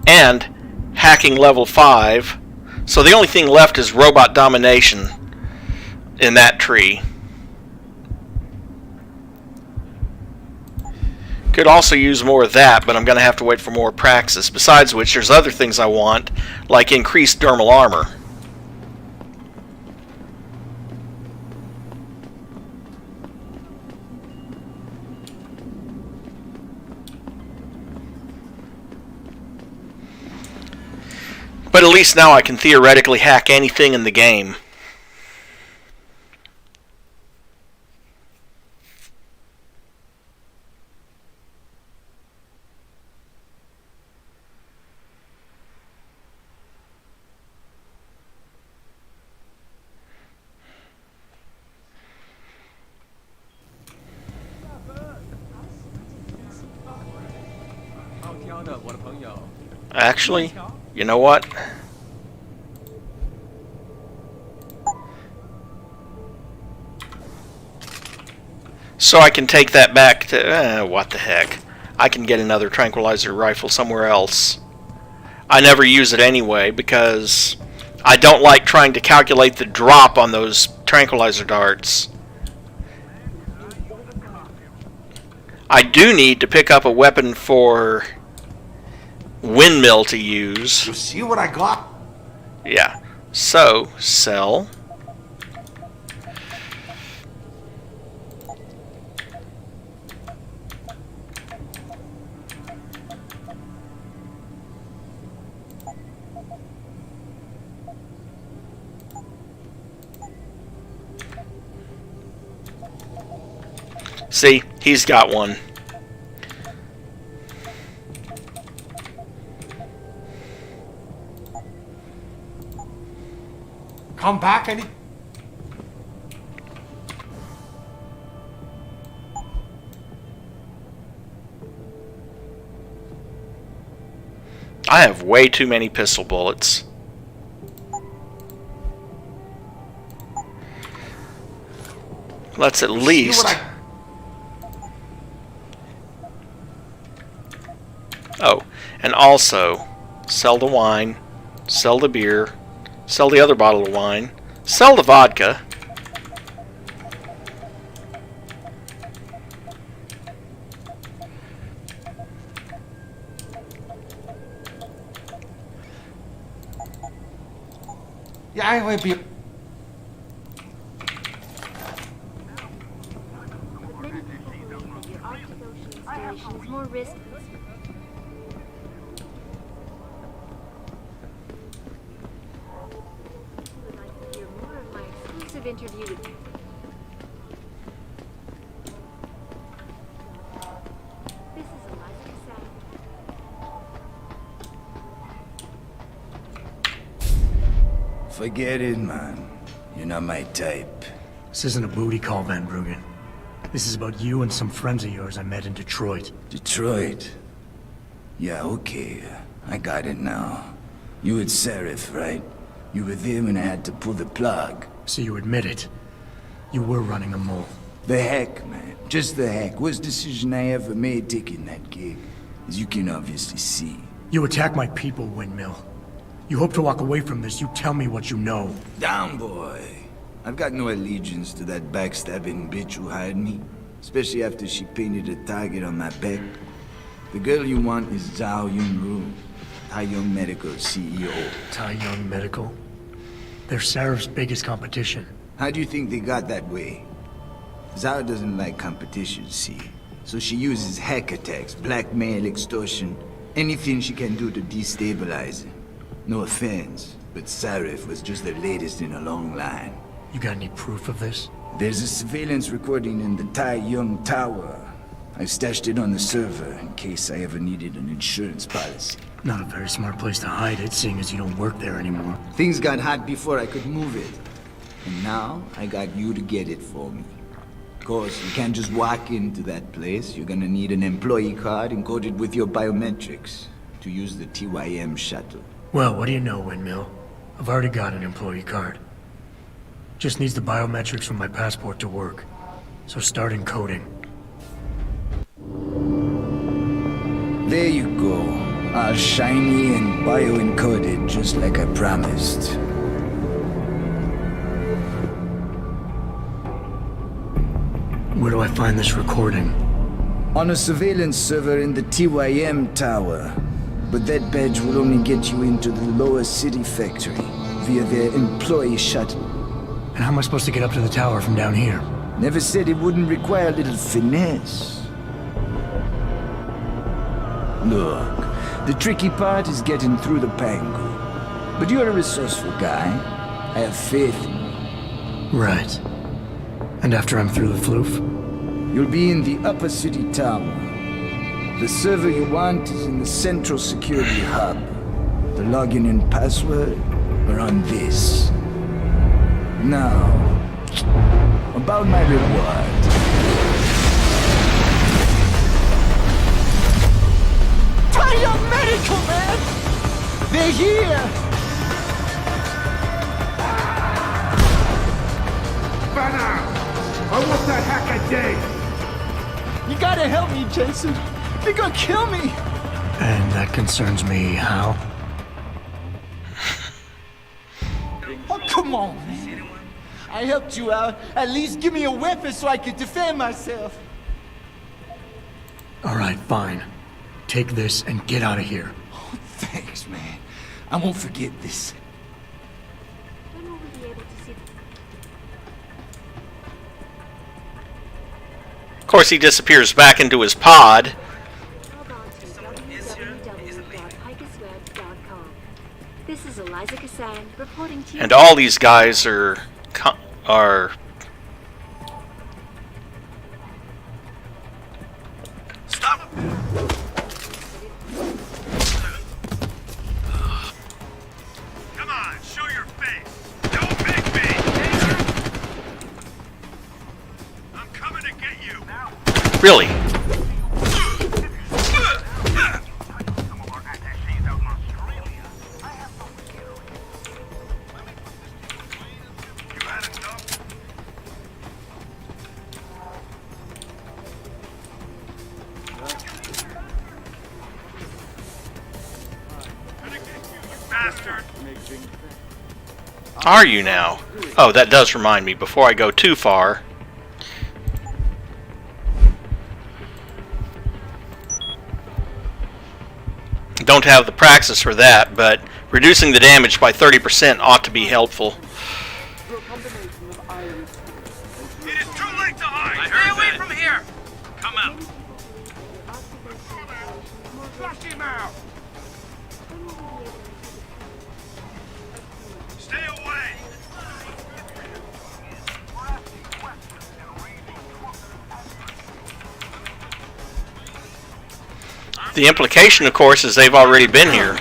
S1: and Hacking Level 5. So the only thing left is Robot Domination in that tree. Could also use more of that, but I'm going to have to wait for more praxis. Besides which, there's other things I want, like increased dermal armor. But at least now I can theoretically hack anything in the game. Actually, you know what? So I can take that back to... what the heck. I can get another tranquilizer rifle somewhere else. I never use it anyway because I don't like trying to calculate the drop on those tranquilizer darts. I do need to pick up a weapon for windmill to use.
S20: You see what I got?
S1: Yeah. So, sell. See, he's got one.
S4: Come back any.
S1: I have way too many pistol bullets. Let's at least... Oh, and also sell the wine, sell the beer, sell the other bottle of wine, sell the vodka.
S4: Yeah, I will be.
S17: Is more risky. Would like to hear more of my exclusive interview with you. This is Eliza Cassell.
S20: Forget it, man. You're not my type.
S8: This isn't a booty call, Van Bruggen. This is about you and some friends of yours I met in Detroit.
S20: Detroit? Yeah, okay. I got it now. You with Sarif, right? You were there when I had to pull the plug.
S8: So you admit it. You were running a mole.
S20: The heck, man. Just the heck. Worst decision I ever made taking that gig. As you can obviously see.
S8: You attack my people, Windmill. You hope to walk away from this. You tell me what you know.
S20: Down, boy. I've got no allegiance to that backstabbing bitch who hired me. Especially after she painted a target on my back. The girl you want is Zhao Yunru, Tai Yong Medical CEO.
S8: Tai Yong Medical? They're Sarif's biggest competition.
S20: How do you think they got that way? Zhao doesn't like competition, see? So she uses hack attacks, blackmail, extortion, anything she can do to destabilize him. No offense, but Sarif was just the latest in a long line.
S8: You got any proof of this?
S20: There's a surveillance recording in the Tai Yong Tower. I've stashed it on the server in case I ever needed an insurance policy.
S8: Not a very smart place to hide it, seeing as you don't work there anymore.
S20: Things got hot before I could move it. And now, I got you to get it for me. Of course, you can't just walk into that place. You're gonna need an employee card encoded with your biometrics to use the TYM shuttle.
S8: Well, what do you know, Windmill? I've already got an employee card. Just needs the biometrics from my passport to work. So start encoding.
S20: There you go. All shiny and bio-encoded, just like I promised.
S8: Where do I find this recording?
S20: On a surveillance server in the TYM tower. But that badge will only get you into the lower city factory via their employee shuttle.
S8: And how am I supposed to get up to the tower from down here?
S20: Never said it wouldn't require a little finesse. Look, the tricky part is getting through the Pangu. But you're a resourceful guy. I have faith in you.
S8: Right. And after I'm through the floof?
S20: You'll be in the upper city tower. The server you want is in the central security hub. The login and password are on this. Now, about my reward. Tai Yong Medical, man! They're here!
S11: Banner! I want that hacker dead!
S20: You gotta help me, Jensen. They're gonna kill me!
S8: And that concerns me, how?
S20: Oh, come on, man. I helped you out. At least give me a weapon so I can defend myself.
S8: Alright, fine. Take this and get out of here.
S20: Oh, thanks, man. I won't forget this.
S17: When will we be able to see them?
S1: Of course, he disappears back into his pod.
S17: Log on to www.picusweb.com. This is Eliza Cassan reporting to you.
S1: And all these guys are Really? Are you now? Oh, that does remind me, before I go too far. Don't have the praxis for that, but reducing the damage by 30% ought to be helpful.
S18: It is too late to hide! Stay away from here! Come out! Flush him out! Stay away!
S1: The implication, of course, is they've already been here.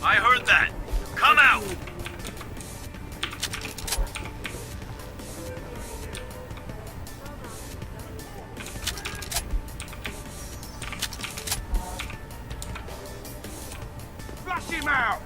S10: I heard that. Come out!
S21: Flush him out!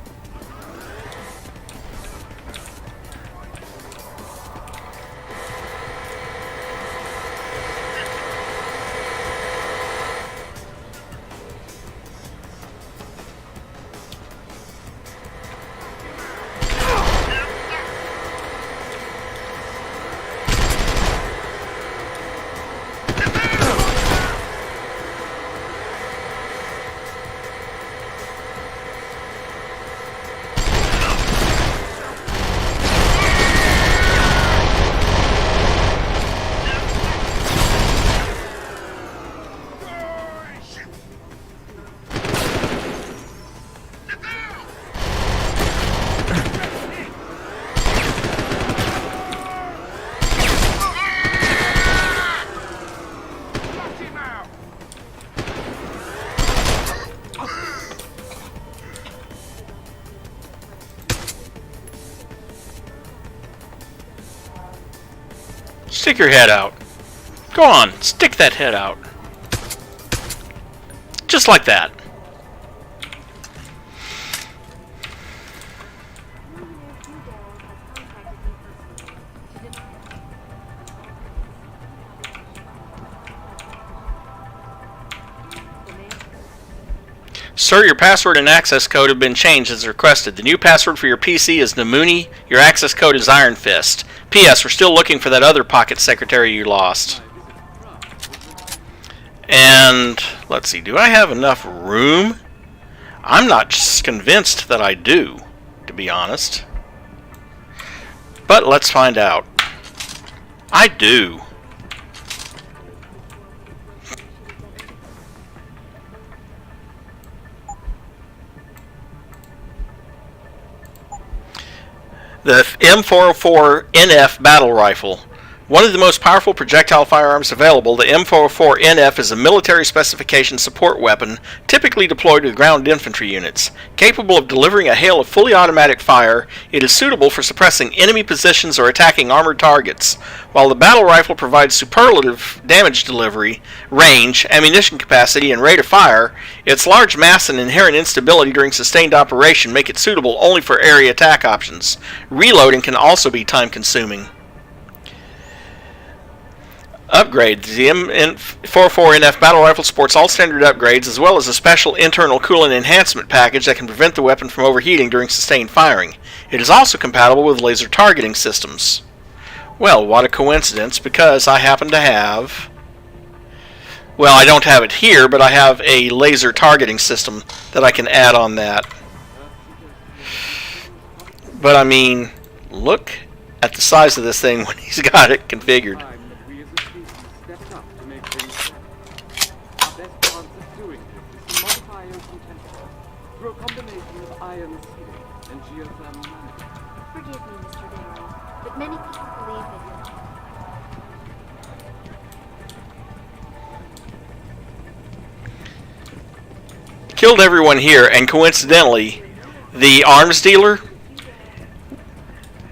S1: Stick your head out. Go on, stick that head out. Just like that. Sir, your password and access code have been changed as requested. The new password for your PC is Namuni. Your access code is Iron Fist. P.S. We're still looking for that other pocket secretary you lost. And let's see, do I have enough room? I'm not convinced that I do, to be honest. But let's find out. I do. The M404NF battle rifle. One of the most powerful projectile firearms available, the M404NF is a military specification support weapon typically deployed with ground infantry units. Capable of delivering a hail of fully automatic fire, it is suitable for suppressing enemy positions or attacking armored targets. While the battle rifle provides superlative damage delivery, range, ammunition capacity, and rate of fire, its large mass and inherent instability during sustained operation make it suitable only for area attack options. Reloading can also be time-consuming. Upgrades. The M404NF battle rifle sports all standard upgrades as well as a special internal coolant enhancement package that can prevent the weapon from overheating during sustained firing. It is also compatible with laser targeting systems. Well, what a coincidence, because I happen to have... Well, I don't have it here, but I have a laser targeting system that I can add on that. But I mean, look at the size of this thing when he's got it configured. Killed everyone here, and coincidentally, the arms dealer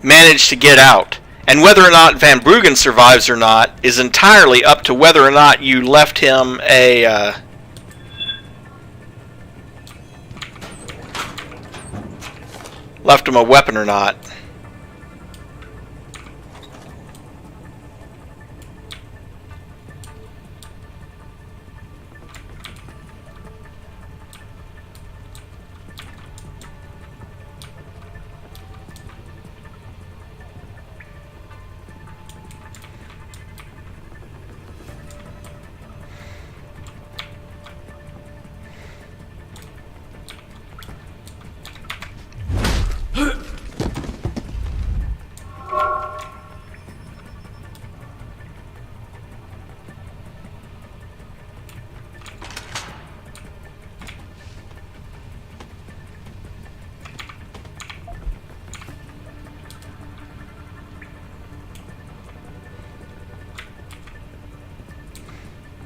S1: managed to get out. And whether or not Van Bruggen survives or not is entirely up to whether or not you left him a weapon or not.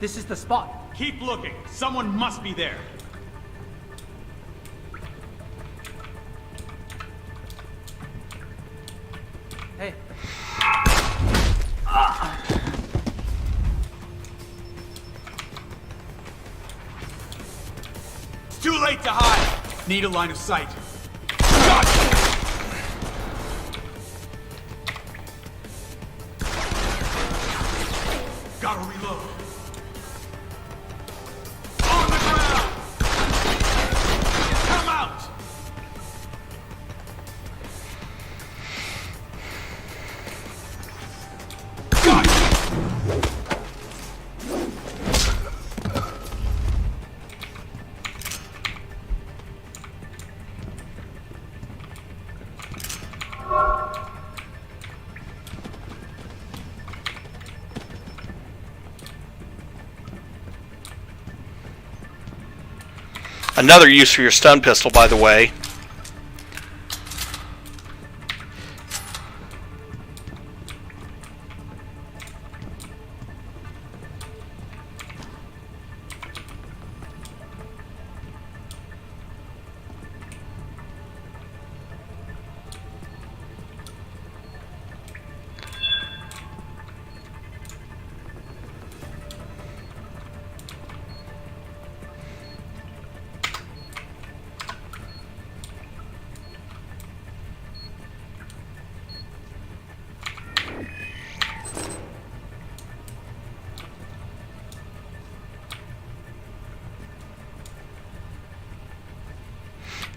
S22: This is the spot. Keep looking. Someone must be there. Hey.
S7: It's too late to hide. Need a line of sight. Gotta reload. On the ground! Come out! Got it!
S1: Another use for your stun pistol, by the way.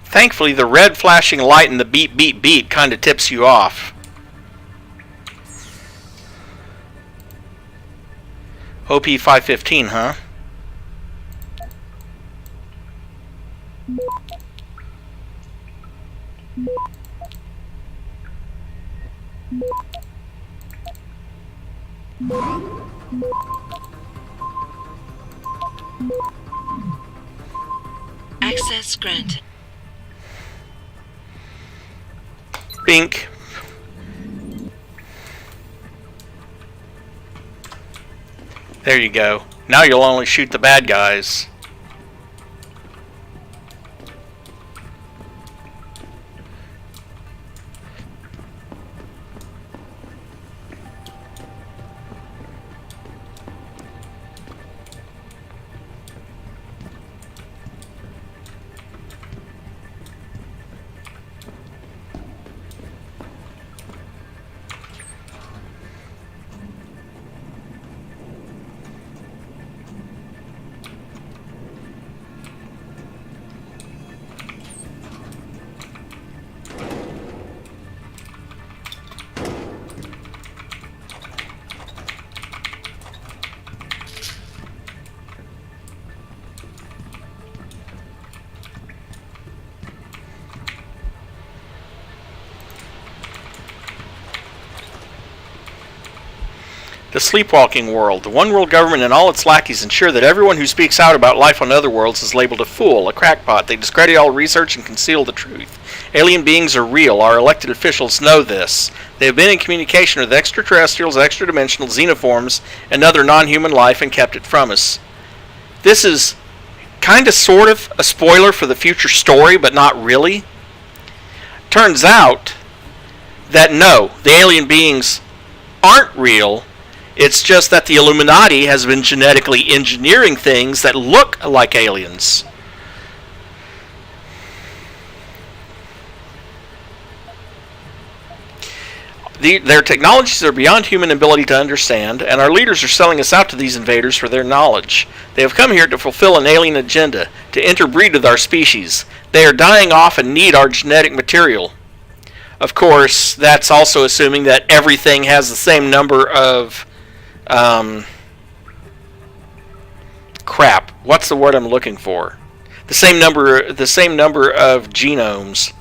S1: Thankfully, the red flashing light and the beep beep beep kind of tips you off. OP 515, huh?
S2: Access granted.
S1: Bink. There you go. Now you'll only shoot the bad guys. The sleepwalking world. The one-world government and all its lackeys ensure that everyone who speaks out about life on other worlds is labeled a fool, a crackpot. They discredit all research and conceal the truth. Alien beings are real. Our elected officials know this. They have been in communication with extraterrestrials, extra-dimensional xenoforms, and other non-human life and kept it from us. This is kind of sort of a spoiler for the future story, but not really. Turns out that no, the alien beings aren't real. It's just that the Illuminati has been genetically engineering things that look like aliens. Their technologies are beyond human ability to understand, and our leaders are selling us out to these invaders for their knowledge. They have come here to fulfill an alien agenda, to interbreed with our species. They are dying off and need our genetic material. Of course, that's also assuming that everything has the same number of crap. What's the word I'm looking for? The same number of genomes.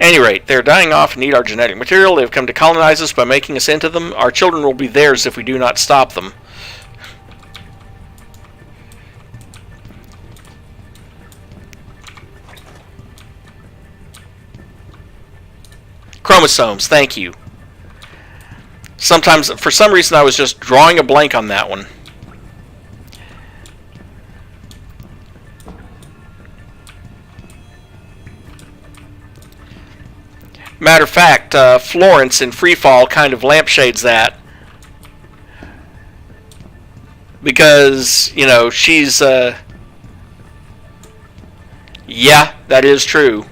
S1: At any rate, they're dying off and need our genetic material. They've come to colonize us by making us into them. Our children will be theirs if we do not stop them. Chromosomes, thank you. Sometimes, for some reason, I was just drawing a blank on that one. Matter of fact, Florence in Freefall kind of lampshades that. Because, you know, she's... yeah, that is true.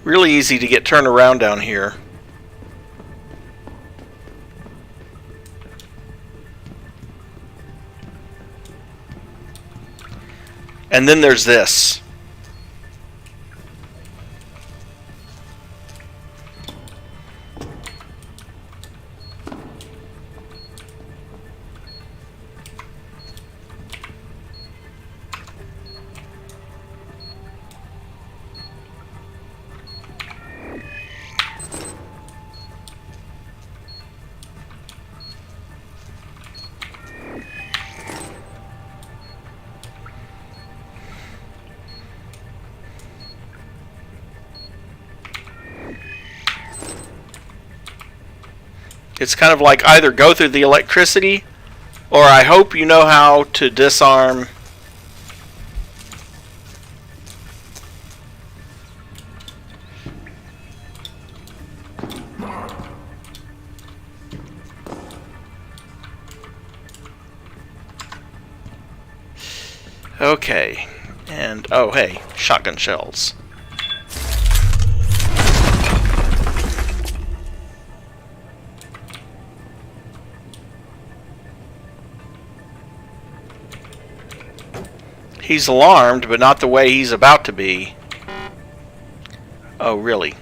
S1: Really easy to get turned around down here. And then there's this. It's kind of like either go through the electricity, or I hope you know how to disarm. Okay, and oh hey, shotgun shells. He's alarmed, but not the way he's about to be. Oh, really?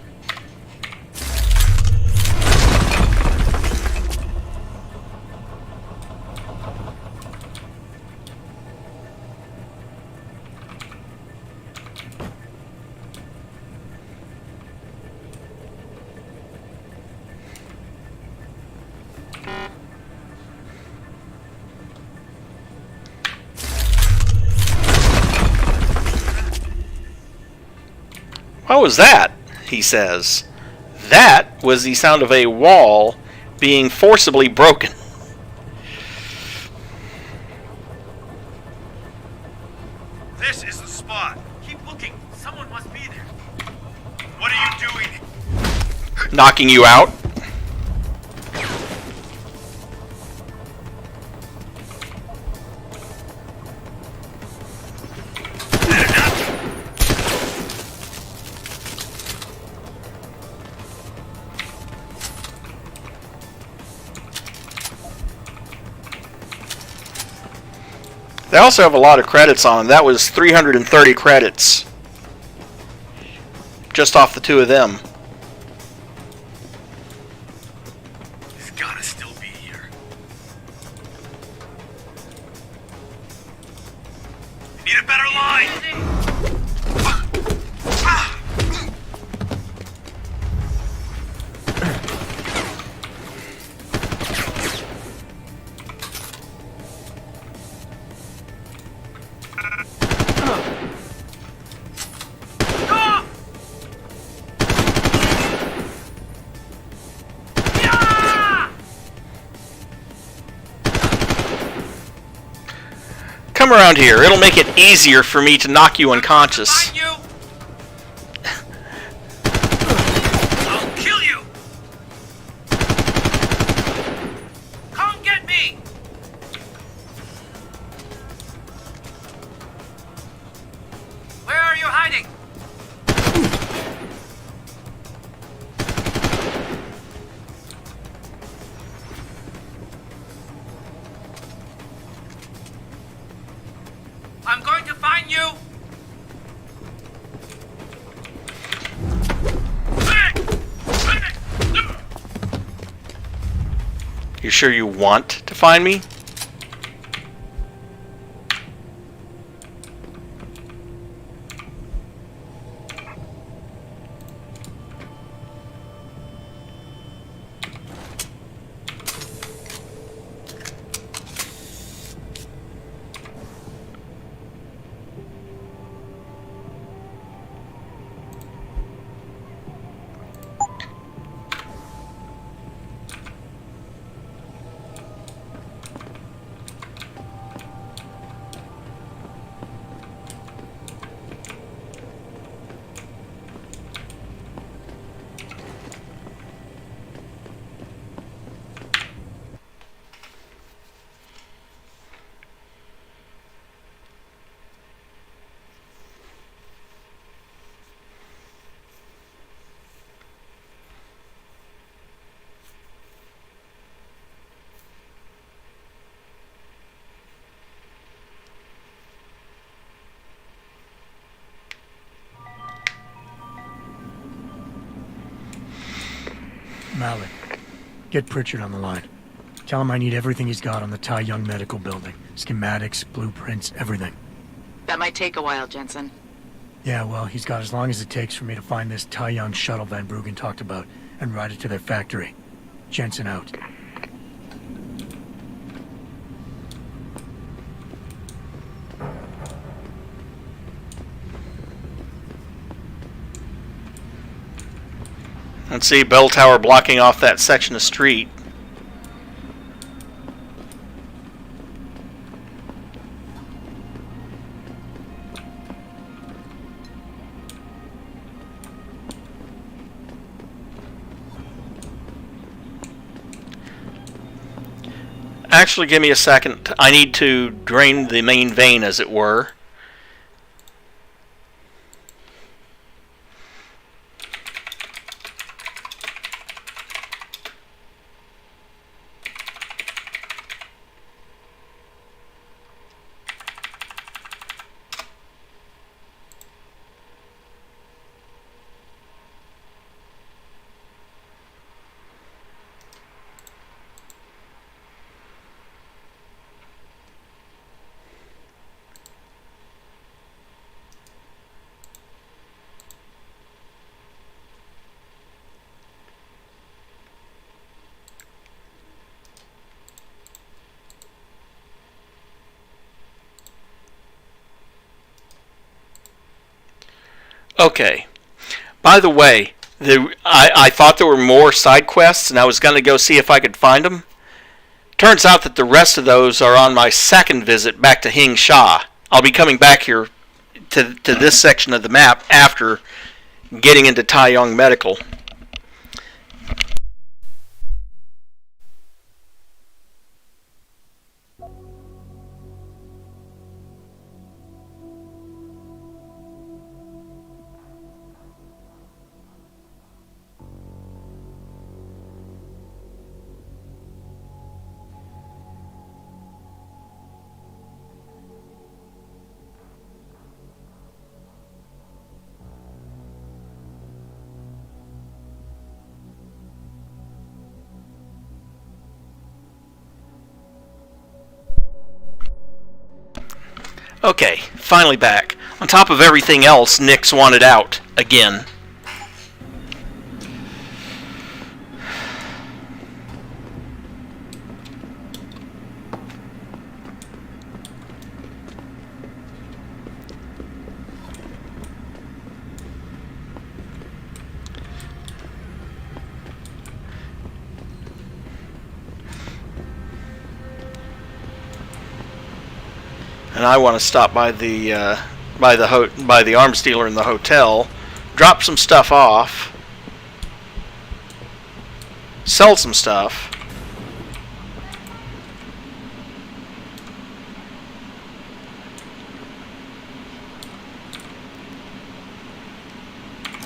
S1: What was that? He says. That was the sound of a wall being forcibly broken.
S7: This is the spot. Keep looking. Someone must be there. What are you doing?
S1: Knocking you out? They also have a lot of credits on them. That was 330 credits. Just off the two of them.
S7: He's gotta still be here. Need a better line!
S1: Come around here. It'll make it easier for me to knock you unconscious.
S7: I'll kill you! Come get me! Where are you hiding? I'm going to find you!
S1: You sure you want to find me?
S8: Malik, get Pritchard on the line. Tell him I need everything he's got on the Tai Young Medical Building. Schematics, blueprints, everything.
S9: That might take a while, Jensen.
S8: Yeah, well, he's got as long as it takes for me to find this Tai Young shuttle Van Bruggen talked about and ride it to their factory. Jensen out.
S1: Let's see, bell tower blocking off that section of street. Actually, give me a second. I need to drain the main vein, as it were. Okay. By the way, I thought there were more side quests, and I was going to go see if I could find them. Turns out that the rest of those are on my second visit back to Hing Sha. I'll be coming back here to this section of the map after getting into Tai Yong Medical. Okay, finally back. On top of everything else, Nick's wanted out again. And I want to stop by the arms dealer in the hotel, drop some stuff off, sell some stuff,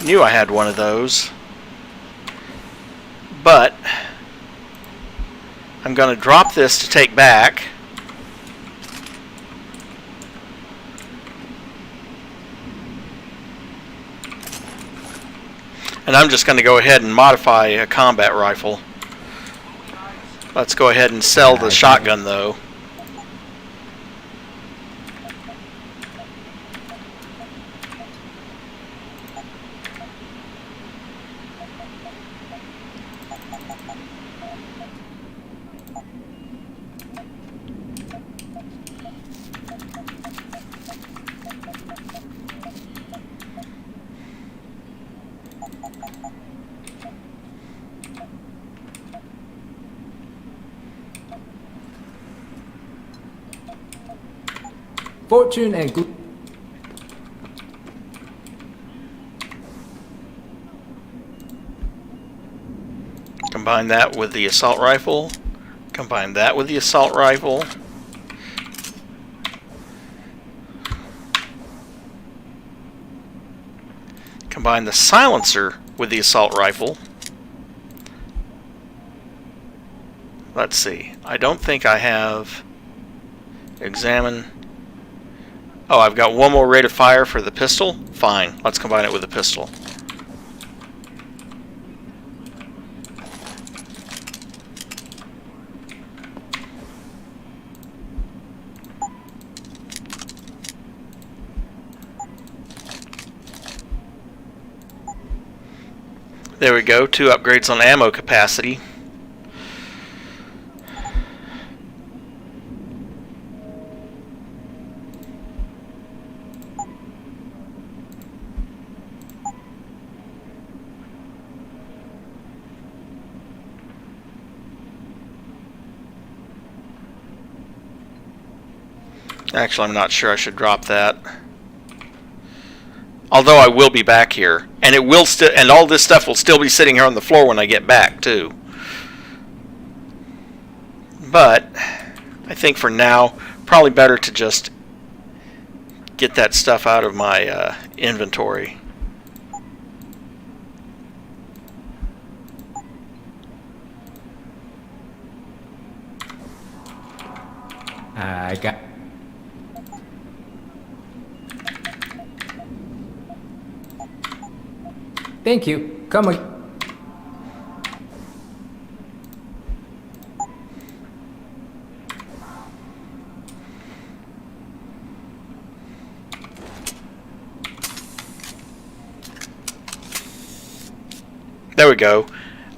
S1: knew I had one of those, but I'm going to drop this to take back. And I'm just going to go ahead and modify a combat rifle. Let's go ahead and sell the shotgun, though.
S3: Fortune and good.
S1: Combine that with the assault rifle. Combine that with the assault rifle. Combine the silencer with the assault rifle. Let's see. I don't think I have... Examine... Oh, I've got one more rate of fire for the pistol? Fine. Let's combine it with the pistol. There we go. 2 upgrades on ammo capacity. Actually, I'm not sure I should drop that. Although I will be back here, and it will still, and all this stuff will still be sitting here on the floor when I get back too. But I think for now, probably better to just get that stuff out of my inventory.
S3: I got. Thank you. Come on.
S1: There we go.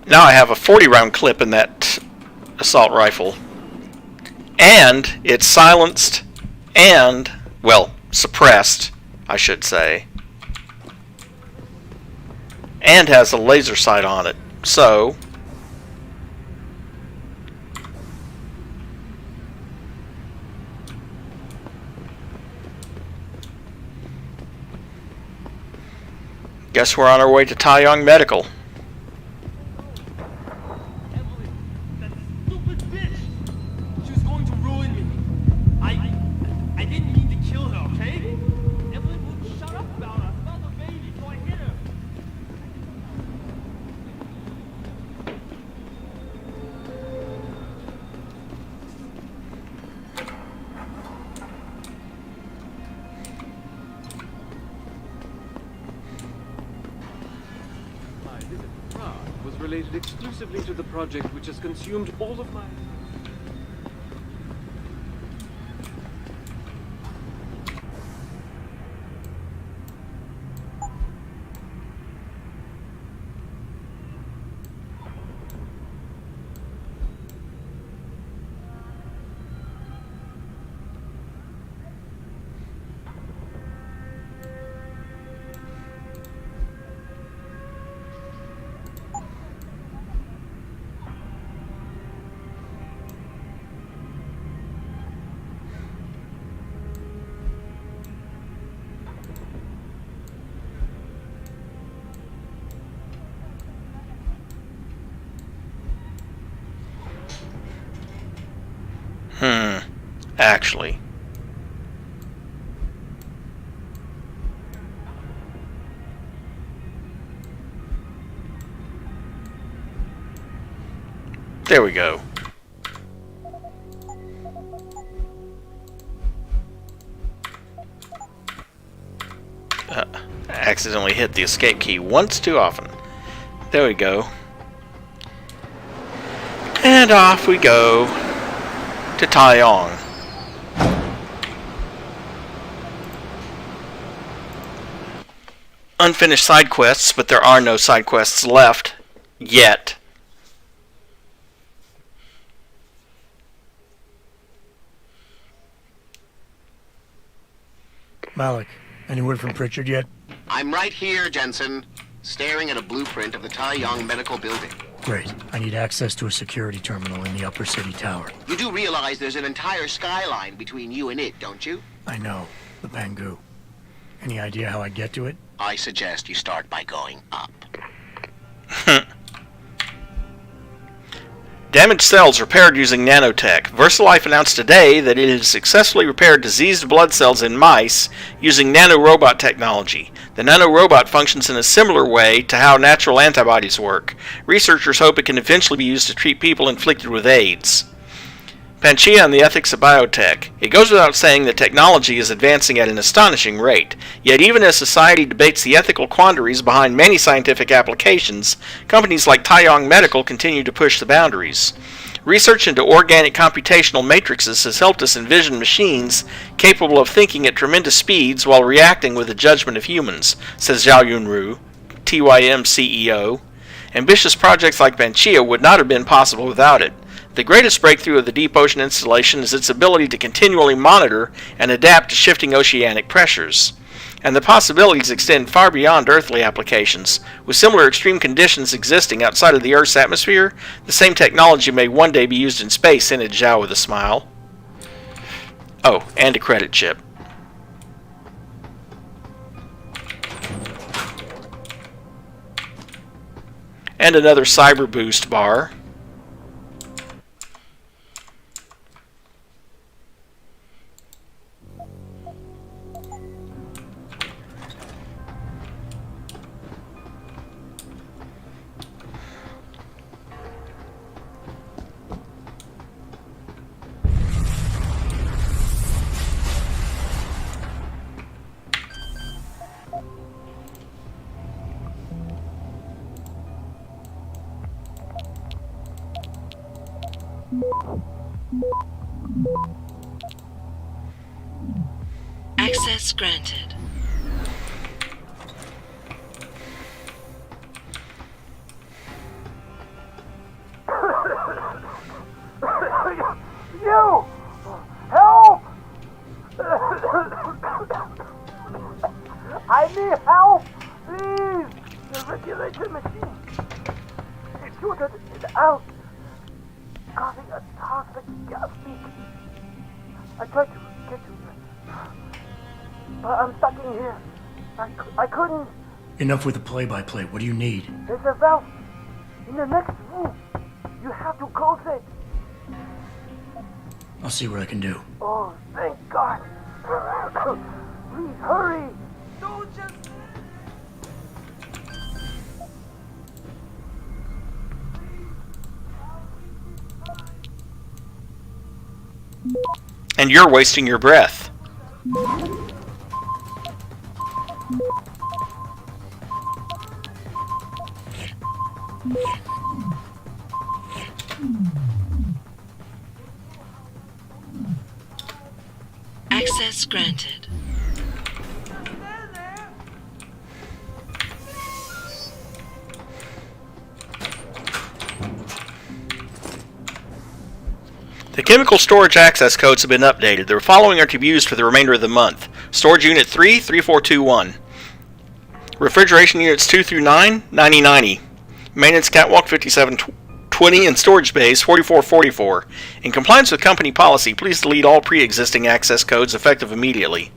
S1: Now I have a 40-round clip in that assault rifle. And it's silenced and, well, suppressed, I should say. And has a laser sight on it. So, guess we're on our way to Taeyong Medical.
S12: Related exclusively to the project which has consumed all of my...
S1: Actually. There we go. Accidentally hit the escape key once too often. There we go. And off we go to Taiyong. Unfinished side quests, but there are no side quests left yet.
S8: Malik, any word from Pritchard yet?
S6: I'm right here, Jensen, staring at a blueprint of the Taiyong Medical Building.
S8: Great. I need access to a security terminal in the upper city tower.
S6: You do realize there's an entire skyline between you and it, don't you?
S8: I know. The Pangu. Any idea how I get to it?
S6: I suggest you start by going up.
S1: Damaged cells repaired using nanotech. VersaLife announced today that it has successfully repaired diseased blood cells in mice using nanorobot technology. The nanorobot functions in a similar way to how natural antibodies work. Researchers hope it can eventually be used to treat people inflicted with AIDS. Panchea and the ethics of biotech. It goes without saying that technology is advancing at an astonishing rate. Yet even as society debates the ethical quandaries behind many scientific applications, companies like Taiyong Medical continue to push the boundaries. Research into organic computational matrices has helped us envision machines capable of thinking at tremendous speeds while reacting with the judgment of humans, says Zhao Yunru, TYM CEO. Ambitious projects like Panchea would not have been possible without it. The greatest breakthrough of the deep ocean installation is its ability to continually monitor and adapt to shifting oceanic pressures. And the possibilities extend far beyond earthly applications. With similar extreme conditions existing outside of the Earth's atmosphere, the same technology may one day be used in space, hinted Zhao with a smile. Oh, and a credit chip. And another Cyber Boost bar.
S2: Access granted.
S21: You! Help! I need help! Please! The regulation machine! It's shooted it out, causing a toxic gas leak. I tried to get to you, but I'm stuck in here. I couldn't.
S8: Enough with the play-by-play. What do you need?
S21: There's a valve in the next room. You have to close it.
S8: I'll see what I can do.
S21: Oh, thank God. Please hurry. Don't just...
S1: And you're wasting your breath.
S2: Access granted.
S1: The chemical storage access codes have been updated. The following are to be used for the remainder of the month. Storage Unit 3, 3421. Refrigeration Units 2 through 9, 9090. Maintenance Catwalk 5720 and Storage Bays 4444. In compliance with company policy, please delete all pre-existing access codes effective immediately.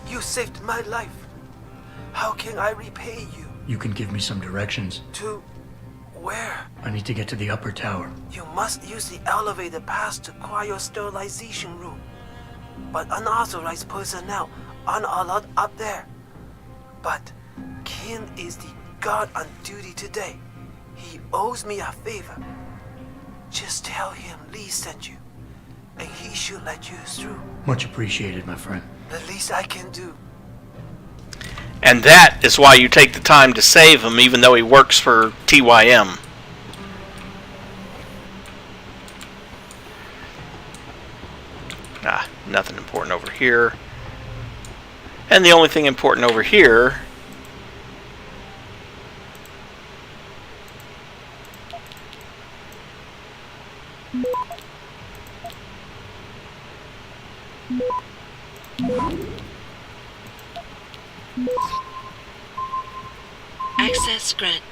S21: You saved my life. How can I repay you?
S8: You can give me some directions.
S21: To where?
S8: I need to get to the upper tower.
S21: You must use the elevator pass to cryosterilization room. But unauthorized personnel aren't allowed up there. But Kin is the guard on duty today. He owes me a favor. Just tell him Lee sent you, and he should let you through.
S8: Much appreciated, my friend.
S21: The least I can do.
S1: And that is why you take the time to save him, even though he works for TYM. Ah, nothing important over here. And the only thing important over here
S2: Access grant.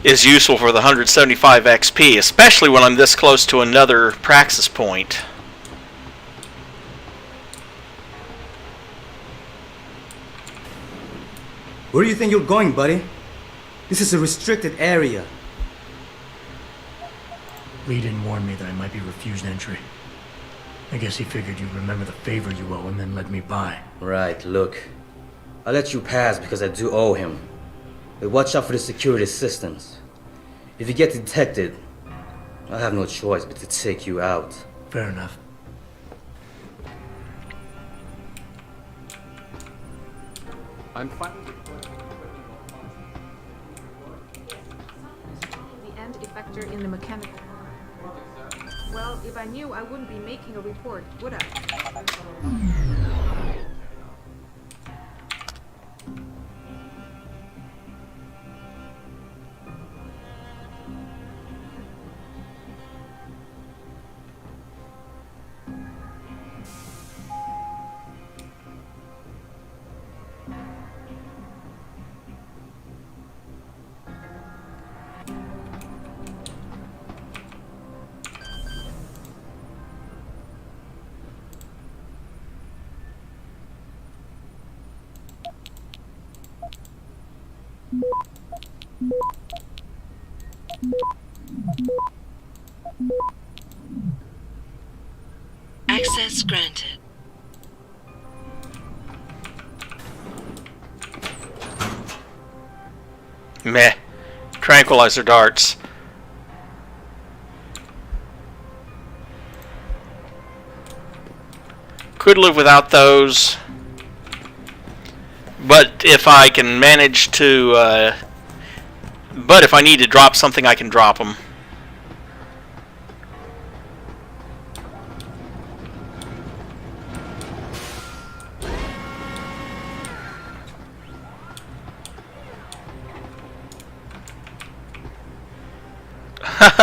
S1: is useful for the 175 XP, especially when I'm this close to another praxis point.
S13: Where do you think you're going, buddy? This is a restricted area.
S8: Lee didn't warn me that I might be refused entry. I guess he figured you'd remember the favor you owe him and let me by.
S13: Right, look. I let you pass because I do owe him. But watch out for the security systems. If you get detected, I have no choice but to take you out.
S8: Fair enough.
S4: I'm fine.
S14: The end effector in the mechanical. Well, if I knew, I wouldn't be making a report, would I?
S2: Access granted.
S1: Meh. Tranquilizer darts. Could live without those. But if I can manage to... but if I need to drop something, I can drop them.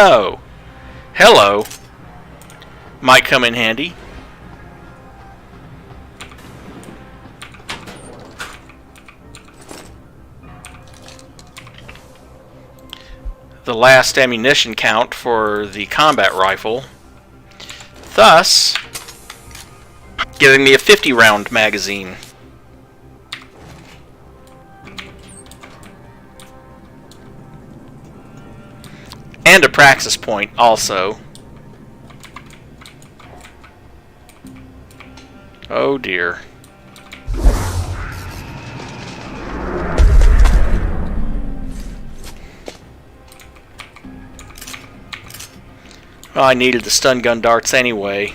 S1: Oh, hello. Might come in handy. The last ammunition count for the combat rifle, thus giving me a 50-round magazine. And a praxis point, also. Oh dear. Well, I needed the stun gun darts anyway.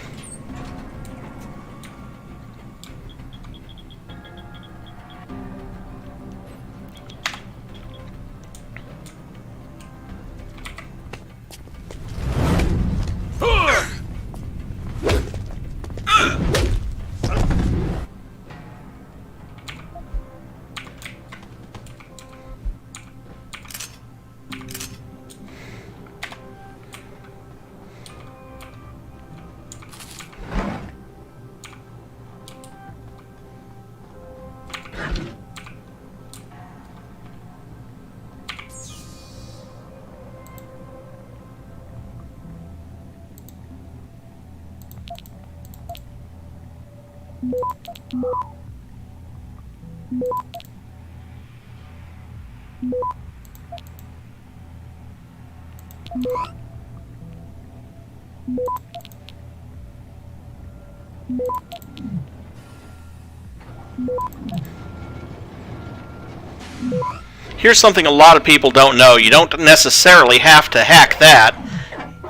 S1: Here's something a lot of people don't know. You don't necessarily have to hack that.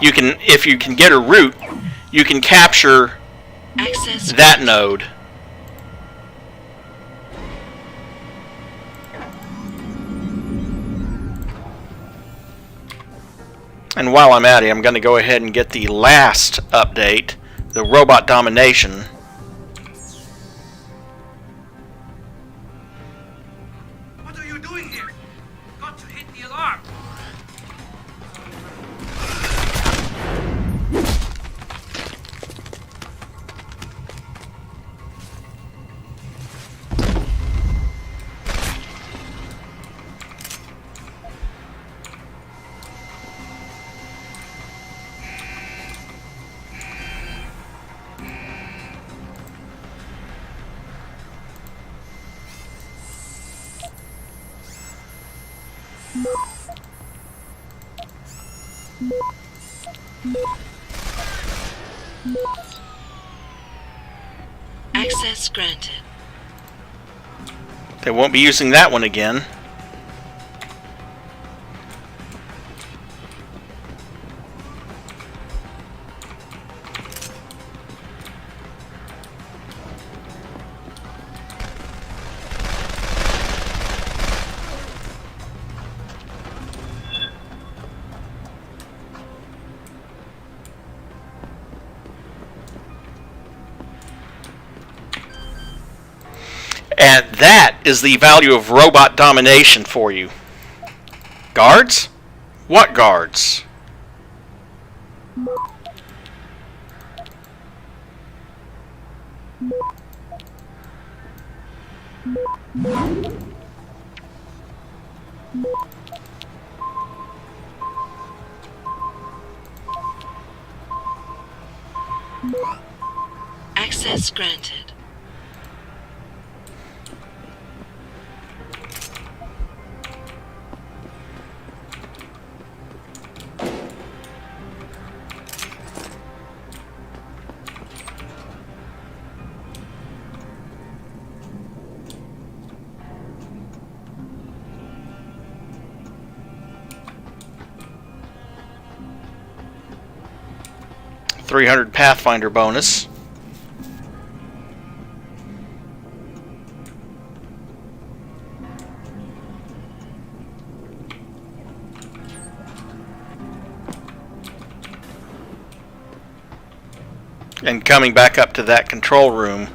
S1: You can, if you can get a root, you can capture that node. And while I'm at it, I'm going to go ahead and get the last update, the robot domination.
S7: What are you doing here? Got to hit the alarm.
S2: Access granted.
S1: They won't be using that one again. And that is the value of robot domination for you. Guards? What guards?
S2: Access granted.
S1: $300 Pathfinder bonus. And coming back up to that control room.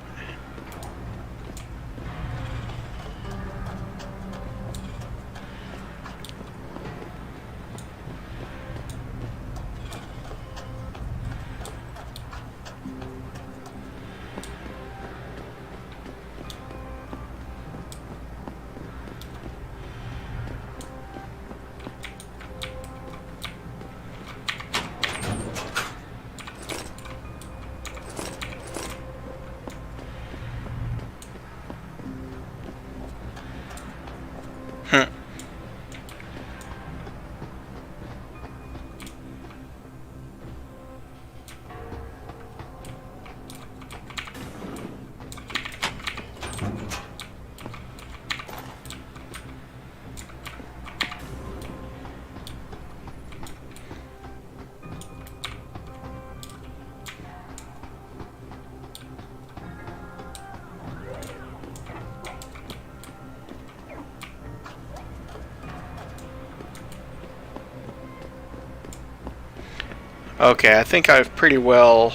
S1: Okay, I think I've pretty well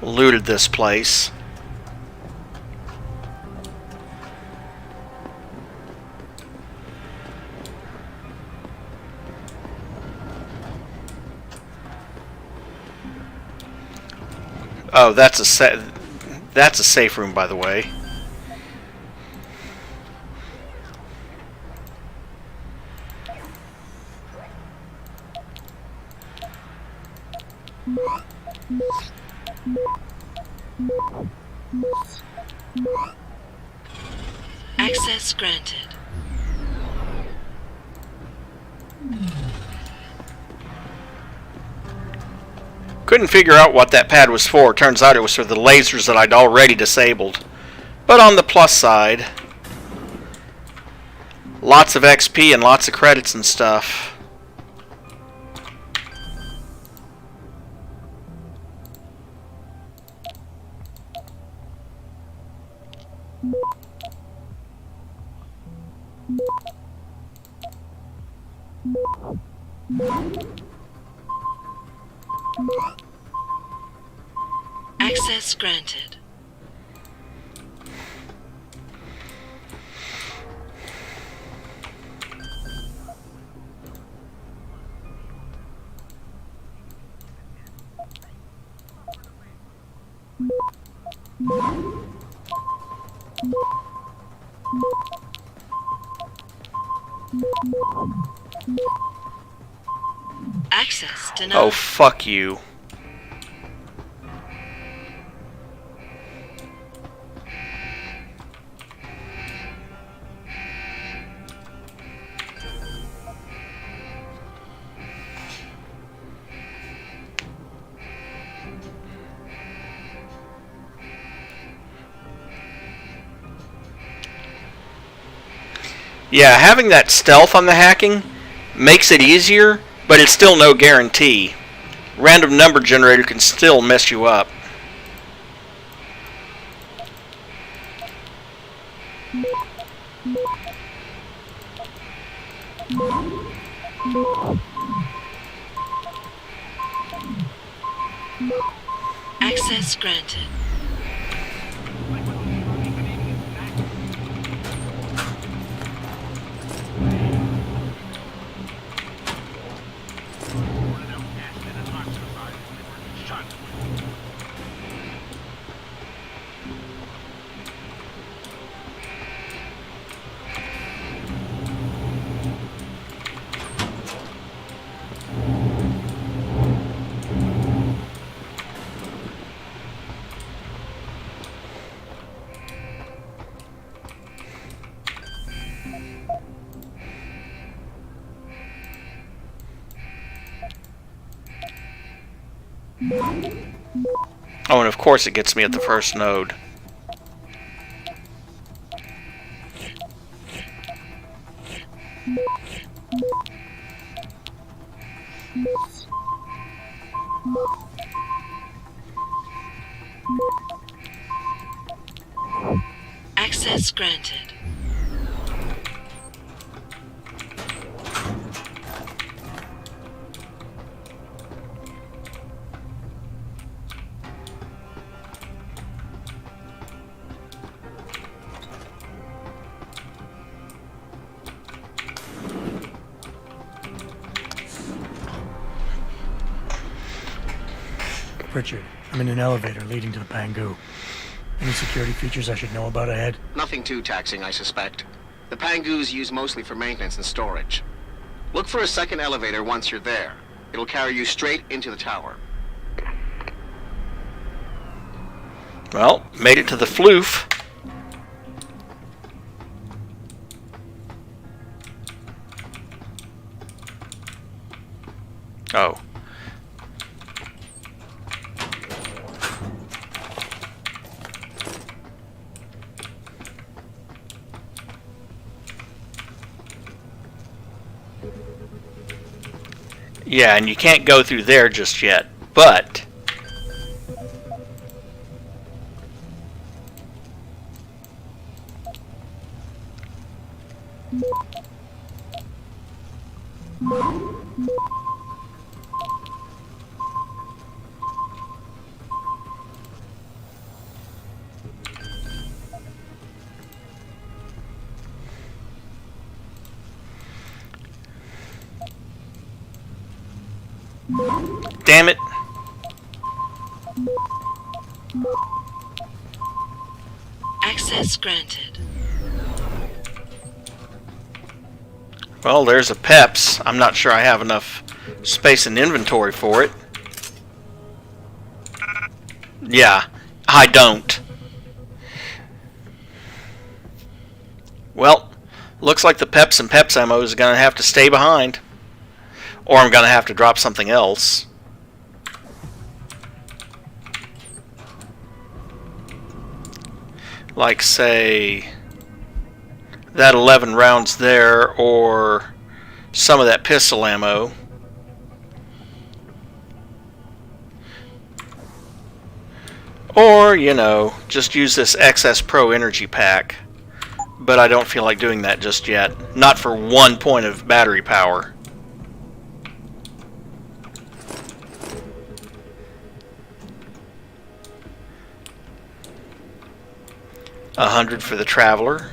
S1: looted this place. Oh, that's a safe room, by the way.
S2: Access granted.
S1: Couldn't figure out what that pad was for. Turns out it was for the lasers that I'd already disabled. But on the plus side, lots of XP and lots of credits and stuff.
S2: Access granted. Access denied.
S1: Oh, fuck you. Yeah, having that stealth on the hacking makes it easier, but it's still no guarantee. Random number generator can still mess you up.
S2: Access granted.
S1: Oh, and of course it gets me at the first node.
S2: Access granted.
S8: Richard, I'm in an elevator leading to the Pangu. Any security features I should know about ahead?
S6: Nothing too taxing, I suspect. The Pangus used mostly for maintenance and storage. Look for a second elevator once you're there. It'll carry you straight into the tower.
S1: Well, made it to the floof. Oh. Yeah, and you can't go through there just yet, but damn it.
S2: Access granted.
S1: Well, there's a PEPS. I'm not sure I have enough space in inventory for it. Yeah, I don't. Well, looks like the PEPS and PEPS ammo is going to have to stay behind. Or I'm going to have to drop something else. Like, say, that 11 rounds there, or some of that pistol ammo. Or, you know, just use this XS Pro energy pack. But I don't feel like doing that just yet. Not for 1 point of battery power. $100 for the Traveler.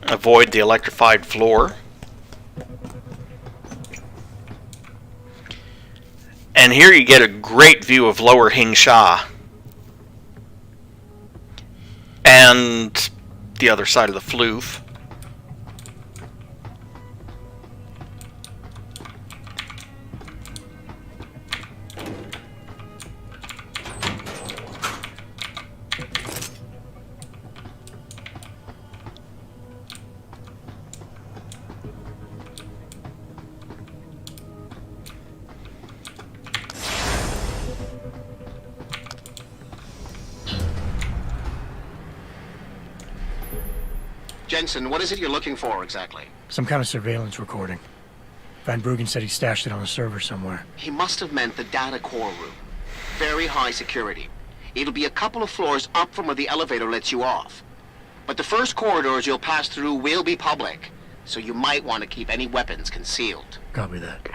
S1: Avoid the electrified floor. And here you get a great view of Lower Hing Sha. And the other side of the floof.
S6: Jensen, what is it you're looking for exactly?
S8: Some kind of surveillance recording. Van Bruggen said he stashed it on a server somewhere.
S6: He must have meant the data core room. Very high security. It'll be a couple of floors up from where the elevator lets you off. But the first corridors you'll pass through will be public, so you might want to keep any weapons concealed.
S8: Copy that.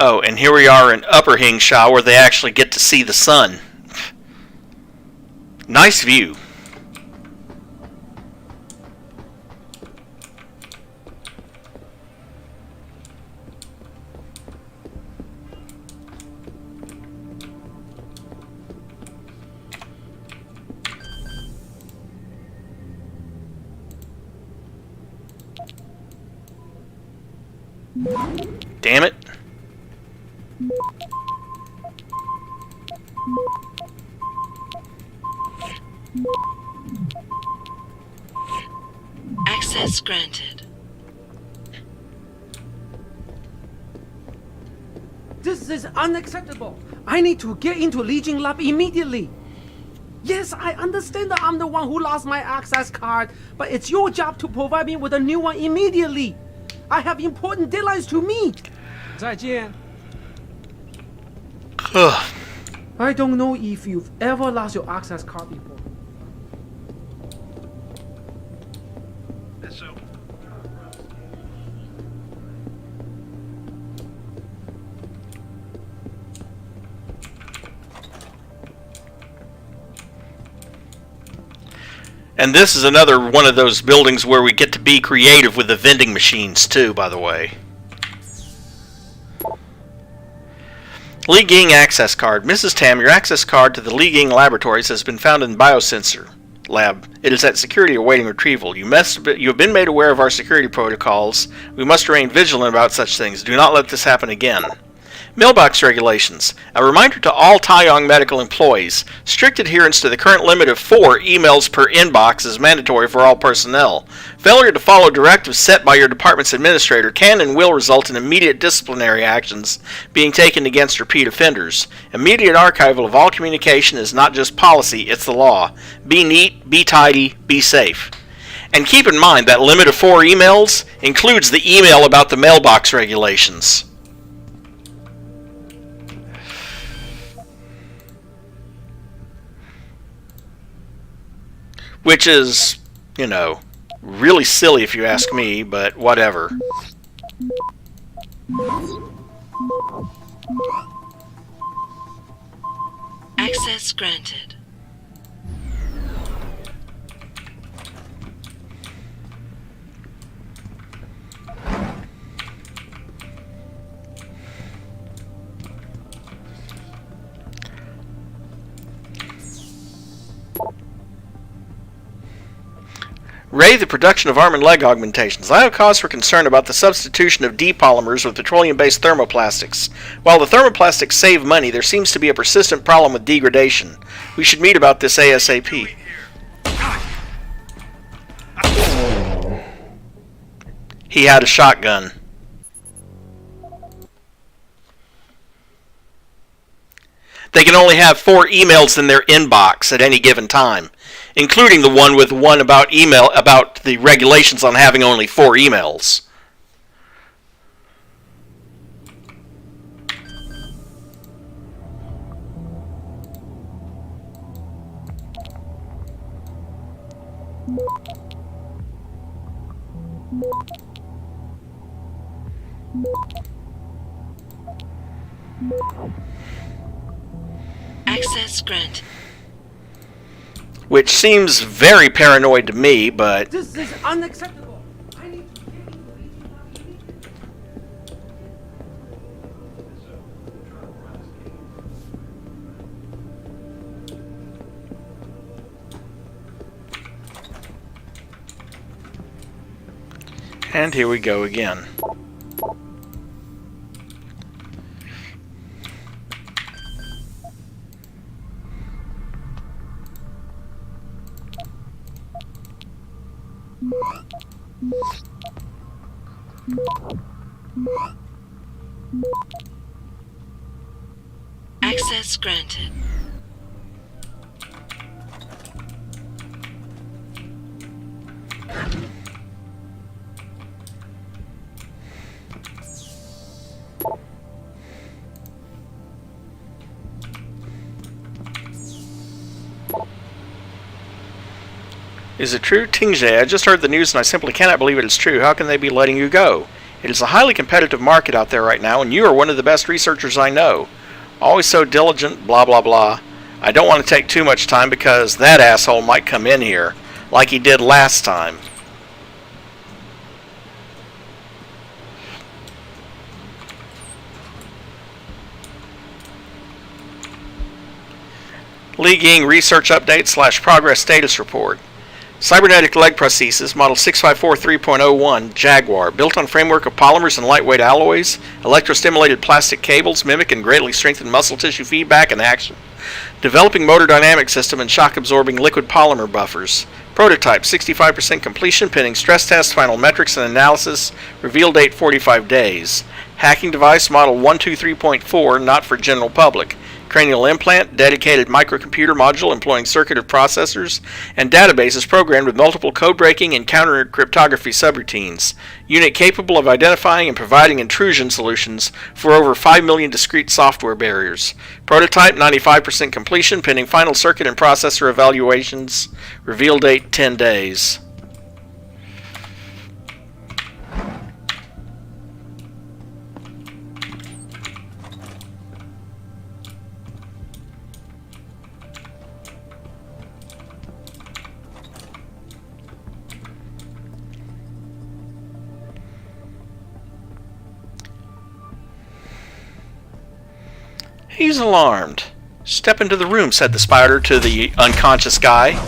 S1: Oh, and here we are in Upper Hing Sha, where they actually get to see the sun. Nice view. Damn it.
S2: Access granted.
S12: This is unacceptable. I need to get into Legion Lab immediately. Yes, I understand that I'm the one who lost my access card, but it's your job to provide me with a new one immediately. I have important deadlines to meet. 再见. I don't know if you've ever lost your access card before.
S1: And this is another one of those buildings where we get to be creative with the vending machines too, by the way. Li Ging access card. Mrs. Tam, your access card to the Li Ging laboratories has been found in the biosensor lab. It is at security awaiting retrieval. You have been made aware of our security protocols. We must remain vigilant about such things. Do not let this happen again. Mailbox regulations. A reminder to all Taiyong medical employees. Strict adherence to the current limit of 4 emails per inbox is mandatory for all personnel. Failure to follow directives set by your department's administrator can and will result in immediate disciplinary actions being taken against repeat offenders. Immediate archival of all communication is not just policy, it's the law. Be neat, be tidy, be safe. And keep in mind that limit of 4 emails includes the email about the mailbox regulations. Which is, you know, really silly if you ask me, but whatever.
S2: Access granted.
S1: Ray, the production of arm and leg augmentations. I have cause for concern about the substitution of depolymers with petroleum-based thermoplastics. While the thermoplastics save money, there seems to be a persistent problem with degradation. We should meet about this ASAP. He had a shotgun. They can only have 4 emails in their inbox at any given time, including the one about the regulations on having only 4 emails.
S2: Access granted.
S1: Which seems very paranoid to me, but...
S12: This is unacceptable. I need to get into
S1: And here we go again.
S2: Access granted.
S1: Is it true? Tingje, I just heard the news and I simply cannot believe it is true. How can they be letting you go? It is a highly competitive market out there right now, and you are one of the best researchers I know. Always so diligent, blah blah blah. I don't want to take too much time because that asshole might come in here, like he did last time. Li Ying Research Update / Progress Status Report. Cybernetic leg prosthesis, model 6543.01, Jaguar, built on framework of polymers and lightweight alloys, electrostimulated plastic cables mimic and greatly strengthen muscle tissue feedback and action. Developing motor dynamic system and shock-absorbing liquid polymer buffers. Prototype, 65% completion, pending stress test, final metrics and analysis, reveal date 45 days. Hacking device, model 123.4, not for general public. Cranial implant, dedicated microcomputer module employing circuited processors, and databases programmed with multiple code-breaking and counter-cryptography subroutines. Unit capable of identifying and providing intrusion solutions for over 5 million discrete software barriers. Prototype, 95% completion, pending final circuit and processor evaluations. Reveal date, 10 days. He's alarmed. Step into the room, said the spider to the unconscious guy.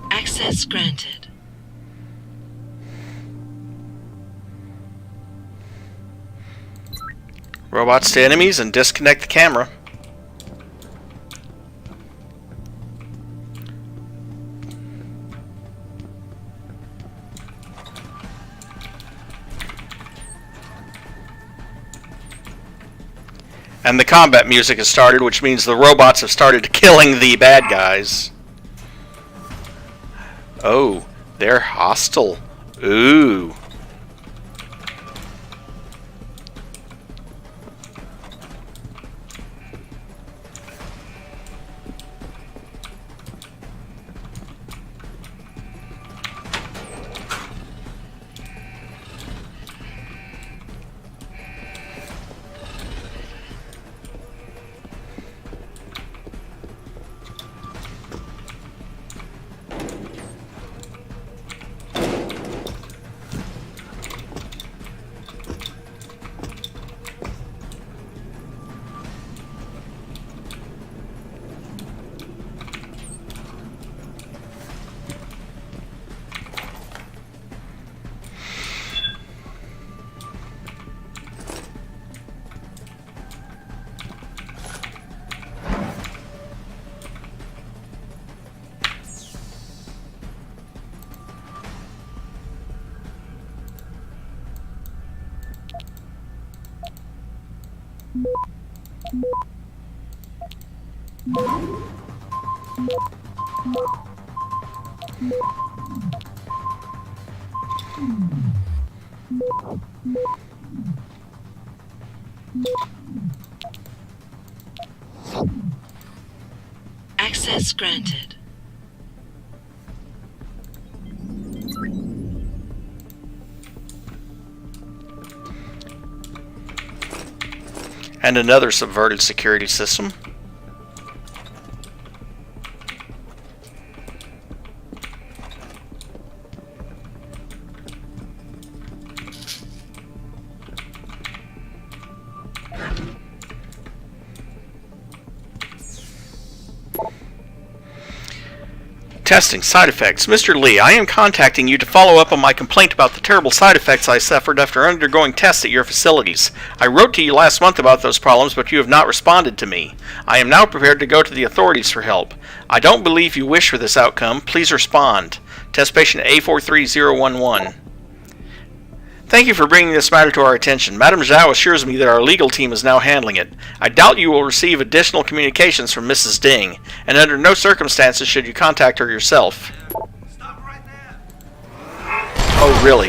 S2: Access granted.
S1: Robots to enemies and disconnect the camera. And the combat music has started, which means the robots have started killing the bad guys. Oh, they're hostile. Ooh.
S2: Access granted.
S1: And another subverted security system. Testing side effects. Mr. Lee, I am contacting you to follow up on my complaint about the terrible side effects I suffered after undergoing tests at your facilities. I wrote to you last month about those problems, but you have not responded to me. I am now prepared to go to the authorities for help. I don't believe you wish for this outcome. Please respond. Test patient A43011. Thank you for bringing this matter to our attention. Madame Zhao assures me that our legal team is now handling it. I doubt you will receive additional communications from Mrs. Ding, and under no circumstances should you contact her yourself. Oh, really?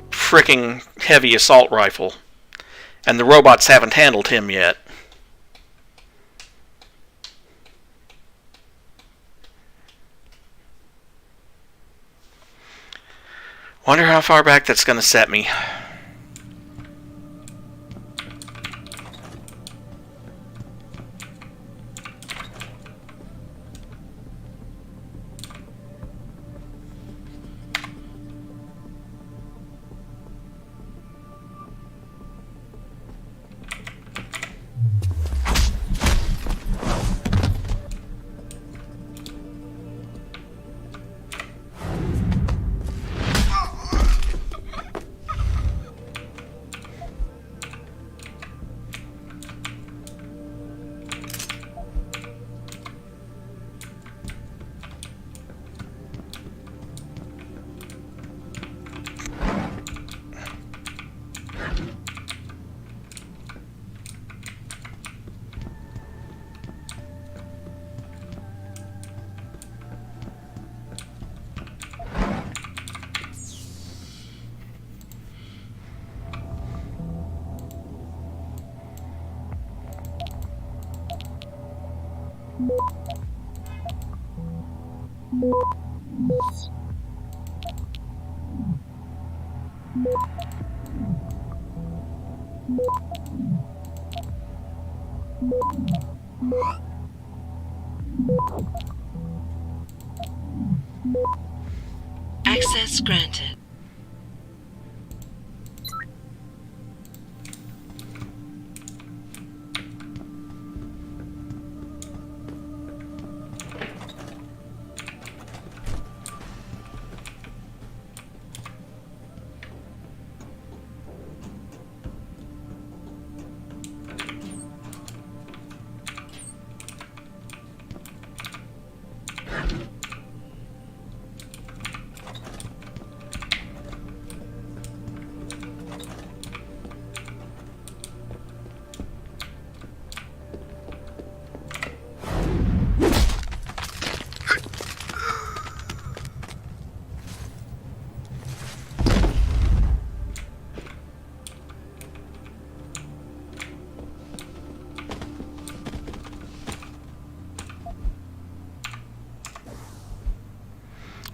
S1: Fricking heavy assault rifle. And the robots haven't handled him yet. Wonder how far back that's going to set me.
S2: Access granted.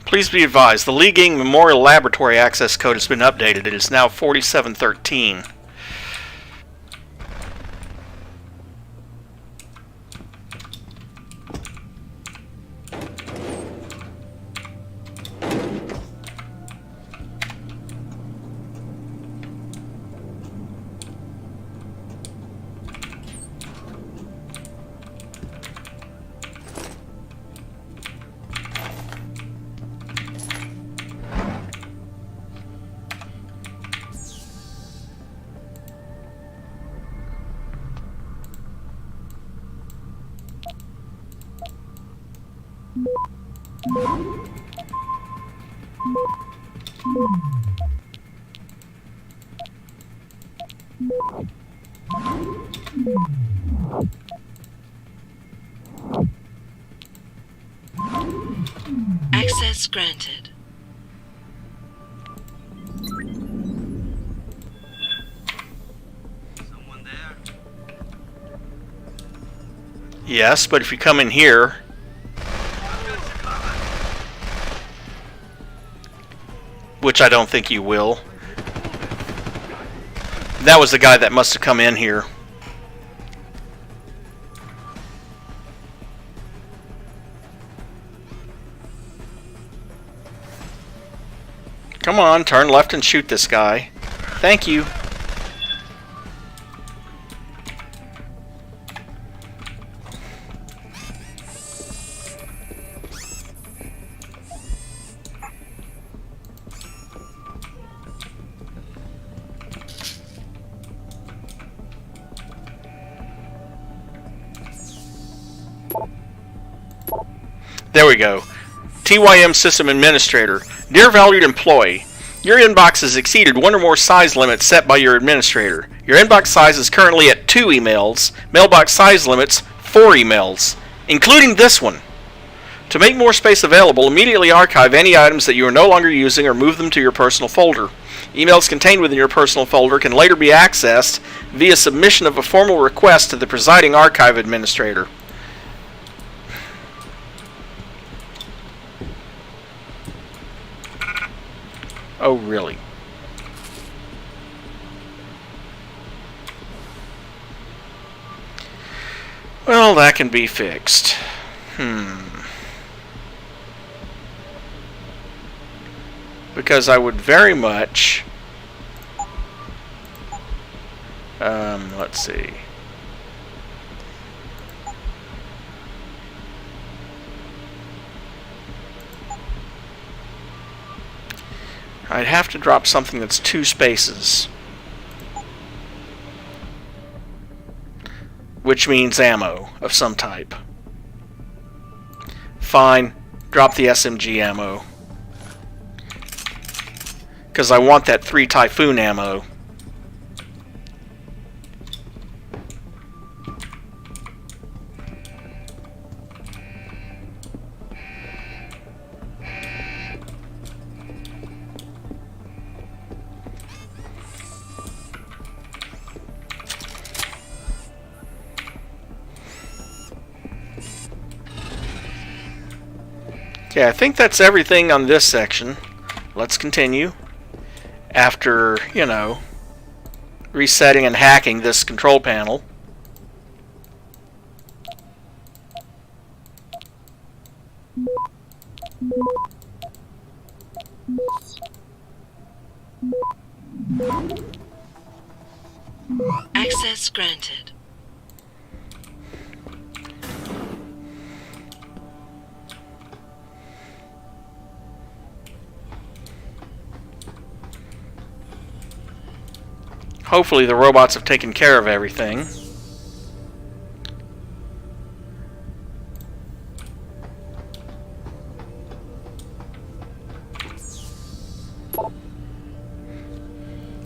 S1: Please be advised, the Lee Gang Memorial Laboratory access code has been updated. It is now 4713.
S2: Access granted.
S1: Yes, but if you come in here, which I don't think you will. That was the guy that must have come in here. Come on, turn left and shoot this guy. Thank you. There we go. TYM System Administrator. Dear valued employee, your inbox has exceeded one or more size limits set by your administrator. Your inbox size is currently at 2 emails. Mailbox size limits 4 emails, including this one. To make more space available, immediately archive any items that you are no longer using or move them to your personal folder. Emails contained within your personal folder can later be accessed via submission of a formal request to the presiding archive administrator. Oh, really? Well, that can be fixed. Because I would very much... let's see. I'd have to drop something that's 2 spaces. Which means ammo of some type. Fine. Drop the SMG ammo. Because I want that 3 Typhoon ammo. Okay, I think that's everything on this section. Let's continue. After, you know, resetting and hacking this control panel.
S2: Access granted.
S1: Hopefully the robots have taken care of everything.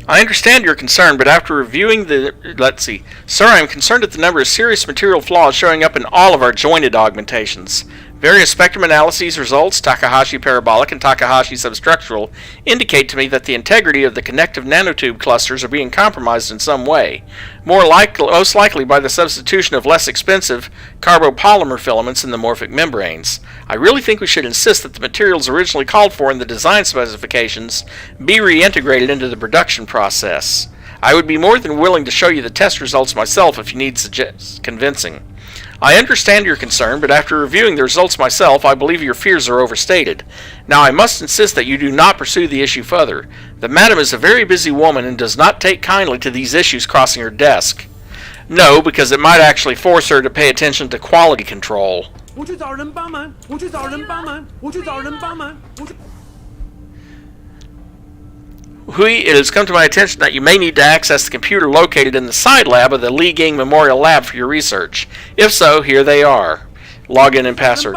S1: I understand your concern, but after reviewing the... Let's see. Sir, I am concerned at the number of serious material flaws showing up in all of our jointed augmentations. Various spectrum analyses results, Takahashi parabolic and Takahashi substructural, indicate to me that the integrity of the connective nanotube clusters are being compromised in some way. Most likely by the substitution of less expensive carbopolymer filaments in the morphic membranes. I really think we should insist that the materials originally called for in the design specifications be reintegrated into the production process. I would be more than willing to show you the test results myself if you need convincing. I understand your concern, but after reviewing the results myself, I believe your fears are overstated. Now, I must insist that you do not pursue the issue further. The madam is a very busy woman and does not take kindly to these issues crossing her desk. No, because it might actually force her to pay attention to quality control. Hui, it has come to my attention that you may need to access the computer located in the side lab of the Li Gang Memorial Lab for your research. If so, here they are. Login and password.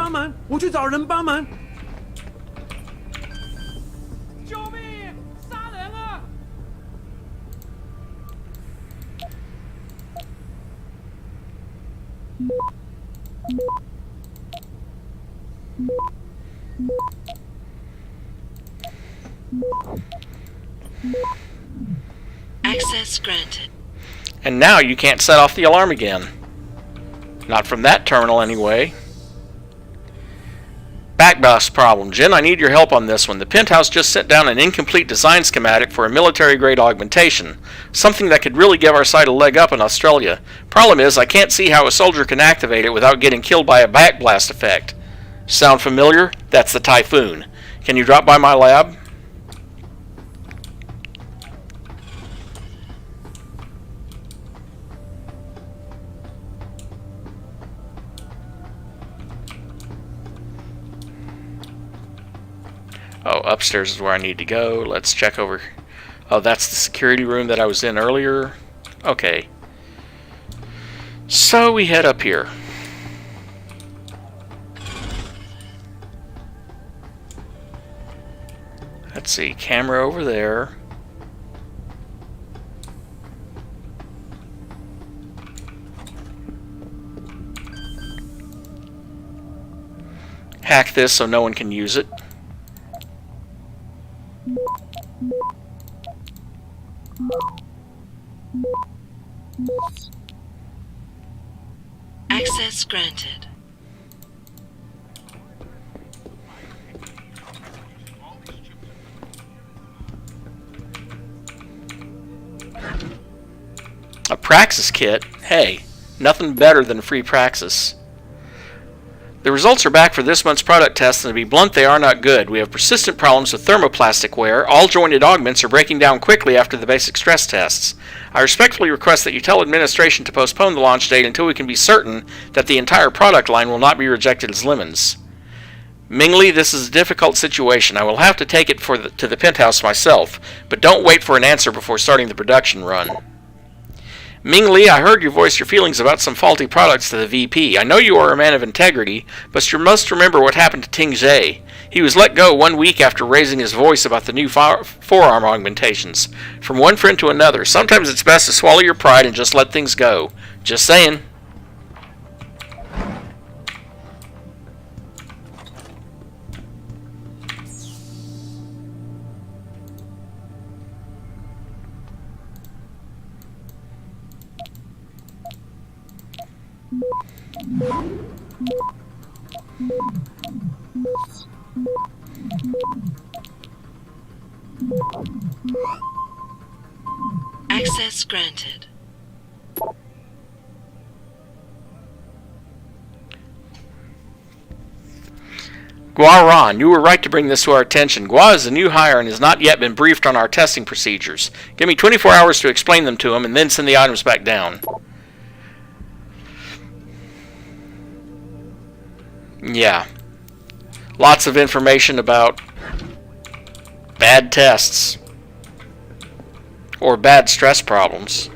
S2: Access granted.
S1: And now you can't set off the alarm again. Not from that terminal anyway. Backbus problem. Jen, I need your help on this one. The penthouse just sent down an incomplete design schematic for a military-grade augmentation. Something that could really give our side a leg up in Australia. Problem is, I can't see how a soldier can activate it without getting killed by a backblast effect. Sound familiar? That's the Typhoon. Can you drop by my lab? Oh, upstairs is where I need to go. Let's check over. Oh, that's the security room that I was in earlier. Okay. So we head up here. Let's see, camera over there. Hack this so no one can use it.
S2: Access granted.
S1: A Praxis kit? Hey, nothing better than free Praxis. The results are back for this month's product test, and to be blunt, they are not good. We have persistent problems with thermoplastic wear. All jointed augments are breaking down quickly after the basic stress tests. I respectfully request that you tell administration to postpone the launch date until we can be certain that the entire product line will not be rejected as lemons. Mingli, this is a difficult situation. I will have to take it to the penthouse myself, but don't wait for an answer before starting the production run. Mingli, I heard you voice your feelings about some faulty products to the VP. I know you are a man of integrity, but you must remember what happened to Ting Zhe. He was let go 1 week after raising his voice about the new forearm augmentations. From one friend to another. Sometimes it's best to swallow your pride and just let things go. Just saying.
S2: Access granted.
S1: Guaran, you were right to bring this to our attention. Gua is a new hire and has not yet been briefed on our testing procedures. Give me 24 hours to explain them to him and then send the items back down. Yeah. Lots of information about bad tests or bad stress problems.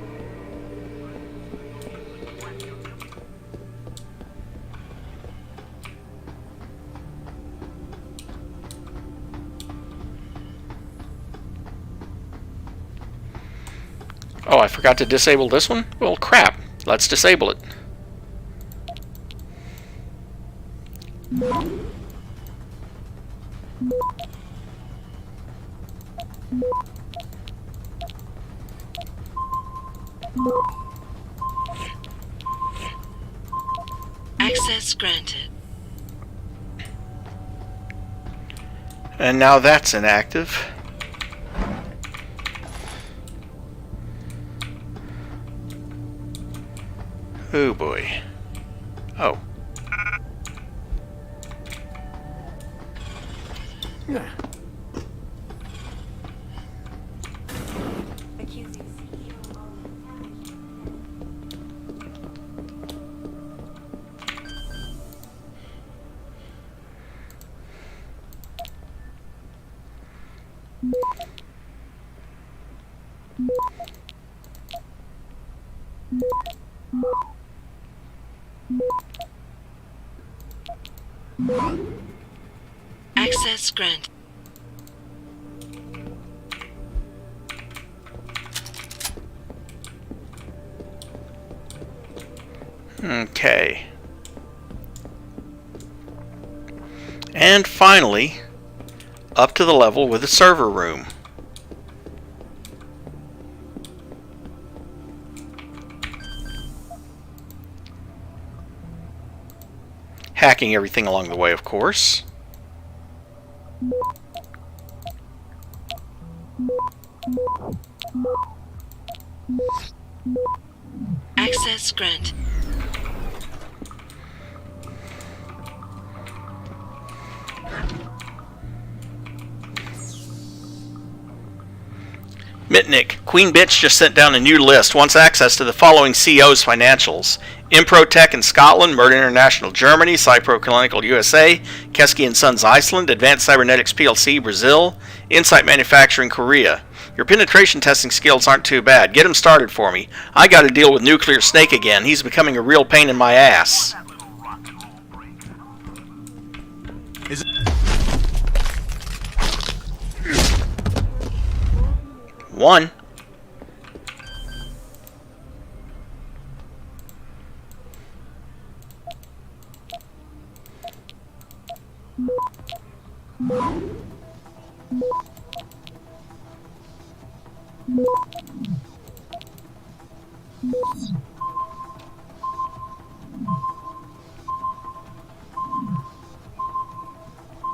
S1: Oh, I forgot to disable this one? Well, crap. Let's disable it.
S2: Access granted.
S1: And now that's inactive. Oh boy. Oh.
S2: Access granted.
S1: Okay. And finally, up to the level with the server room. Hacking everything along the way, of course.
S2: Access granted.
S1: Mitnick, Queen Bitch just sent down a new list, wants access to the following CEO's financials. Improtech in Scotland, Murder International Germany, Cypro Clinical USA, Keski & Sons Iceland, Advanced Cybernetics PLC Brazil, Insight Manufacturing Korea. Your penetration testing skills aren't too bad. Get him started for me. I gotta deal with Nuclear Snake again. He's becoming a real pain in my ass.
S7: Is it?
S1: One.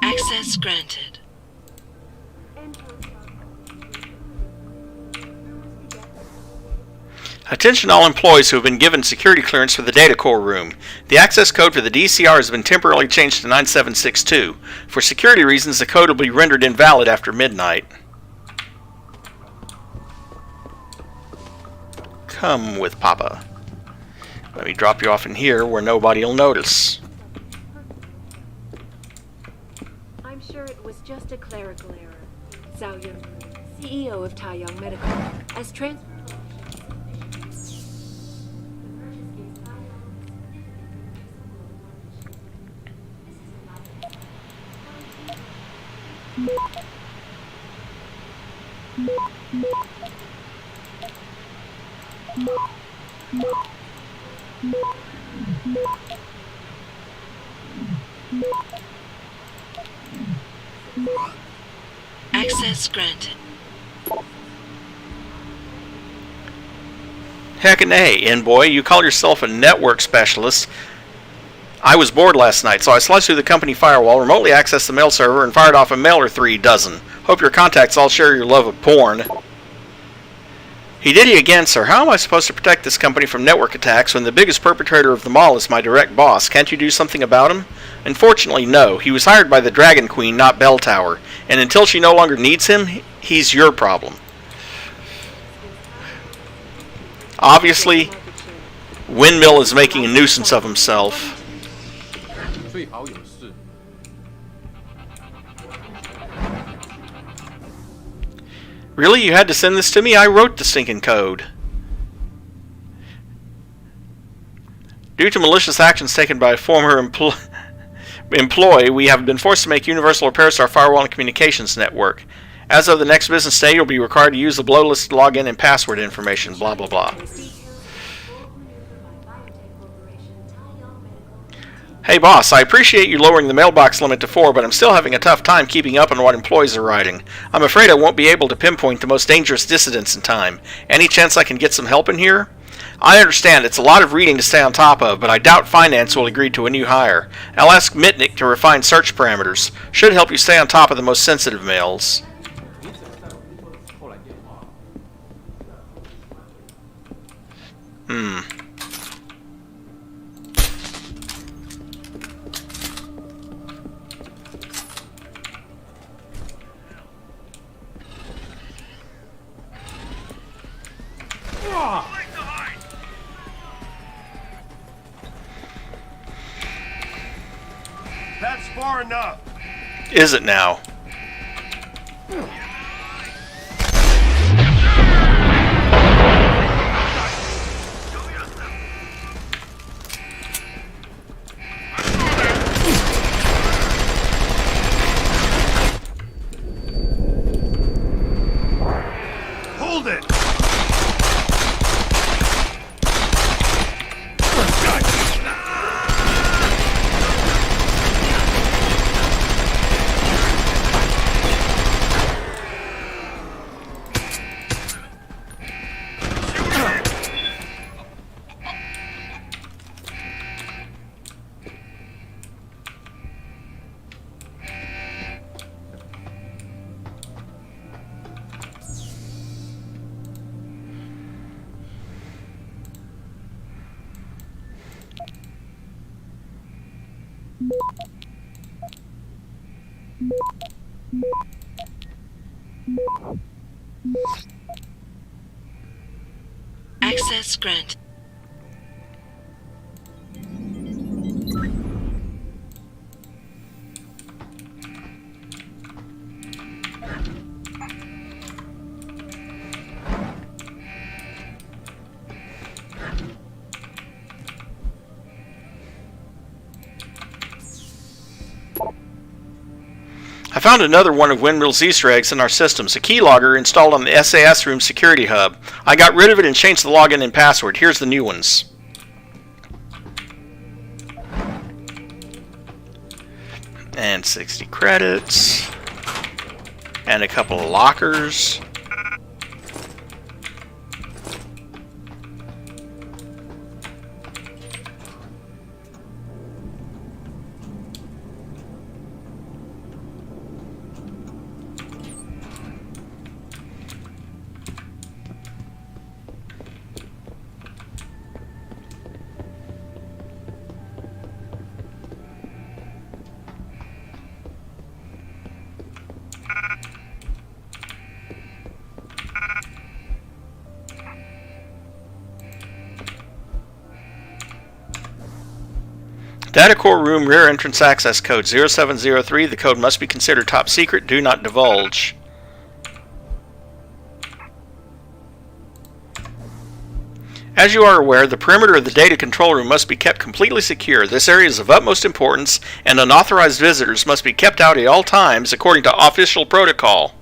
S2: Access granted.
S1: Attention all employees who have been given security clearance for the data core room. The access code for the DCR has been temporarily changed to 9762. For security reasons, the code will be rendered invalid after midnight. Come with Papa. Let me drop you off in here where nobody will notice.
S17: I'm sure it was just a clerical error. Zhao Yun, CEO of Taiyang Medical, as
S2: Access granted.
S1: Heckin' A, N-boy, you call yourself a network specialist. I was bored last night, so I sliced through the company firewall, remotely accessed the mail server, and fired off a mail or 3 dozen. Hope your contacts all share your love of porn. He did it again, sir. How am I supposed to protect this company from network attacks when the biggest perpetrator of them all is my direct boss? Can't you do something about him? Unfortunately, no. He was hired by the Dragon Queen, not Bell Tower. And until she no longer needs him, he's your problem. Obviously, Windmill is making a nuisance of himself. Really? You had to send this to me? I wrote the stinking code. Due to malicious actions taken by a former employee, we have been forced to make universal repairs to our firewall and communications network. As of the next business day, you'll be required to use the below-listed login and password information, blah blah blah. Hey boss, I appreciate you lowering the mailbox limit to 4, but I'm still having a tough time keeping up on what employees are writing. I'm afraid I won't be able to pinpoint the most dangerous dissidents in time. Any chance I can get some help in here? I understand it's a lot of reading to stay on top of, but I doubt finance will agree to a new hire. I'll ask Mitnick to refine search parameters. Should help you stay on top of the most sensitive mails.
S7: That's far enough.
S1: Is it now?
S7: Hold it.
S2: Access granted.
S1: I found another one of Windmill's Easter eggs in our systems, a keylogger installed on the SAS room security hub. I got rid of it and changed the login and password. Here's the new ones. And 60 credits. And a couple of lockers. Data core room rear entrance access code 0703. The code must be considered top secret. Do not divulge. As you are aware, the perimeter of the data control room must be kept completely secure. This area is of utmost importance, and unauthorized visitors must be kept out at all times according to official protocol.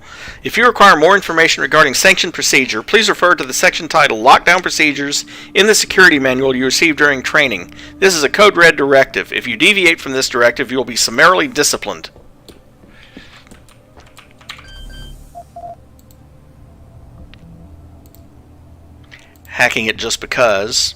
S1: If you require more information regarding sanctioned procedure, please refer to the section titled Lockdown Procedures in the security manual you received during training. This is a code red directive. If you deviate from this directive, you will be summarily disciplined. Hacking it just because.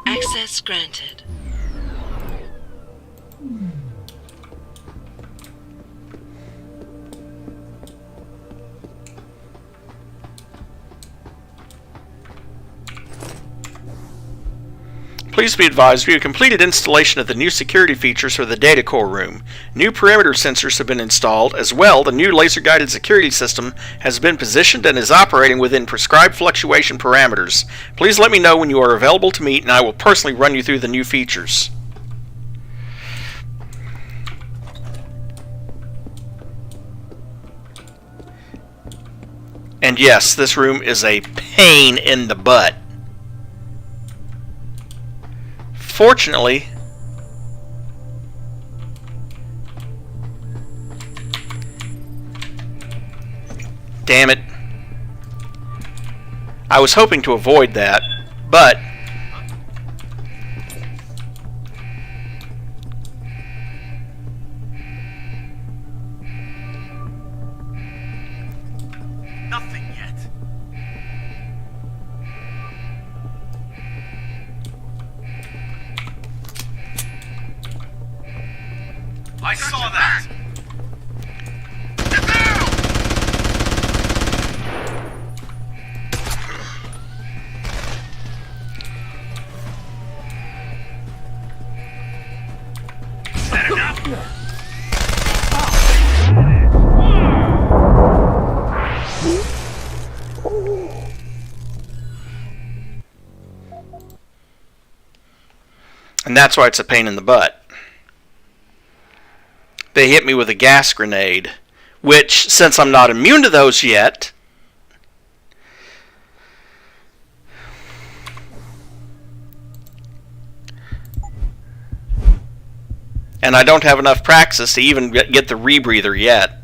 S2: Access granted.
S1: Please be advised, we have completed installation of the new security features for the data core room. New perimeter sensors have been installed. As well, the new laser-guided security system has been positioned and is operating within prescribed fluctuation parameters. Please let me know when you are available to meet, and I will personally run you through the new features. And yes, this room is a pain in the butt. Fortunately, damn it, I was hoping to avoid that, but
S7: Nothing yet. I saw that! Is that enough?
S1: and that's why it's a pain in the butt. They hit me with a gas grenade, which, since I'm not immune to those yet, and I don't have enough praxis to even get the rebreather yet.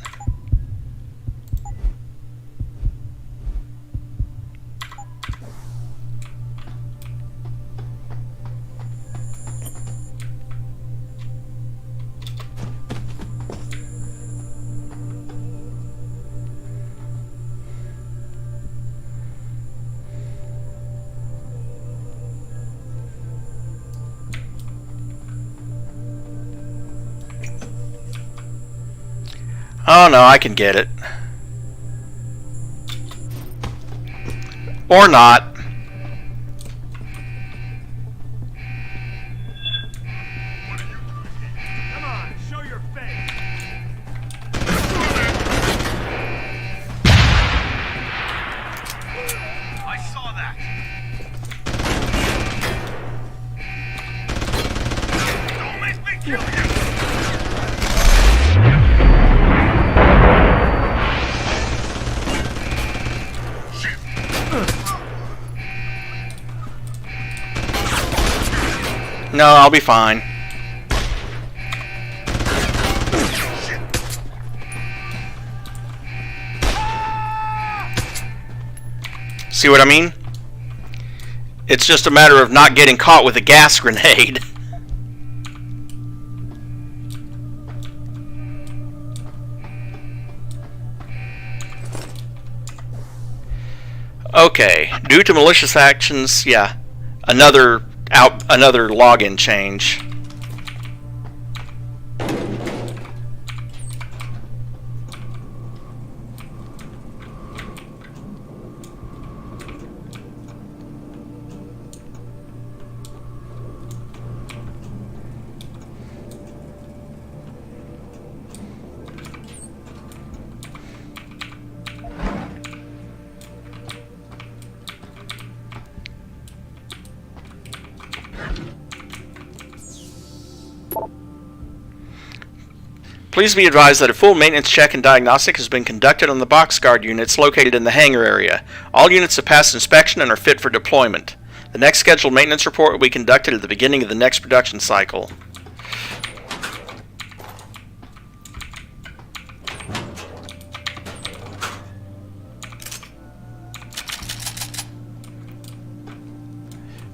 S1: Oh no, I can get it. Or not.
S7: Come on, show your face. I saw that. Don't make me kill you.
S1: No, I'll be fine. See what I mean? It's just a matter of not getting caught with a gas grenade. Okay, due to malicious actions, yeah, another login change. Please be advised that a full maintenance check and diagnostic has been conducted on the box guard units located in the hangar area. All units have passed inspection and are fit for deployment. The next scheduled maintenance report will be conducted at the beginning of the next production cycle.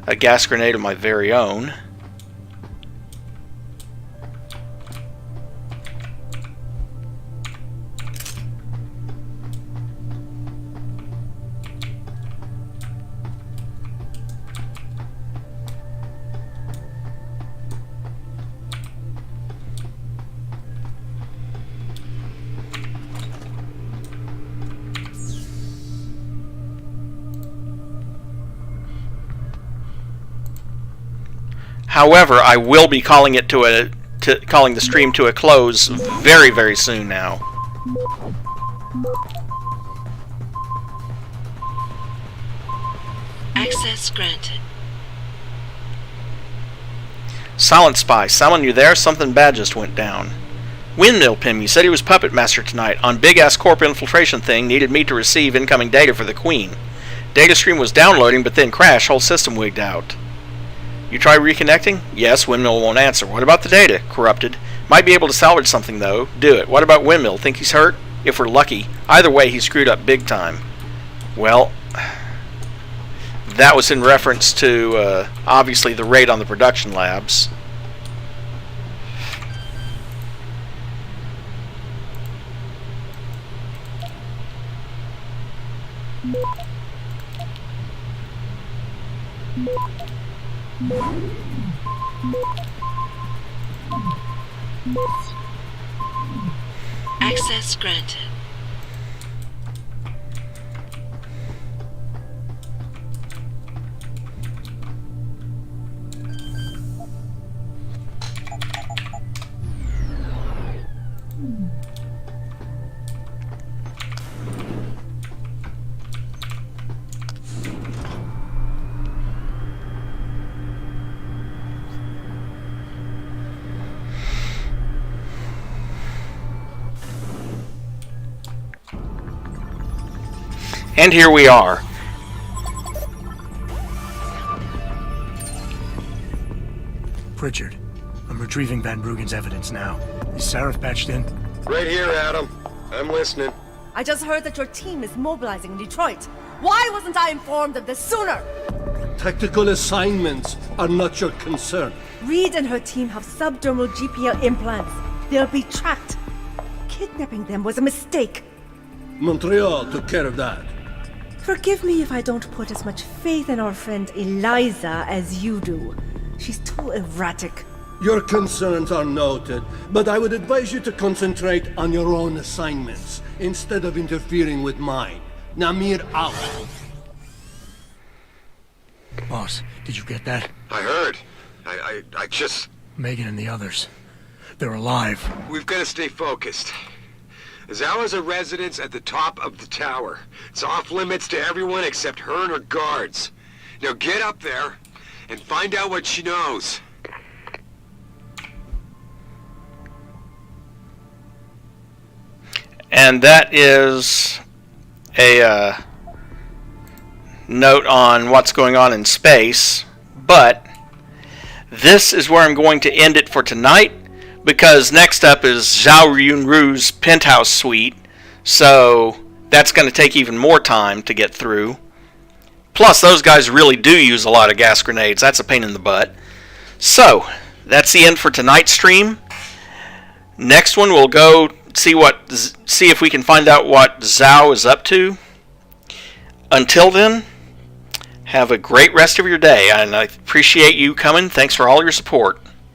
S1: A gas grenade of my very own. However, I will be calling it calling the stream to a close very, very soon now.
S2: Access granted.
S1: Silent Spy, someone you there? Something bad just went down. Windmill Pim, you said he was Puppet Master tonight. On big-ass corp infiltration thing, needed me to receive incoming data for the Queen. Data stream was downloading, but then crashed, whole system wigged out. You try reconnecting? Yes, Windmill won't answer. What about the data? Corrupted. Might be able to salvage something, though. Do it. What about Windmill? Think he's hurt? If we're lucky. Either way, he screwed up big time. Well, that was in reference to, obviously, the raid on the production labs.
S2: Access granted.
S1: And here we are.
S8: Pritchard, I'm retrieving Van Bruggen's evidence now. Is Sarif patched in?
S15: Right here, Adam. I'm listening.
S16: I just heard that your team is mobilizing in Detroit. Why wasn't I informed of this sooner?
S23: Tactical assignments are not your concern.
S16: Reed and her team have subdermal GPL implants. They'll be tracked. Kidnapping them was a mistake.
S23: Montreal took care of that.
S16: Forgive me if I don't put as much faith in our friend Eliza as you do. She's too erratic.
S23: Your concerns are noted, but I would advise you to concentrate on your own assignments instead of interfering with mine. Namir out.
S8: Boss, did you get that?
S15: I heard. I just...
S8: Megan and the others. They're alive.
S15: We've got to stay focused. Zawa's a residence at the top of the tower. It's off limits to everyone except her and her guards. Now get up there and find out what she knows.
S1: And that is a note on what's going on in space. But this is where I'm going to end it for tonight, because next up is Zhao Yunru's penthouse suite, so that's going to take even more time to get through. Plus, those guys really do use a lot of gas grenades. That's a pain in the butt. So, that's the end for tonight's stream. Next one, we'll go see if we can find out what Zhao is up to. Until then, have a great rest of your day, and I appreciate you coming. Thanks for all your support.